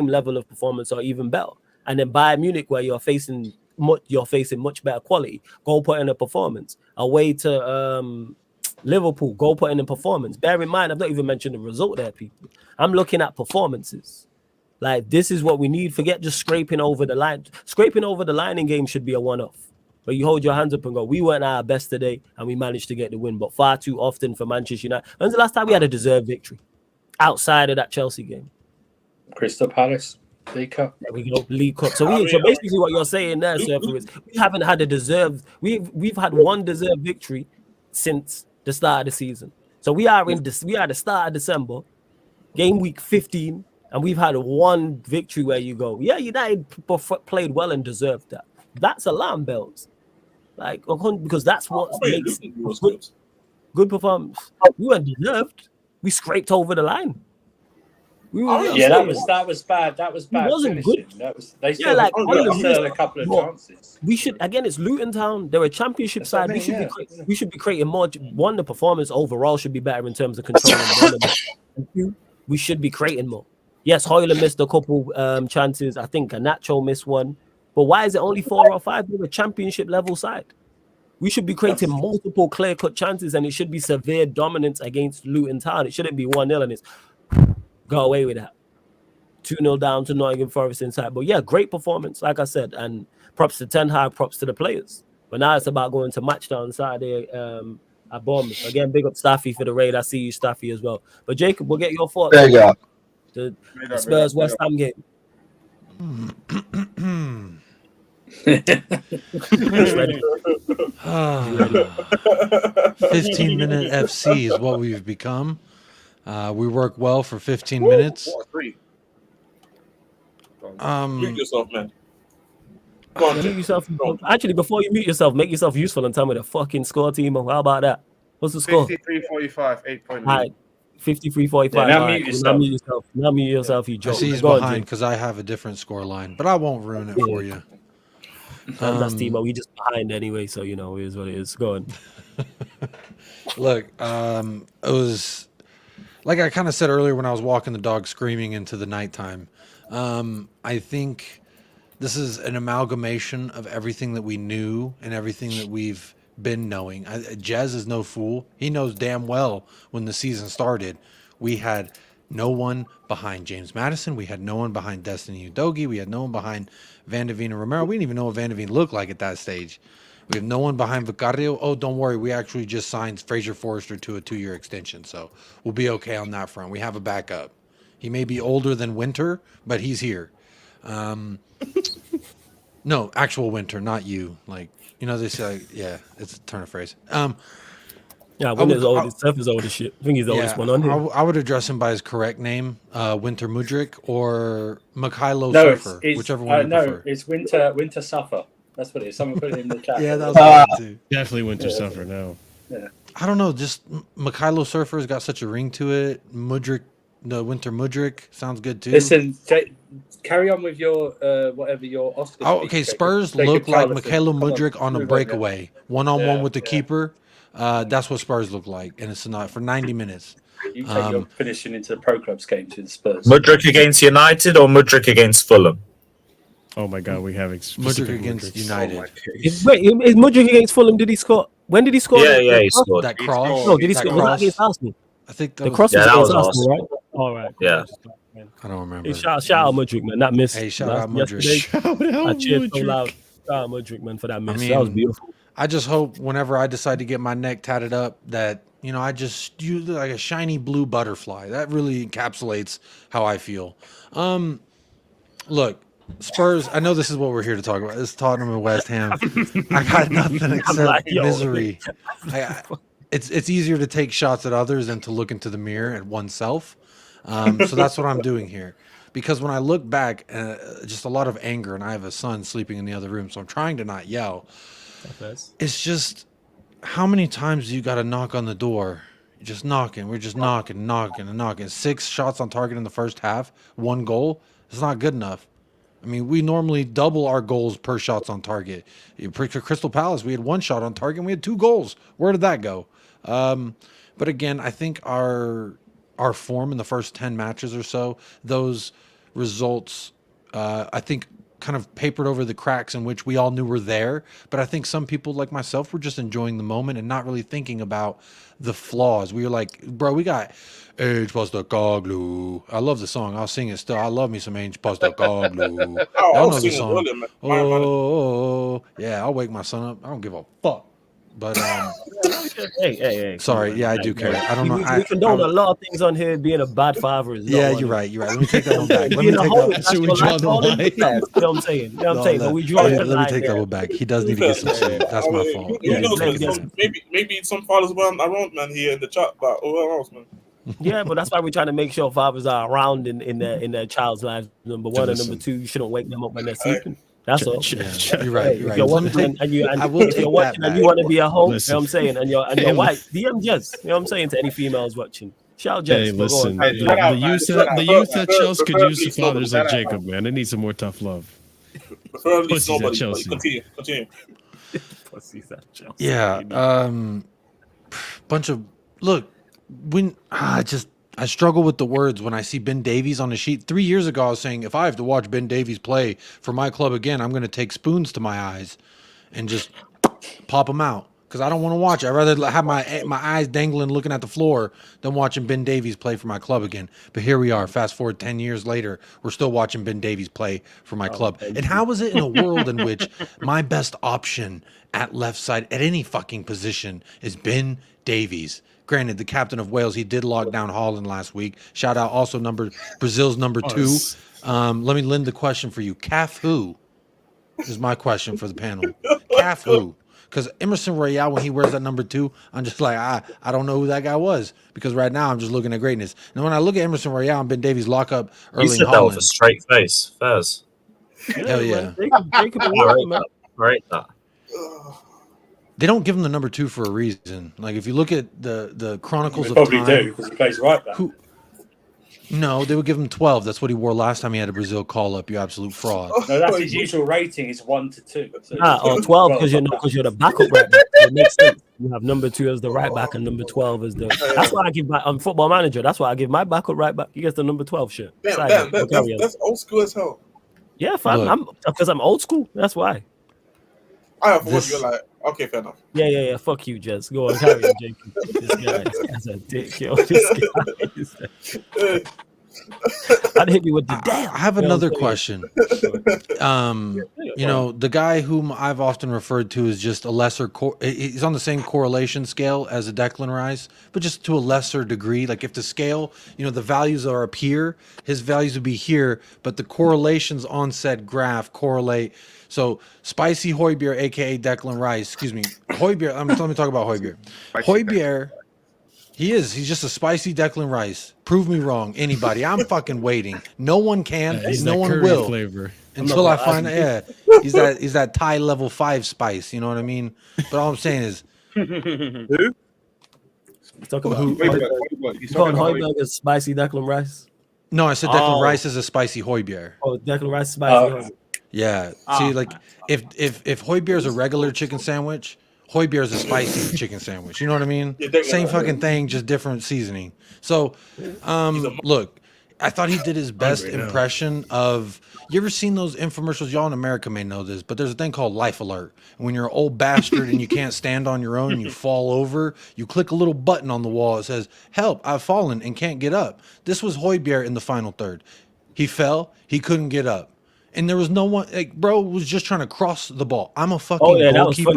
level of performance or even better. And then Bayern Munich, where you're facing much better quality, go put in a performance. Away to Liverpool, go put in a performance. Bear in mind, I've not even mentioned the result there, people. I'm looking at performances. Like, this is what we need. Forget just scraping over the line. Scraping over the line in game should be a one-off. But you hold your hands up and go, we weren't at our best today and we managed to get the win. But far too often for Manchester United. When's the last time we had a deserved victory outside of that Chelsea game? Crystal Palace. League Cup. There we go, League Cup. So basically what you're saying there, Surfer, is we haven't had a deserved. We've had one deserved victory since the start of the season. So we are at the start of December, game week 15, and we've had one victory where you go, yeah, United played well and deserved that. That's alarm bells, like, because that's what makes good performance. We weren't deserved. We scraped over the line. That was bad. That was bad. It wasn't finishing. good. They still had a couple of chances. We should, again, it's Luton Town. They're a championship side. We should be creating more. One, the performance overall should be better in terms of controlling the ball. We should be creating more. Yes, Hoyler missed a couple chances. I think Garnacho missed one. But why is it only 4 or 5? We're a championship level side. We should be creating multiple clear-cut chances, and it should be severe dominance against Luton Town. It shouldn't be 1-0 and it's go away with that. 2-0 down to Nottingham Forest inside. But yeah, great performance, like I said. And props to Ten Hag, props to the players. But now it's about going to Matchdown Saturday at Bournemouth. Again, big up Staffy for the raid. I see you, Staffy, as well. But Jacob, we'll get your thoughts. There you go. The Spurs West Ham game. 15-minute FC is what we've become. We work well for 15 minutes. Mute yourself, man. Go on, mute yourself. Actually, before you mute yourself, make yourself useful and tell me the fucking score, Timo. How about that? What's the score? 53-45, 8 point lead. Right. 53-45. Yeah, now mute yourself. Now mute yourself, you I joke. see he's Go on, behind Jim. because I have a different score line, but I won't ruin it for you. That's Timo. He just behind anyway, so you know it is what it is. Go on. Look, it was like I kind of said earlier when I was walking the dog screaming into the nighttime. I think this is an amalgamation of everything that we knew and everything that we've been knowing. Jez is no fool. He knows damn well when the season started, we had no one behind James Madison. We had no one behind Destiny Udogie. We had no one behind Van de Veen and Romero. We didn't even know what Van de Veen looked like at that stage. We have no one behind Vicario. Oh, don't worry. We actually just signed Fraser Forrester to a 2-year extension, so we'll be okay on that front. We have a backup. He may be older than Winter, but he's here. No, actual Winter, not you. Like, you know, they say, yeah, it's a turn of phrase. Yeah, Winter's old. Steph is old as shit. I think he's the oldest one on here. I would address him by his correct name, Winter Mudryk or Mikhailo Surfer, it's whichever one you prefer. It's Winter Suffer. That's what it is. Someone put it in the chat. Yeah, that was right too. Definitely Winter Suffer now. Yeah. I don't know, just Mikhailo Surfer's got such a ring to it. Mudryk, the Winter Mudryk sounds good too. Listen, carry on with your whatever your Oscar. Oh, okay. Spurs look like Mikhailo Mudryk on a breakaway, one-on-one with the keeper. That's what Spurs look like, and it's not for 90 minutes. You take your finishing into the Pro Clubs game to the Spurs. Mudryk against United or Mudryk against Fulham? Oh my God, we have Mudryk against United. Is Mudryk against Fulham? Did he score? When did he score? Yeah, he scored. That cross. No, did he score? Was that against Arsenal? I think The cross was that against was Arsenal, right? All right. Yeah. I don't remember. Hey, shout out Mudryk, man. That miss. Hey, shout out Mudryk. Shout out I cheered so Mudryk. loud. Shout out Mudryk, man, for that miss. mean, that was beautiful. I just hope whenever I decide to get my neck tatted up that, you know, I just use like a shiny blue butterfly. That really encapsulates how I feel. Look, Spurs, I know this is what we're here to talk about. This is Tottenham and West Ham. I got nothing except like, yo. misery. It's easier to take shots at others than to look into the mirror at oneself. So that's what I'm doing here. Because when I look back, just a lot of anger, and I have a son sleeping in the other room, so I'm trying to not yell. It's just, how many times do you got to knock on the door? You're just knocking. We're just knocking. 6 shots on target in the first half, 1 goal. It's not good enough. I mean, we normally double our goals per shots on target. Crystal Palace, we had 1 shot on target, and we had 2 goals. Where did that go? But again, I think our form in the first 10 matches or so, those results, I think, kind of papered over the cracks in which we all knew were there. But I think some people like myself were just enjoying the moment and not really thinking about the flaws. We were like, bro, we got Age Postacoglu. I love the song. I'll sing it still. I love me some Age Postacoglu. Y'all know the song. Oh, yeah, I'll wake my son up. I don't give a fuck. But Hey. Sorry, yeah, I do care. I don't know. We condone a lot of things on here. Being a bad father is Yeah, you're right. Let me take that one back. Let me take that. Should we draw the line? You know what I'm saying? But we draw the line. Let me take that one back. He does need to get some sleep. That's my fault. Who knows, man? Maybe some fathers weren't around, man, here in the chat, but who else, man? Yeah, but that's why we're trying to make sure fathers are around in their child's lives. Number one and number 2, you shouldn't wake them up when they're sleeping. That's all. You're right. If you're watching and you want to be a home, you know what I'm saying, and your wife, DM Jez, you know what I'm saying, to any females watching. Shout Jez. Hey, listen, the youth at Chelsea could use some fathers like Jacob, man. They need some more tough love. Pussies at Chelsea. Continue. Pussies at Chelsea. Yeah. Bunch of look. When I struggle with the words when I see Ben Davies on the sheet. 3 years ago, I was saying, if I have to watch Ben Davies play for my club again, I'm going to take spoons to my eyes and just pop them out. because I don't want to watch it. I'd rather have my eyes dangling looking at the floor than watching Ben Davies play for my club again. But here we are. Fast forward 10 years later, we're still watching Ben Davies play for my club. And how is it in a world in which my best option at left side at any fucking position is Ben Davies? Granted, the captain of Wales, he did lock down Haaland last week. Shout out also Brazil's number 2. Let me lend the question for you. Calf who is my question for the panel. Calf who? Because Emerson Royale, when he wears that number 2, I'm just like, I don't know who that guy was. Because right now I'm just looking at greatness. And when I look at Emerson Royale and Ben Davies lock up Erling You said that with a Haaland. straight face. Fairs. Hell yeah. Right, that. They don't give him the number 2 for a reason. Like if you look at the Chronicles of Probably Time, do because he plays right back. No, they would give him 12. That's what he wore last time he had a Brazil call up. You absolute fraud. No, that's his usual rating is 1 to 2. So or 12 because you're the backup right back. It makes sense. You have number 2 as the right back and number 12 as the. That's why I give my Football Manager. That's why I give my backup right back. He gets the number 12 shirt. That's old school as hell. Yeah, fam. Because I'm old school. That's why. I have one. You're like, okay, fair enough. Yeah. Fuck you, Jess. Go on, carry on, Jacob. This guy's a dick, yo. This guy. I'd hit me with the damn. I have another question. You know, the guy whom I've often referred to as just a lesser. He's on the same correlation scale as a Declan Rice, but just to a lesser degree. Like if the scale, you know, the values are up here, his values would be here, but the correlations on said graph correlate. So Spicy Højbjerg, aka Declan Rice, excuse me, Højbjerg. Let me talk about Højbjerg. Højbjerg. He's just a spicy Declan Rice. Prove me wrong, anybody. I'm fucking waiting. No one can. No one will. Flavor. Until I find he's that Thai level 5 spice. You know what I mean? But all I'm saying is, who? Talk about who? Højbjerg is spicy Declan Rice. No, I said Declan Rice is a spicy Højbjerg. Oh, Declan Rice spicy. Yeah. See, like if Højbjerg is a regular chicken sandwich, Højbjerg is a spicy chicken sandwich. You know what I mean? Same fucking thing, just different seasoning. So, look, I thought he did his best impression of. You ever seen those infomercials? Y'all in America may know this, but there's a thing called Life Alert. When you're an old bastard and you can't stand on your own and you fall over, you click a little button on the wall. It says, "Help! I've fallen and can't get up." This was Højbjerg in the final third. He fell. He couldn't get up. And there was no one, like, bro was just trying to cross the ball. I'm a fucking goalkeeper,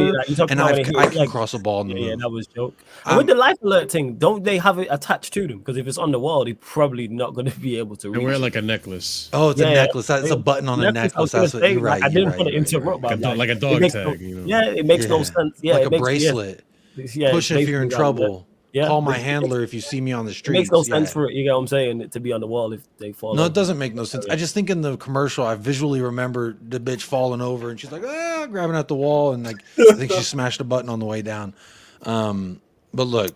and I can cross a ball in the move. Yeah, that was a joke. With the Life Alert thing, don't they have it attached to them? Because if it's on the wall, they're probably not going to be able to reach. They wear like a necklace. Oh, it's a necklace. That's a button on a necklace. That's what you're right. I didn't want to interrupt, but like a dog tag. You know? Yeah, it makes no sense. Yeah, like a bracelet. Yeah, push if you're in trouble. Yeah. Call my handler if you see me on the street. It makes no sense for it, you know what I'm saying, to be on the wall if they fall. No, it doesn't make no sense. I just think in the commercial, I visually remember the bitch falling over and she's like, grabbing at the wall, and like I think she smashed a button on the way down. But look,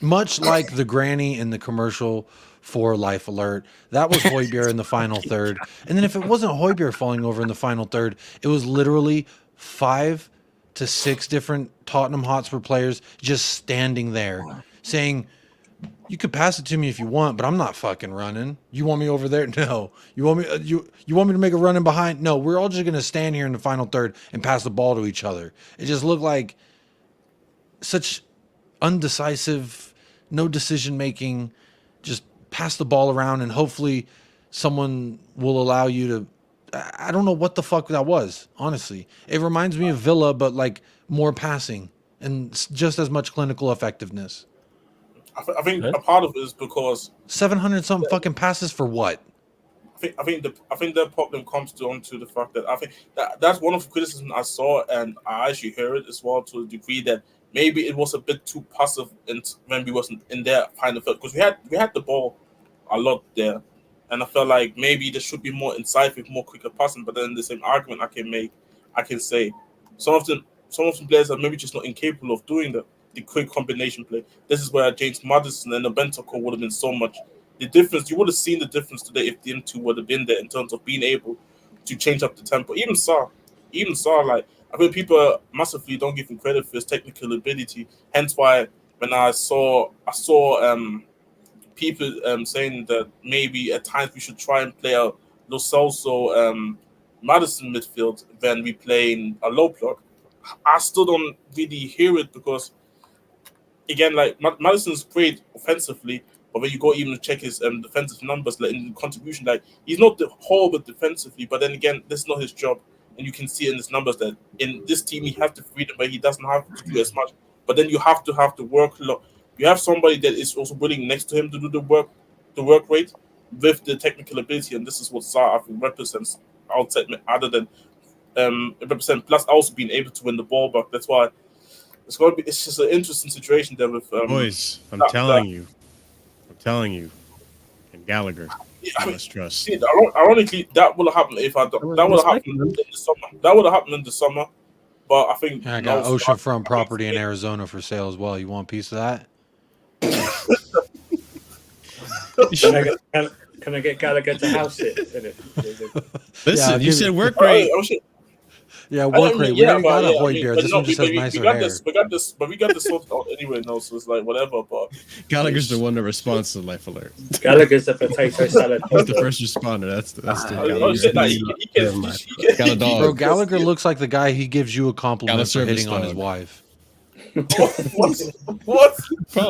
much like the granny in the commercial for Life Alert, that was Højbjerg in the final third. And then if it wasn't Højbjerg falling over in the final third, it was literally 5 to 6 different Tottenham Hotspur players just standing there saying, "You could pass it to me if you want, but I'm not fucking running. You want me over there? No. You want me you want me to make a run in behind? No. We're all just going to stand here in the final third and pass the ball to each other." It just looked like such undecisive, no decision making, just pass the ball around and hopefully someone will allow you to. I don't know what the fuck that was, honestly. It reminds me of Villa, but like more passing and just as much clinical effectiveness. I think a part of it is because 700 something fucking passes for what? I think the problem comes down to the fact that I think that's one of the criticisms I saw, and I actually heard it as well to a degree that maybe it was a bit too passive when we wasn't in their final third, because we had the ball a lot there. And I felt like maybe there should be more incisive, more quicker passing. But then the same argument I can say some of the players are maybe just not incapable of doing the quick combination play. This is where James Maddison and the Bentancur would have been so much. The difference, you would have seen the difference today if them two would have been there in terms of being able to change up the tempo. Even Sarr, like, I think people massively don't give him credit for his technical ability. Hence why when I saw people saying that maybe at times we should try and play a Lo Celso Maddison midfield when we play in a low block. I still don't really hear it because, again, like Madison's great offensively, but when you go even check his defensive numbers, like in contribution, like he's not the horrible defensively, but then again, this is not his job, and you can see in his numbers that in this team he has the freedom where he doesn't have to do as much. But then you have to work a lot. You have somebody that is also willing next to him to do the work rate with the technical ability, and this is what Zaha I think represents outside other than represent plus also being able to win the ball back. That's why it's just an interesting situation there with boys. I'm telling you, and Gallagher. I must trust. Ironically, that would have happened if I don't. That would have happened in the summer. That would have happened in the summer, but I think I got oceanfront property in Arizona for sale as well. You want a piece of that? Can I get Gallagher to house it? Listen, you said work rate. Yeah, work rate. We already got a Hoy beer. This one just has nicer hair. We got this sorted out anyway now, so it's like whatever. But Gallagher's the one that responds to Life Alert. Gallagher's the potato salad. He's the first responder. That's the Gallagher. Bro, Gallagher looks like the guy he gives you a compliment for hitting on his wife. What?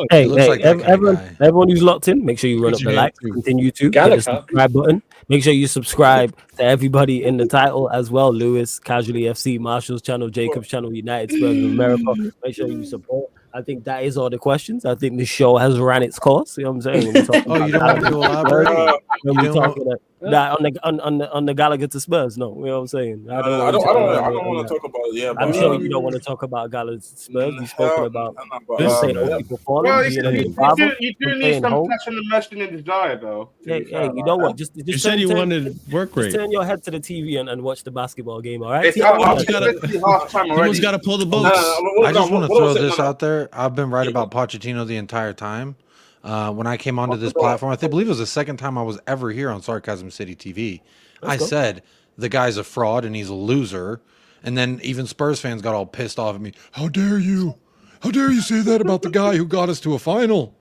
Hey, everyone who's locked in, make sure you run up the like, continue to hit the subscribe button. Make sure you subscribe to everybody in the title as well. Lewis, Casually FC, Marshall's channel, Jacob's channel, United Spurs of America. Make sure you support. I think that is all the questions. I think the show has ran its course. You know what I'm saying? You don't want to elaborate? When we talking on the Gallagher to Spurs, no. You know what I'm saying? I don't want to talk about it. Yeah, I'm sure you don't want to talk about Gallagher to Spurs. You've spoken about you do need some passion and immersion in desire, though. Hey, you know what? Just you said you wanted work rate. Just turn your head to the TV and watch the basketball game, all right? Someone's got to pull the boats. I just want to throw this out there. I've been right about Pochettino the entire time. When I came onto this platform, I believe it was the second time I was ever here on Sarcasm City TV. I said the guy's a fraud and he's a loser. And then even Spurs fans got all pissed off at me. How dare you? How dare you say that about the guy who got us to a final?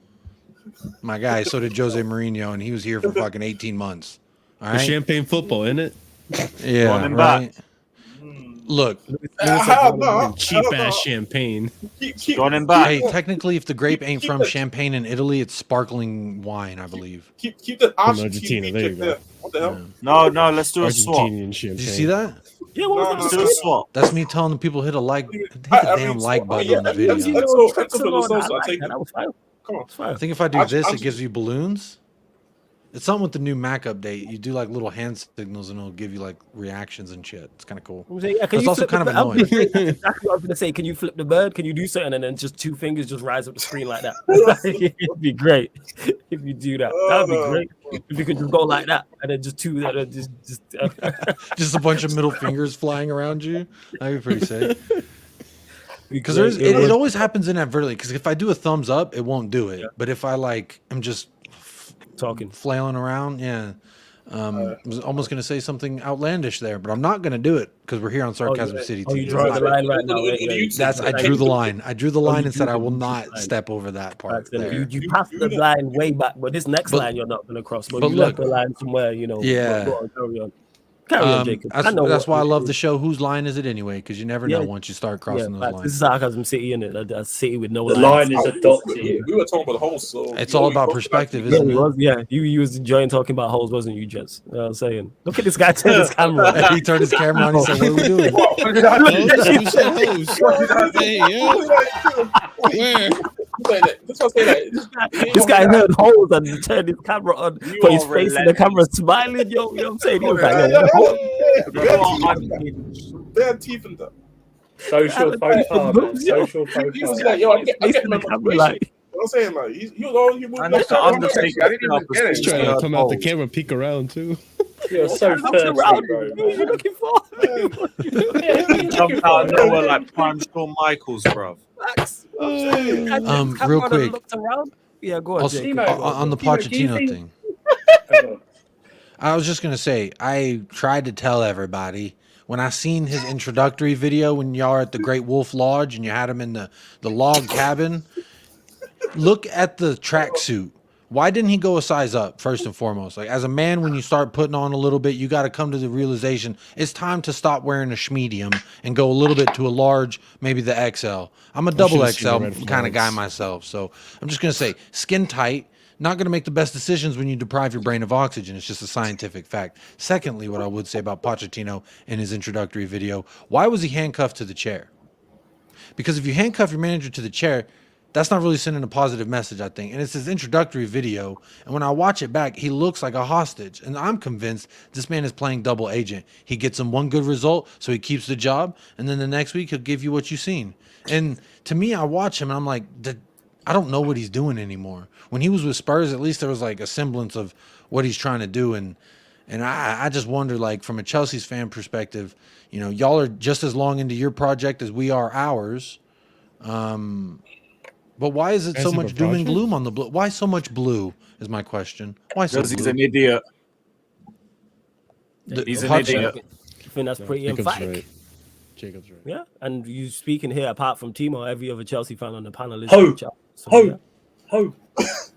My guy, so did Jose Mourinho, and he was here for fucking 18 months. All right? Champagne football, isn't it? Yeah, right. Look, cheap ass champagne. Going in back. Hey, technically, if the grape ain't from Champagne in Italy, it's sparkling wine, I believe. Keep the Argentina. There you go. What the hell? No, let's do a swap. Did you see that? Yeah, let's do a swap. That's me telling the people hit the damn like button on the video. Come on. I think if I do this, it gives you balloons. It's something with the new Mac update. You do like little hand signals and it'll give you like reactions and shit. It's kind of cool. It's also kind of annoying. Exactly what I was going to say. Can you flip the bird? Can you do something and then just two fingers just rise up the screen like that? It'd be great if you do that. That would be great. If you could just go like that and then just two that just a bunch of middle fingers flying around you. That'd be pretty sick. Because it always happens inadvertently. Because if I do a thumbs up, it won't do it. Yeah. But if I am just flailing around, I was almost going to say something outlandish there, but I'm not going to do it because we're here on Sarcasm City TV. You drew the line right now. I drew the line. I drew the line and said I will not step over that part. You passed the line way back, but this next line you're not going to cross. But you left the line somewhere, Yeah. Carry on. Carry on, Jacob. That's why I love the show. Whose line is it anyway? Because you never know once you start crossing those lines. This is Sarcasm City, isn't it? A city with no line. The line is a dot to you. We were talking about holes, so it's all about perspective, isn't it? Yeah, you was enjoying talking about holes, wasn't you, Jets? You know what I'm saying? Look at this guy turn his camera. He turned his camera on and said, "What are we doing?" Where? This guy heard holes and turned his camera on, put his face in the camera, smiling. You know what I'm saying? He was like, they had teeth in them. Social photo, man. Social photo. He was like, I get my like. I'm saying, like, he moved. I didn't even get it. He's trying to come out the camera, peek around too. You're so thirsty, bro. What are you looking for? Jumped out of nowhere like Prime Shawn Michaels, bro. Real quick. Yeah, go on. Also, on the Pochettino thing. I was just gonna say, I tried to tell everybody when I seen his introductory video when y'all are at the Great Wolf Lodge and you had him in the log cabin. Look at the tracksuit. Why didn't he go a size up first and foremost? Like as a man, when you start putting on a little bit, you got to come to the realization it's time to stop wearing a medium and go a little bit to a large, maybe the XL. I'm a double XL kind of guy myself, so I'm just gonna say skin tight. Not going to make the best decisions when you deprive your brain of oxygen. It's just a scientific fact. Secondly, what I would say about Pochettino in his introductory video, why was he handcuffed to the chair? Because if you handcuff your manager to the chair, that's not really sending a positive message, I think. And it's his introductory video. And when I watch it back, he looks like a hostage. And I'm convinced this man is playing double agent. He gets him one good result, so he keeps the job. And then the next week, he'll give you what you've seen. And to me, I watch him and I'm like, I don't know what he's doing anymore. When he was with Spurs, at least there was like a semblance of what he's trying to do. And I just wonder, like, from a Chelsea's fan perspective, you know, y'all are just as long into your project as we are ours. But why is it so much doom and gloom on the blue? Why so much blue is my question. Why so Because he's an idiot. He's an idiot. I think that's pretty emphatic. Right. Jacob's right. Yeah, and you speaking here, apart from Timo, every other Chelsea fan on the panel is Ho! So, Ho!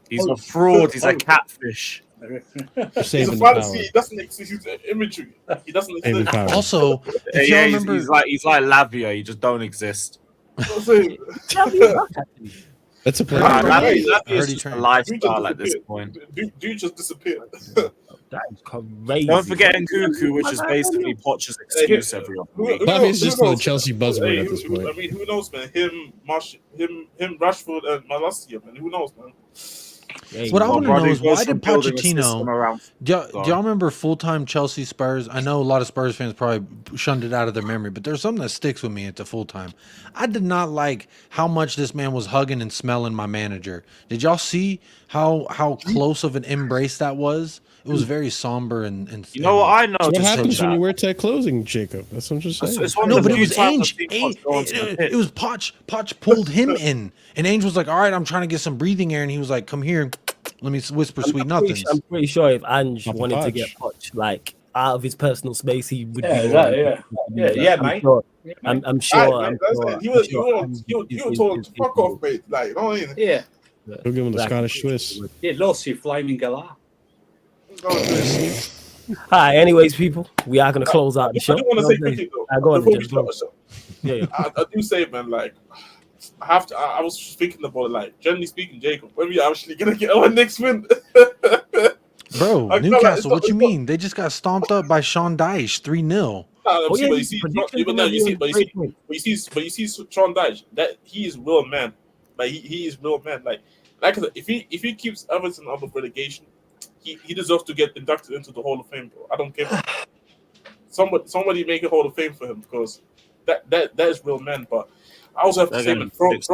He's a fraud. He's a catfish. He's a fantasy. He doesn't exist. He's an imagery. He doesn't exist. Also, if y'all remember, he's like Lavia. He just don't exist. That's a Nah, player. Lavia is just a lifestyle at this point. Dude just disappeared. That is crazy. Don't forget Nkuku, which is basically Poch's excuse every other week. Lavia's just the Chelsea buzzword at this point. I mean, who knows, man? Him, Rashford, and Malacia, man. Who knows, man? What I want to know is why did Pochettino? Do y'all remember full-time Chelsea Spurs? I know a lot of Spurs fans probably shunned it out of their memory, but there's something that sticks with me at the full-time. I did not like how much this man was hugging and smelling my manager. Did y'all see how close of an embrace that was? It was very somber and you know what I know. What happens when you wear tight clothing, Jacob? That's what I'm just saying. No, but it was Ainge. It was Poch. Poch pulled him in, and Ainge was like, "All right, I'm trying to get some breathing air," and he was like, "Come here, let me whisper sweet nothings." I'm pretty sure if Ange wanted to get Poch like out of his personal space, he would. Yeah, mate. I'm sure. He was told to fuck off, mate. Like, you know what I mean? Yeah. He'll give him the Scottish Swiss. Yeah, lost you, flaming galah. Hi, anyways, people, we are going to close out the show. I do want to say quickly, though. Go on, before we start the show. I do say, man, like, I was thinking about it, like, generally speaking, Jacob, when we actually going to get our next win? Bro, Newcastle, what you mean? They just got stomped up by Sean Dyche 3-0. But you see Sean Dyche, that he is real man. Like he is real man. Like I said, if he keeps Everton out of relegation, he deserves to get inducted into the Hall of Fame, bro. I don't care. Somebody make a Hall of Fame for him, because that is real man. But I also have to say, man, throw it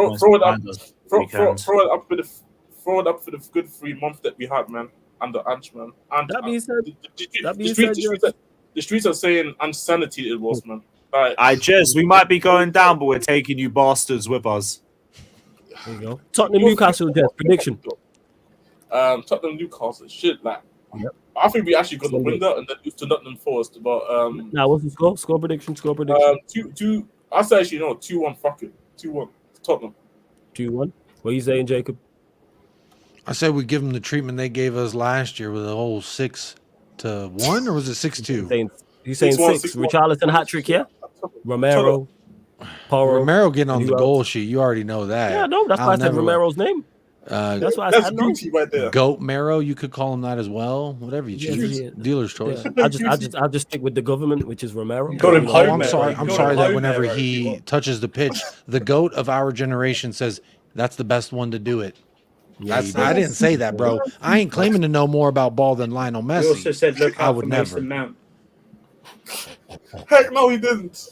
up for the good 3 months that we had, man, under Ange, man. And that being said, the streets are saying insanity it was, man. Jez, we might be going down, but we're taking you bastards with us. There you go. Tottenham Newcastle, Jez, prediction. Tottenham Newcastle, shit, like. Yep. I think we actually got the win there and then lose to Nottingham Forest. But now what's the score? Score prediction. 2. I say actually 2-1. Fuck it, 2-1. Tottenham. 2-1. What are you saying, Jacob? I said we give them the treatment they gave us last year with a whole 6-1, or was it 6-2? You saying 6? Richarlison hat trick, yeah. Romero, Porro. Romero getting on the goal sheet. You already know that. Yeah, no, that's why I said Romero's name. That's why I said no. Right there. Goat Marrow, you could call him that as well. Whatever you choose. Yeah. Dealer's choice. Yeah. I'll just stick with the government, which is Romero. I'm sorry that whenever he touches the pitch, the GOAT of our generation says that's the best one to do it. Yeah, I didn't say that, bro. I ain't claiming to know more about ball than Lionel Messi. You also said look out I would for never. Mason Mount. Heck no, he didn't.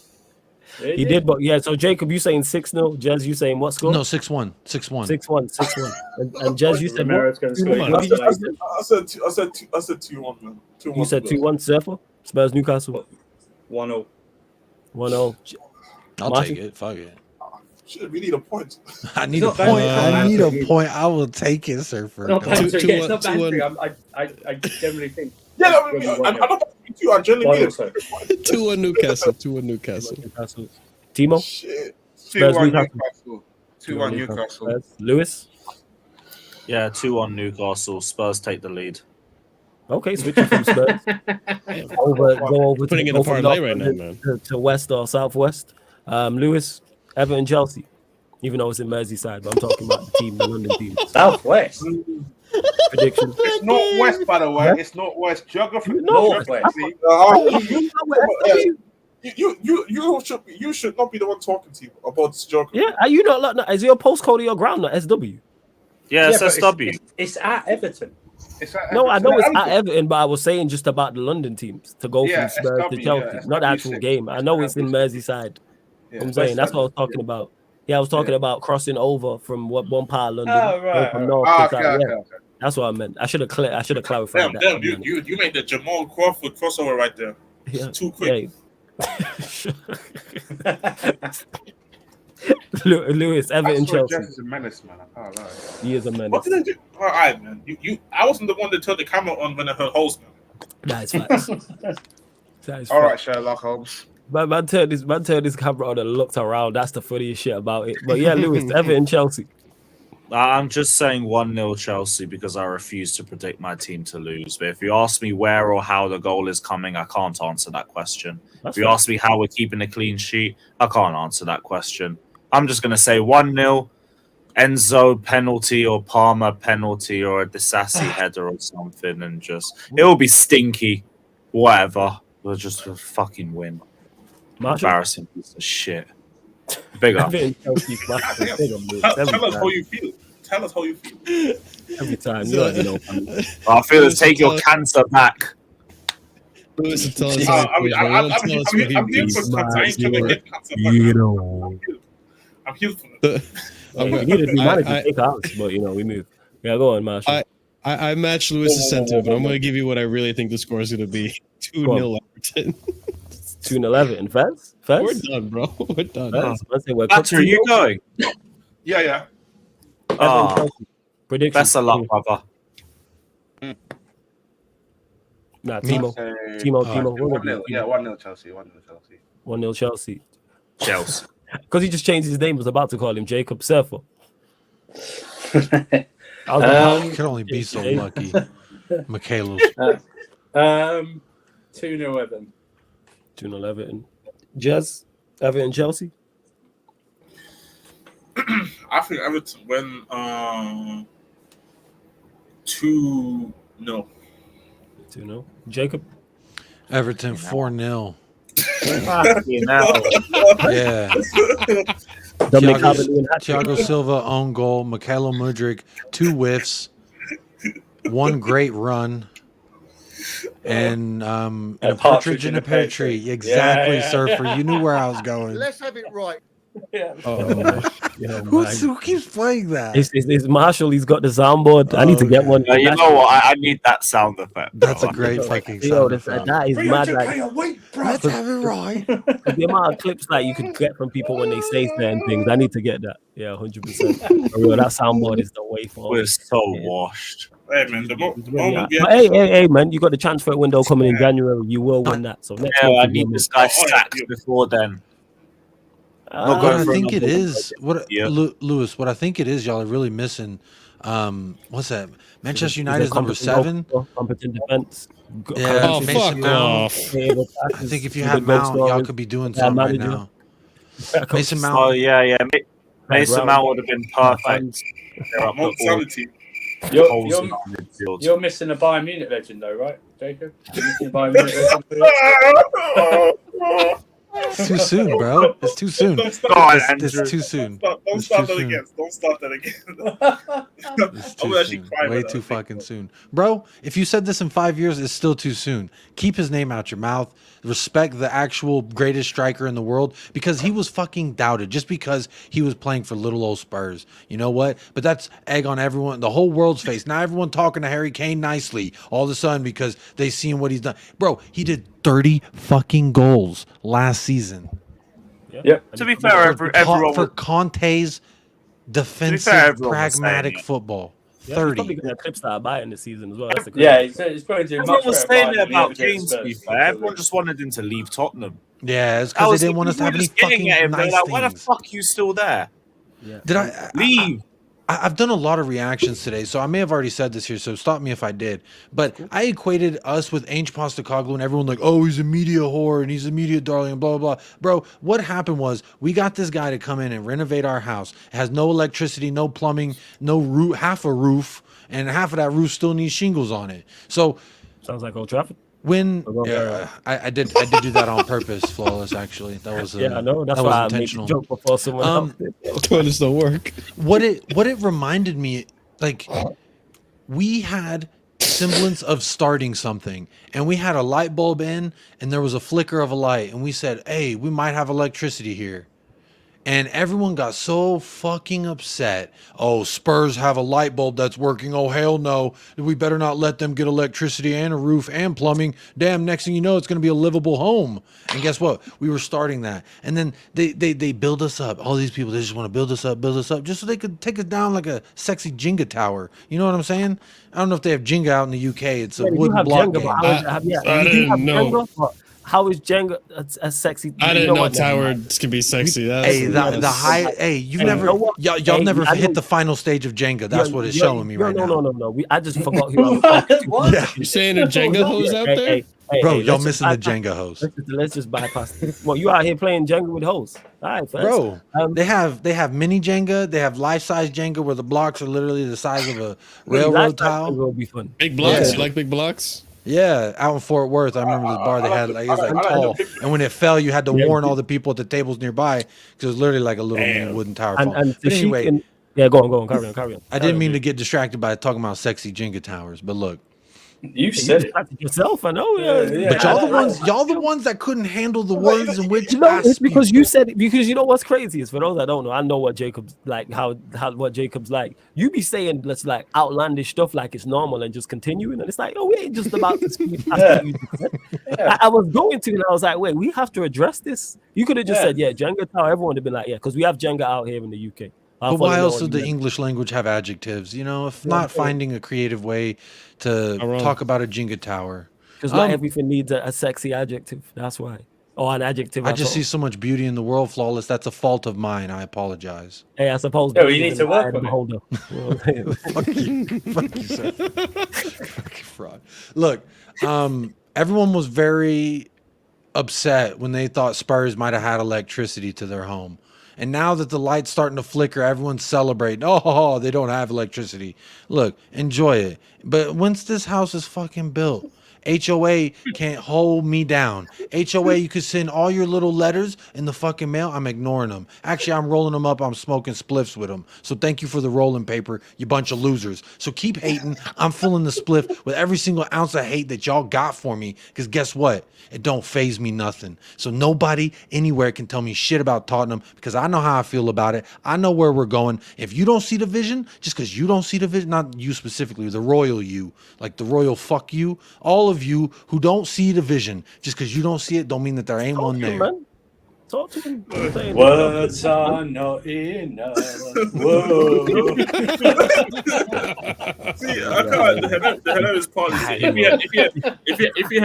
He did, but yeah. So Jacob, you saying 6-0? Jez, you saying what score? No, 6-1. 6-1. And Jez, you said Romero's going to score. I said 2-1, man. 2-1. You said 2-1. Therefore, Spurs Newcastle 1-0. 1-0. I'll take it. Fuck it. Shit, we need a point. I need a point. I need a point. I will take it, Surfer. It's not bantering. I generally think. Yeah, I'm not too. I generally mean it. 2-1 Newcastle. 2-1 Newcastle. Timo? Shit. 2-1 Newcastle. 2-1 Newcastle. Lewis? Yeah, 2-1 Newcastle. Spurs take the lead. Okay, switching from Spurs. Go over Putting to in go a from parlay North right now, London man. to West or Southwest. Lewis, Everton, Chelsea. Even though it's in Merseyside, but I'm talking about the team, the London team. Southwest. Prediction. It's northwest, by the way. Yeah. It's northwest. Geography. Northwest. You should not be the one talking to you about this geography. Yeah, are you not? Is your postcode of your ground not SW? Yeah, it's but SW. It's at Everton. No, I know it's at Everton, but I was saying just about the London teams to go Yeah, from Spurs to SW, Chelsea, yeah, not the actual SW6. game. I know it's in Merseyside. Yeah, I'm saying that's what I was SW, talking about. Yeah, I was talking about crossing over from one part of London, Oh, right, from right. north Ah, to okay, south. okay, Yeah, okay. that's what I meant. I should have clarified that. Damn, you made the Jamal Crawford crossover right there. Yeah. Too quick. Lewis, Everton, Chelsea. Jeff is a menace, man. I can't lie. He is a What menace. did I do? All right, man. I wasn't the one that turned the camera on when I heard host, man. That is facts. That is All right, facts. Sherlock Holmes. Man turned this camera on and looked around. That's the funniest shit about it. But yeah, Lewis, Everton, Chelsea. I'm just saying 1-0 Chelsea because I refuse to predict my team to lose. But if you ask me where or how the goal is coming, I can't answer that question. That's if you ask me how we're keeping a clean sheet, I can't answer that question. I'm just going to say 1-0, Enzo penalty or Palmer penalty or a Disassi header or something, and just it'll be stinky, whatever. We'll just fucking win. Marshall? Embarrassing piece of shit. Big up. Everton, Chelsea, massive. Big up, Lewis. Every Tell us time. how you feel. Tell us how you feel. Every time. You already know. I feel it's take your cancer back. Lewis, tell us I'm here for cancer. I ain't trying to get cancer back. I'm here for it. We needed to manage to take ours, but we move. Yeah, go on, Marshall. I match Lewis's sentiment, but I'm going to give you what I really think the score is going to be. 2-0 Everton. 2-0 Everton. Fez? We're done, bro. We're done. That's where you going? Yeah. Everton, Chelsea. Prediction. Best of luck, brother. Nah, Timo. 1-0. Yeah, 1-0 Chelsea. 1-0 Chelsea. 1-0 Chelsea. Chelsea. Because he just changed his name. Was about to call him Jacob Surfer. Could only be so lucky. Michaelos. 2-0 Everton. 2-0 Everton. Jez, Everton, Chelsea. I think Everton win 2-0. 2-0. Jacob. Everton 4-0. Yeah. Thiago Silva own goal. Michaelo Mudryk 2 whiffs, 1 great run, and a partridge in a pear tree. Exactly, Surfer. You knew where I was going. Let's have it right. Who keeps playing that? It's Marshall. He's got the soundboard. I need to get one. You know what? I need that sound effect. That's a great fucking sound effect. That is mad. Let's have it right. The amount of clips that you can get from people when they say certain things, I need to get that. Yeah, 100%. That soundboard is the way forward. We're so washed. Hey man, the moment hey, man! You got the transfer window coming in January. You will win that. So next month I you need will this win. guy sacked before then. What I think it is, Lewis, what I think it is, y'all are really missing. What's that? Manchester United is number 7. Competent defense. Yeah, fuck off. I think if you had Mount, y'all could be doing something right now. Mason Mount. Oh yeah. Mason Mount would have been perfect. You're missing a Bayern Munich legend, though, right, Jacob? You're missing a Bayern Munich legend. It's too soon, bro. It's too soon. Don't It's too soon. Don't start that again. Don't start that again. It's too soon. Way too fucking soon. Bro, if you said this in 5 years, it's still too soon. Keep his name out your mouth. Respect the actual greatest striker in the world, because he was fucking doubted just because he was playing for little old Spurs. You know what? But that's egg on everyone, the whole world's face. Now everyone talking to Harry Kane nicely all of a sudden because they seen what he's done. Bro, he did 30 fucking goals last season. Yep. To be fair, everyone for Conte's defensive, pragmatic football. 30. He's probably going to clip start buying this season as well. That's He's probably doing Everyone much was better saying Bayern it about than he James, ever to be did fair. Everyone just wanted him to leave Tottenham. Yeah, it's because they didn't want us to have any fucking at him. nice Like, why the things. fuck you still there? Did I leave? I've done a lot of reactions today, so I may have already said this here, so stop me if I did. But I equated us with Ange Postecoglou and everyone like, oh, he's a media whore and he's a media darling and blah, blah, blah. Bro, what happened was we got this guy to come in and renovate our house. It has no electricity, no plumbing, no roof, half a roof, and half of that roof still needs shingles on it. So sounds like Old Trafford. When I did do that on purpose, Flawless. Actually, that was I know. That's why I made the joke before someone else did. Toilets don't work. What it reminded me, like, we had semblance of starting something, and we had a light bulb in, and there was a flicker of a light, and we said, "Hey, we might have electricity here." And everyone got so fucking upset. Oh, Spurs have a light bulb that's working. Oh, hell no. We better not let them get electricity and a roof and plumbing. Damn, next thing you know, it's going to be a livable home. And guess what? We were starting that. And then they build us up. All these people, they just want to build us up, just so they could take us down like a sexy Jenga tower. You know what I'm saying? I don't know if they have Jenga out in the UK. It's a wooden block game. I didn't know. How is Jenga a sexy? I didn't know towers can be sexy. Hey, the high. Hey, you never. Y'all never hit the final stage of Jenga. That's what it's showing me right now. No. I just forgot who I was talking to. What? Yeah. You're saying a Jenga hose out there? Bro, y'all missing the Jenga hose. Let's just bypass this. Well, you out here playing Jenga with hose. All right, bro. They have mini Jenga. They have life size Jenga where the blocks are literally the size of a railroad tile. Will be fun. Big blocks. You like big blocks? Yeah, out in Fort Worth, I remember this bar they had, like, it was like tall, and when it fell, you had to warn all the people at the tables nearby because it was literally like a little mini wooden tower. And but anyway, go on, carry on. I didn't mean to get distracted by talking about sexy Jenga towers, but look. You said it yourself, I know. But y'all the ones that couldn't handle the words in which it's because you said it. Because you know what's crazy is, for those that don't know, I know what Jacob's like, how what Jacob's like. You be saying let's like outlandish stuff like it's normal and just continuing, and it's like, oh, we ain't just about to speed past you. I was going to, and I was like, wait, we have to address this. You could have just said, Jenga Tower. Everyone would have been like, because we have Jenga out here in the UK. But why else would the English language have adjectives? You know, if not finding a creative way to talk about a Jenga tower. Because not everything needs a sexy adjective. That's why. Or an adjective. I just see so much beauty in the world, Flawless. That's a fault of mine. I apologize. Hey, I suppose. Yeah, you need to work on it. Fuck you, sir. Fucking fraud. Look, everyone was very upset when they thought Spurs might have had electricity to their home. And now that the light's starting to flicker, everyone's celebrating. Oh, they don't have electricity. Look, enjoy it. But once this house is fucking built, HOA can't hold me down. HOA, you could send all your little letters in the fucking mail. I'm ignoring them. Actually, I'm rolling them up. I'm smoking spliffs with them. So thank you for the rolling paper, you bunch of losers. So keep hating. I'm filling the spliff with every single ounce of hate that y'all got for me. Because guess what? It don't phase me nothing. So nobody anywhere can tell me shit about Tottenham because I know how I feel about it. I know where we're going. If you don't see the vision, just because you don't see the vision, not you specifically, the royal you, like the royal fuck you, all of you who don't see the vision, just because you don't see it, don't mean that there ain't one there. Man. Talk to him. Words are not enough. Whoa. See, I can't. The hilarious part is if you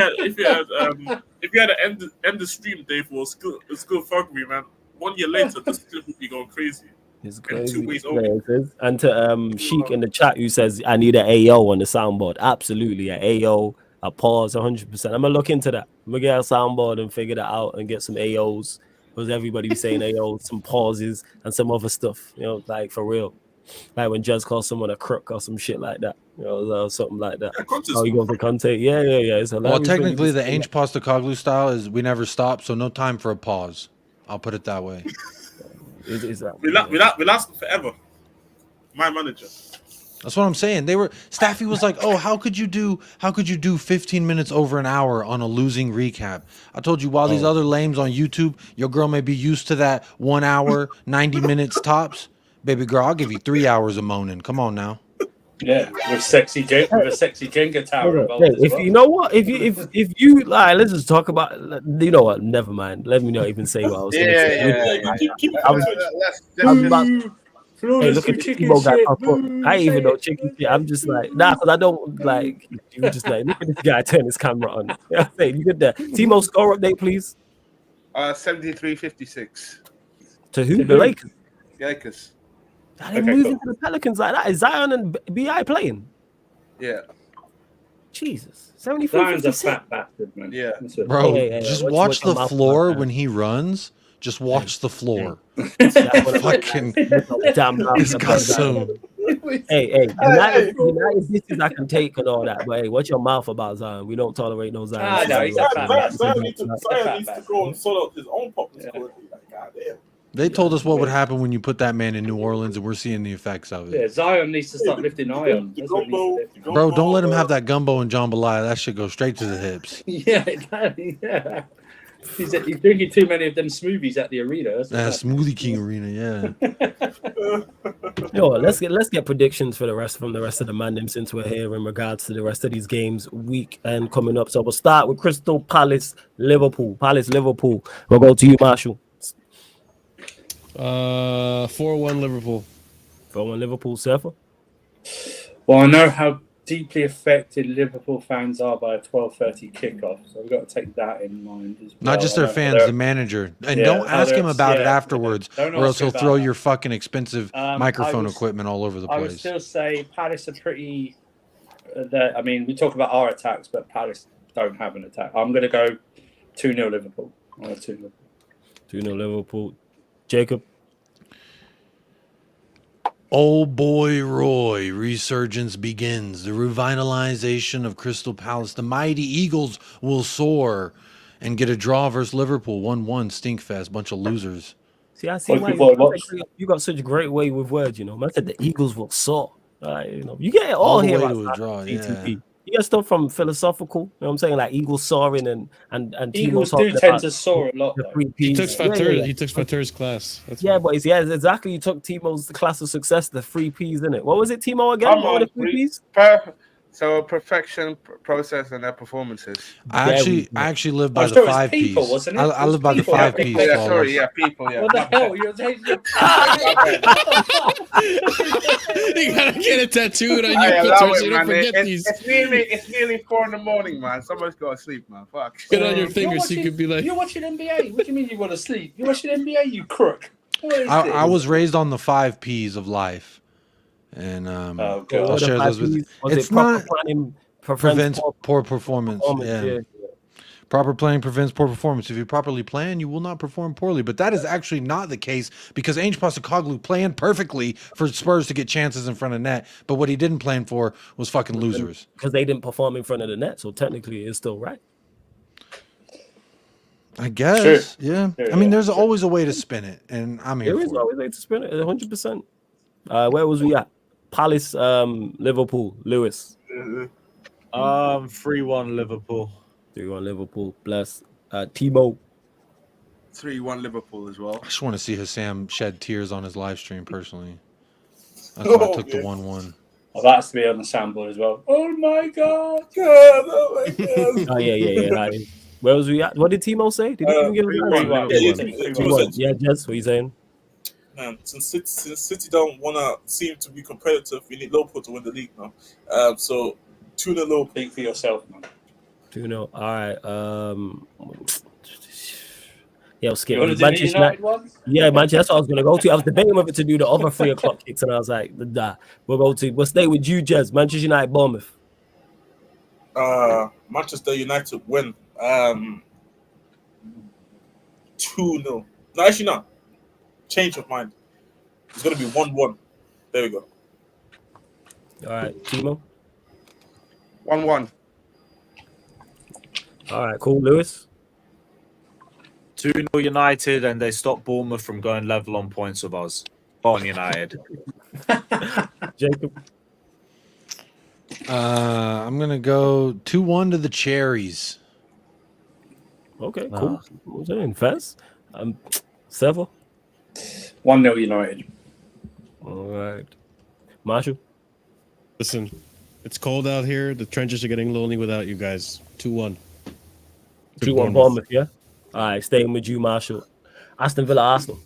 had to end the stream day for school fuckery, man. 1 year later, this clip would be going crazy. It's crazy. 2 ways over. And to Sheik in the chat who says I need an AO on the soundboard. Absolutely, an AO, a pause, 100%. I'm gonna look into that. I'm gonna get a soundboard and figure that out and get some AOs. Because everybody be saying AO, some pauses and some other stuff, you know, like for real. Like when Jez calls someone a crook or some shit like that, you know, something like that. Oh, you go for Conte? Yeah. It's well, technically, the Ange Postecoglou style is we never stop, so no time for a pause. I'll put it that way. We last forever. My manager. That's what I'm saying. Staffy was like, "Oh, how could you do 15 minutes over an hour on a losing recap?" I told you, while these other lames on YouTube, your girl may be used to that 1 hour, 90 minutes tops. Baby girl, I'll give you 3 hours of moaning. Come on now. Yeah, with a sexy Jenga tower. If you know what, if you like, let's just talk about. You know what? Never mind. Let me not even say what I was. Hey, look at the Timo guy pop up. I ain't even know chicken shit. I'm just like, nah, because I don't like. You just like, look at this guy turn his camera on. You get that. Timo, score update, please. 73-56. To who? The Lakers. Lakers. They moving to the Pelicans like that. Is Zion and BI playing? Yeah. Jesus. 73, Zion's a 56. fat bastard, man. Yeah. Bro, Yeah. just Watch watch the your mouth floor about that. when he runs. Just watch the floor. Fucking damn mouth It's about custom. Zion. Hey, United dishes I can take and all that, but hey, watch your mouth about Zion. We don't tolerate no Zion. No, he's a fat Zion needs to go and sort out his own problems. Like, goddamn. They told us what would happen when you put that man in New Orleans, and we're seeing the effects of it. Yeah, Zion needs to start lifting iron. That's what he needs to do. Bro, don't let him have that gumbo and jambalaya. That should go straight to the hips. Yeah, exactly. Yeah. He's drinking too many of them smoothies at the arena. Smoothie King Arena, yeah. Yo, let's get predictions for the rest of the man since we're here in regards to the rest of these games week and coming up. So we'll start with Crystal Palace Liverpool. We'll go to you, Marshall. 4-1 Liverpool. 4-1 Liverpool, Surfer. Well, I know how deeply affected Liverpool fans are by a 12:30 kickoff, so we've got to take that in mind as well. Not just their fans, the manager. And don't ask him about it afterwards, or else he'll throw your fucking expensive microphone equipment all over the place. I would still say Palace are pretty... I mean, we talk about our attacks, but Palace don't have an attack. I'm going to go 2-0 Liverpool. 2-0 Liverpool. Jacob. Old boy Roy, resurgence begins. The revitalization of Crystal Palace. The mighty Eagles will soar and get a draw versus Liverpool. 1-1 stinkfest. Bunch of losers. See, I see why you got such a great way with words, you know. Man said the Eagles will soar. You get it all the here. way to a draw, yeah. You get stuff from philosophical, you know what I'm saying? Like Eagles soaring and Eagles do tend to soar a lot. He took Fatur's class. That's boys. Yeah, exactly. You took Timo's class of success, the 3 P's, in it. What was it, Timo, again? What were the 3 P's? So perfection, process, and their performances. I actually live by the 5 P's. Wasn't it? I live by the 5 P's. Yeah, sorry, people. Yeah. What the hell? You're taking You gotta get it tattooed on your picture so you don't forget these. It's nearly 4 a.m, man. Somebody's got to sleep, man. Fuck. Get on your fingers so you could be like. You're watching NBA. What do you mean you want to sleep? You're watching NBA, you crook. I was raised on the 5 P's of life. And I'll share those with you. It's not planning prevents poor performance. Yeah. Proper planning prevents poor performance. If you properly plan, you will not perform poorly. But that is actually not the case because Ange Postecoglou planned perfectly for Spurs to get chances in front of net. But what he didn't plan for was fucking losers. Because they didn't perform in front of the net. So technically, it's still right. I guess. Sure. Yeah. I mean, there's always a way to spin it. And I'm here for it. There is always a way to spin it, 100%. Where was we at? Palace, Liverpool, Lewis. 3-1 Liverpool. 3-1 Liverpool. Bless. Timo. 3-1 Liverpool as well. I just want to see Hassam shed tears on his live stream personally. That's why I took the 1-1. Oh, that's to be on the soundboard as well. Oh my god! Oh yeah. Where was we at? What did Timo say? Did he even give us 3-1? Yeah, Jess, what are you saying? Man, since City don't want to seem to be competitive, we need Liverpool to win the league now. So 2-0 Liverpool. Think for yourself, man. 2-0. All right. Yeah, Skip. You want to do the United one? Yeah, Manchester. That's what I was going to go to. I was debating whether to do the other 3 o'clock kicks, and I was like, nah. We'll stay with you, Jez. Manchester United, Bournemouth. Manchester United win. 2-0. No, actually not. Change of mind. It's going to be 1-1. There we go. All right, Timo. 1-1. All right, cool. Lewis. 2-0 United, and they stop Bournemouth from going level on points with us. On United. Jacob. I'm gonna go 2-1 to the Cherries. Okay, cool. What was saying? Fez? Several. 1-0 United. All right. Marshall? Listen, it's cold out here. The trenches are getting lonely without you guys. 2-1. 2-1 Bournemouth, yeah? All right, staying with you, Marshall. Aston Villa, Arsenal.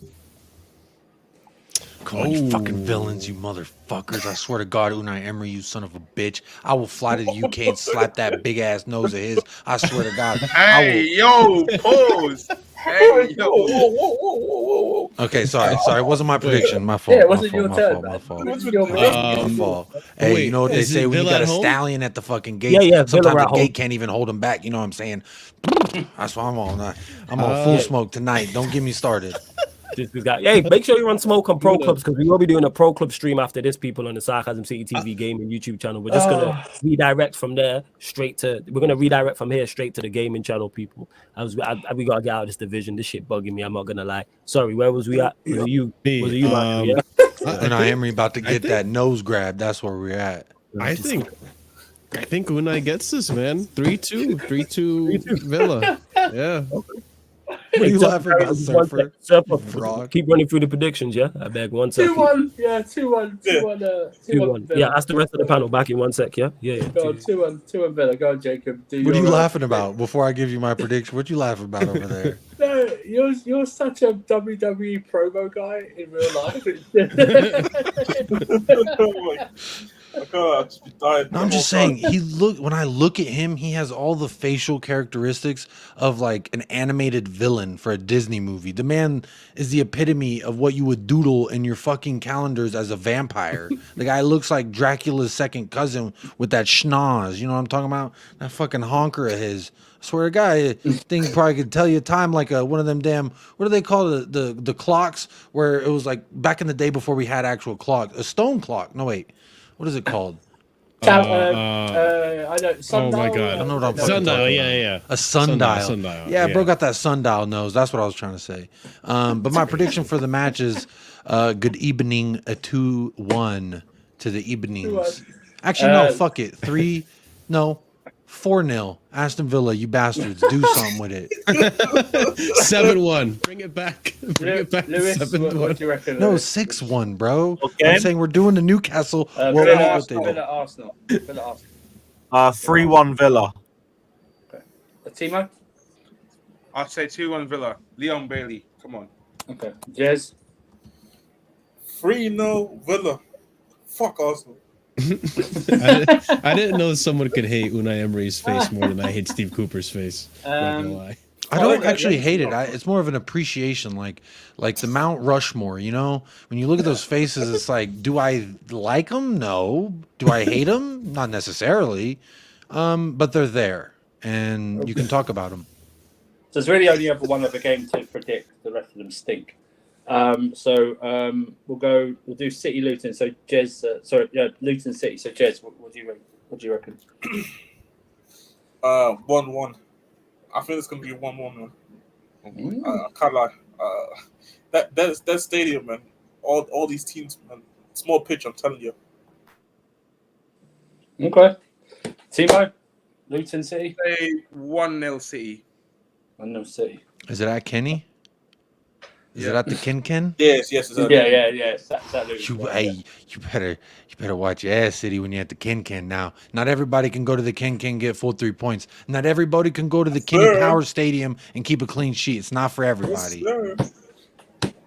Come on, you fucking villains, you motherfuckers. I swear to God, Unai Emery, you son of a bitch. I will fly to the UK and slap that big ass nose of his. I swear to God. Hey, yo, pause. Hey, yo. Whoa. Okay, sorry. It wasn't my prediction. My fault. Yeah, it wasn't your turn. My fault. It was your My prediction. fault. Hey, wait, you know what they is say it when you Villa got a at home? stallion at the fucking gate? Yeah, Villa Sometimes at the home. gate can't even hold him back. You know what I'm saying? That's why I'm on full smoke tonight. Don't get me started. Hey, make sure you're on Smoke on Pro Clubs because we will be doing a Pro Club stream after this, people, on the Sarcasm City TV gaming YouTube channel. We're just gonna redirect from there straight to. We're gonna redirect from here straight to the gaming channel, people. We gotta get out of this division. This shit bugging me. I'm not gonna lie. Sorry, where was we at? Was it you? Was it you, Matthew? Yeah. Unai Emery about to get that nose grab. That's where we're at. I think Unai gets this, man. 3-2 Villa. Yeah. What are you laughing about, Surfer? Surfer, keep running through the predictions, yeah? I beg 1 second. 2-1, yeah, 2-1, 2-1. 2-1. Yeah, ask the rest of the panel back in 1 sec, yeah? Yeah. Go on, 2-1 Villa. Go on, Jacob. What are you laughing about? Before I give you my prediction, what you laughing about over there? No, you're such a WWE promo guy in real life. No, I'm just saying when I look at him, he has all the facial characteristics of like an animated villain for a Disney movie. The man is the epitome of what you would doodle in your fucking calendars as a vampire. The guy looks like Dracula's second cousin with that schnoz. You know what I'm talking about? That fucking honker of his. I swear to God, thing probably could tell you time like one of them damn, what do they call the clocks where it was like back in the day before we had actual clock, a stone clock. No, wait. What is it called? I know. Sundial, oh my God! I don't know what I'm sundial. Yeah. A sundial. Sundial. Yeah, bro got that sundial nose. That's what I was trying to say. But my prediction for the match is good evening, a 2-1 to the evenings. Actually, no, fuck it. 4-0. Aston Villa, you bastards. Do something with it. 7-1. Bring it back. Lewis, 7-1. what do you reckon? No, Lewis? 6-1, bro. Okay. I'm saying we're doing the Newcastle. Villa Arsenal. 3-1 Villa. Okay. Timo? I'd say 2-1 Villa. Leon Bailey. Come on. Okay. Jez? 3-0 Villa. Fuck Arsenal. I didn't know someone could hate Unai Emery's face more than I hate Steve Cooper's face. Not gonna lie. I don't actually hate it. It's more of an appreciation, like the Mount Rushmore. You know, when you look at those faces, it's like, do I like them? No. Do I hate them? Not necessarily. But they're there, and you can talk about them. So there's really only ever one other game to predict. The rest of them stink. We'll do City Luton. So Jez, Luton City. So Jez, what do you reckon? 1-1. I think it's gonna be 1-1, man. I can't lie. That stadium, man. All these teams, man. Small pitch, I'm telling you. Okay. Timo, Luton City. Say 1-0 City. 1-0 City. Is it at Kenny? Is it at the Ken? Yes. Yeah. You better watch your ass, City, when you're at the Ken. Now, not everybody can go to the Ken get full 3 points. Not everybody can go to the Kenny Power Stadium and keep a clean sheet. It's not for everybody. Yes,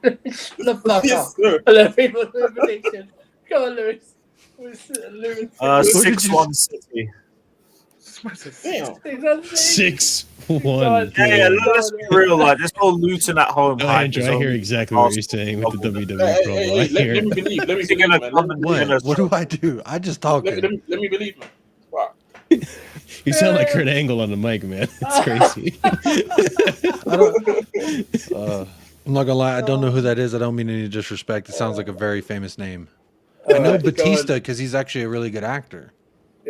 The fuck yes, up. Let people do a prediction. Go on, Lewis. 6-1 City. Damn. 6-1. Yeah, let's be real. Like, this whole Luton at home. No, Andrew, I hear exactly what you're saying with the WWE promo. I hear Let me it. believe. Let me believe, man. What do I do? I just talk. Let me believe, man. Wow. You sound like Kurt Angle on the mic, man. It's crazy. I'm not gonna lie. I don't know who that is. I don't mean any disrespect. It sounds like a very famous name. I know Batista because he's actually a really good actor.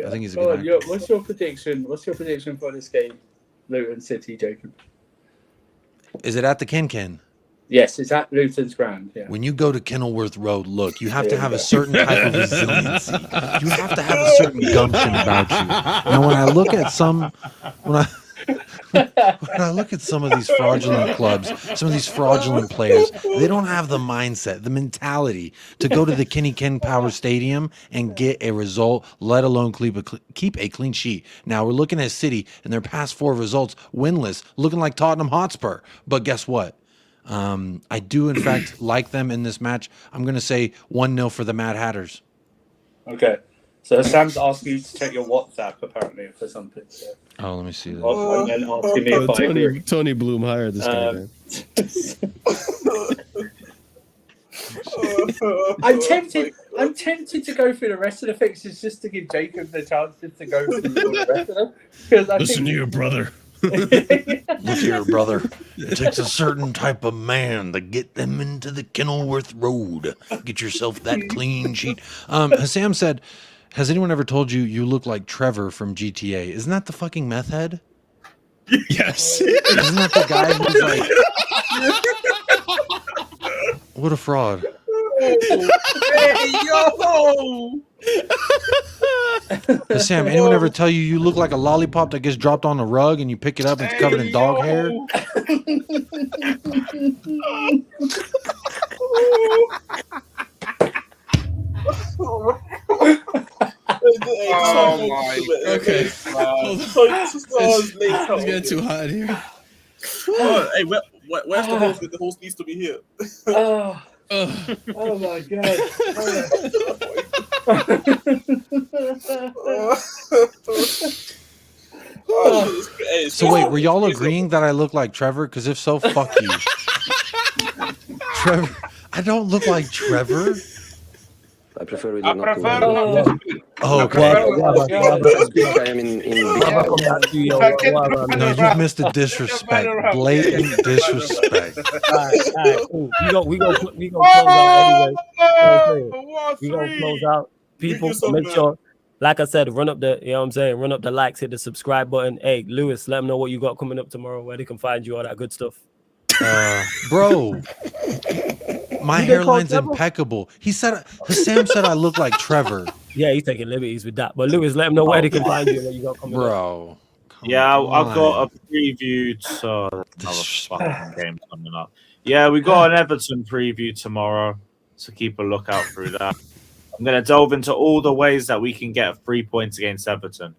I think he's a good actor. What's your prediction? What's your prediction for this game, Luton City, Jacob? Is it at the Ken? Yes, it's at Luton's ground. Yeah. When you go to Kenilworth Road, look, you have to have a certain type of resiliency. You have to have a certain gumption about you. Now, when I look at some of these fraudulent clubs, some of these fraudulent players, they don't have the mindset, the mentality to go to the Ken Power Stadium and get a result, let alone keep a clean sheet. Now, we're looking at City and their past 4 results winless, looking like Tottenham Hotspur. But guess what? I do, in fact, like them in this match. I'm going to say 1-0 for the Mad Hatters. Okay. So Sam's asking you to check your WhatsApp, apparently, for something. So. Oh, let me see that. And then asking me if I agree. Tony Bloom hired this guy, man. I'm tempted to go through the rest of the fixtures just to give Jacob the chance just to go through the rest of them. Listen to your brother. Look here, brother. It takes a certain type of man to get them into the Kenilworth Road. Get yourself that clean sheet. Sam said, has anyone ever told you you look like Trevor from GTA? Isn't that the fucking meth head? Yes. Isn't that the guy who's like... What a fraud. Hey, yo! Sam, anyone ever tell you look like a lollipop that gets dropped on a rug and you pick it up and it's covered in dog hair? Oh my! Okay. It's getting too hot here. Hey, where's the host? The host needs to be here. Oh my god. So wait, were y'all agreeing that I look like Trevor? Because if so, fuck you. Trevor, I don't look like Trevor. I prefer really not to. Oh, okay. I am in No, you've missed the disrespect. Blatant disrespect. We go close out anyway. We gonna close out. People, make sure, like I said, run up the, you know what I'm saying, run up the likes, hit the subscribe button. Hey, Lewis, let them know what you got coming up tomorrow, where they can find you, all that good stuff. Bro, my hairline's impeccable. Sam said I look like Trevor. Yeah, he's taking liberties with that. But Lewis, let them know where they can find you and what you got coming up. Bro. Yeah, I've got a preview to another fucking game coming up. Yeah, we got an Everton preview tomorrow, so keep a lookout through that. I'm going to delve into all the ways that we can get 3 points against Everton.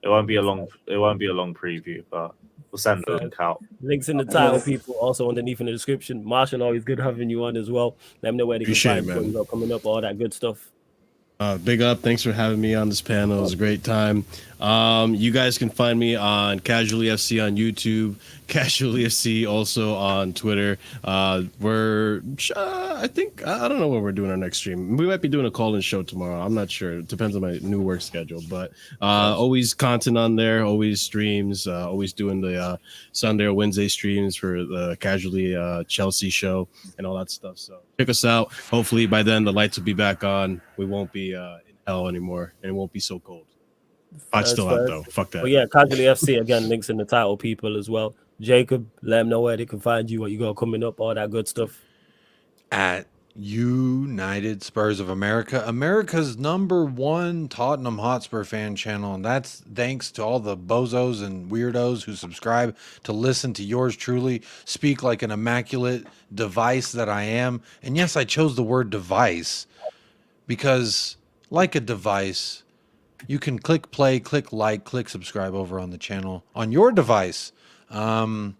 It won't be a long preview, but we'll send a link out. Links in the title, people. Also underneath in the description. Marshall, always good having you on as well. Let them know where they can find you, what you got coming up, all that good stuff. Big up. Thanks for having me on this panel. It was a great time. You guys can find me on Casually FC on YouTube, Casually FC also on Twitter. I don't know when we're doing our next stream. We might be doing a call-in show tomorrow. I'm not sure. It depends on my new work schedule, but always content on there, always streams, always doing the Sunday or Wednesday streams for the Casually Chelsea show and all that stuff. So check us out. Hopefully by then the lights will be back on. We won't be in hell anymore, and it won't be so cold. It's still out though. Fuck that. But yeah, Casually FC again, links in the title, people as well. Jacob, let them know where they can find you, what you got coming up, all that good stuff. At United Spurs of America, America's #1 Tottenham Hotspur fan channel, and that's thanks to all the bozos and weirdos who subscribe to listen to yours truly speak like an immaculate device that I am. And yes, I chose the word device because, like a device, you can click play, click like, click subscribe over on the channel on your device. You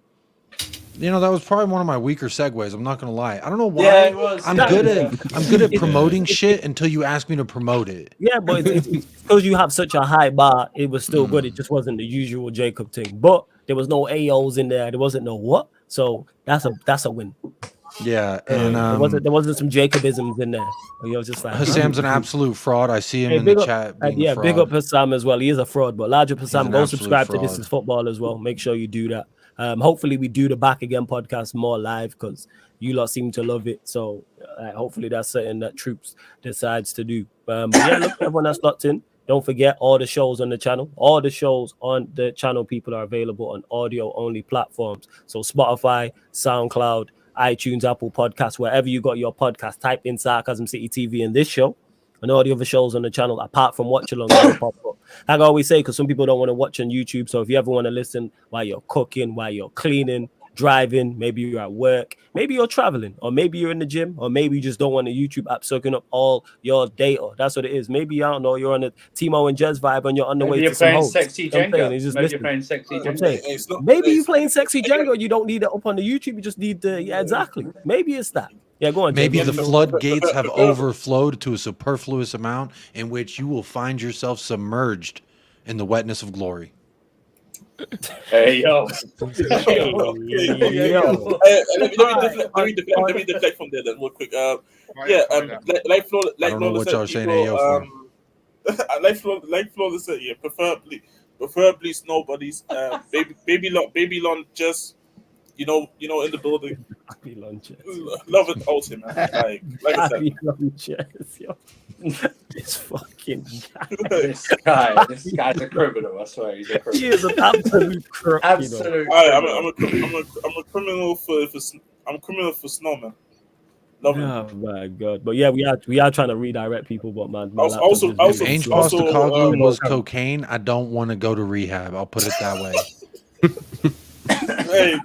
know, that was probably one of my weaker segues. I'm not gonna lie. I don't know why. Yeah, it was. I'm good at promoting shit until you ask me to promote it. Yeah, but it's because you have such a high bar, it was still good. It just wasn't the usual Jacob thing. But there was no AOs in there. There wasn't no what. So that's a win. Yeah, and there wasn't some Jacobisms in there. You know, just like Hassam's an absolute fraud. I see him in the chat. Being a fraud. Big up Hassam as well. He is a fraud, but large up Hassam. Go subscribe to This Is Football as well. Make sure you do that. Hopefully we do the Back Again podcast more live because you lot seem to love it. So hopefully that's something that Troops decides to do. But yeah, look, everyone that's locked in. Don't forget all the shows on the channel. All the shows on the channel, people, are available on audio-only platforms. So Spotify, SoundCloud, iTunes, Apple Podcasts, wherever you got your podcast, type in Sarcasm City TV in this show and all the other shows on the channel, apart from Watch Along. Like I always say, because some people don't want to watch on YouTube. So if you ever want to listen while you're cooking, while you're cleaning, driving, maybe you're at work, maybe you're traveling, or maybe you're in the gym, or maybe you just don't want a YouTube app soaking up all your data. That's what it is. Maybe, I don't know, you're on a Timo and Jez vibe and you're on the way you're to some playing hoes. sexy I'm saying, Jenga. it's just Maybe you're listening. playing sexy I'm Jenga. saying, maybe you're playing sexy Jenga, you don't need it up on the YouTube, you just need the, yeah, exactly. Maybe it's that. Yeah, go on. Maybe Jenga. the floodgates have overflowed to a superfluous amount in which you will find yourself submerged in the wetness of glory. Hey, yo. Hey, yo. Let me deflect from there then real quick. Like Flo, I don't know what y'all saying hey, yo, for. like Flo said, yeah, preferably snow buddies. Baby Lon just you know in the building. Love it out him, man. Like I said. Yo. This fucking guy. This guy's a criminal. I swear, he's a criminal. He is an absolute criminal. Absolute. I'm a criminal for snowman. Oh my god! But yeah, we are trying to redirect people. But man, also Ange Postecoglou was cocaine. I don't want to go to rehab. I'll put it that way. Hey,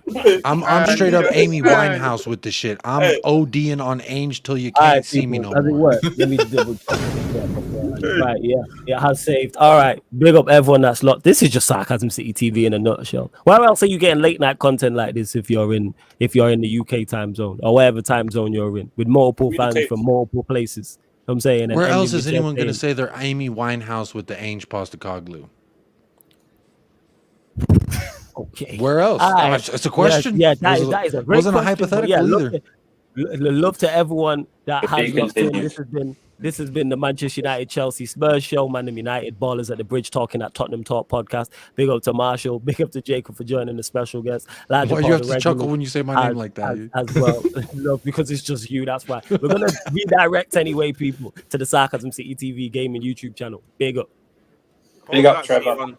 I'm straight up Amy Winehouse with the shit. I'm ODing on Ange till you can't see me no more. Let me double check. Right, yeah, has saved. All right, big up everyone that's locked. This is just Sarcasm City TV in a nutshell. Where else are you getting late night content like this if you're in the UK time zone or whatever time zone you're in with multiple fans from multiple places? I'm saying. Where else is anyone going to say they're Amy Winehouse with the Ange Postecoglou? Okay. Where else? It's a question. Yeah, that is a great wasn't question, a hypothetical either. Love to everyone that has locked in. This has been the Manchester United Chelsea Spurs show. Man, United Ballers at the Bridge talking at Tottenham Talk podcast. Big up to Marshall. Big up to Jacob for joining the special guest. Why you have to chuckle when you say my name like that? As well. No, because it's just you. That's why. We're gonna redirect anyway, people, to the Sarcasm City TV gaming YouTube channel. Big up. Big up, Trevor.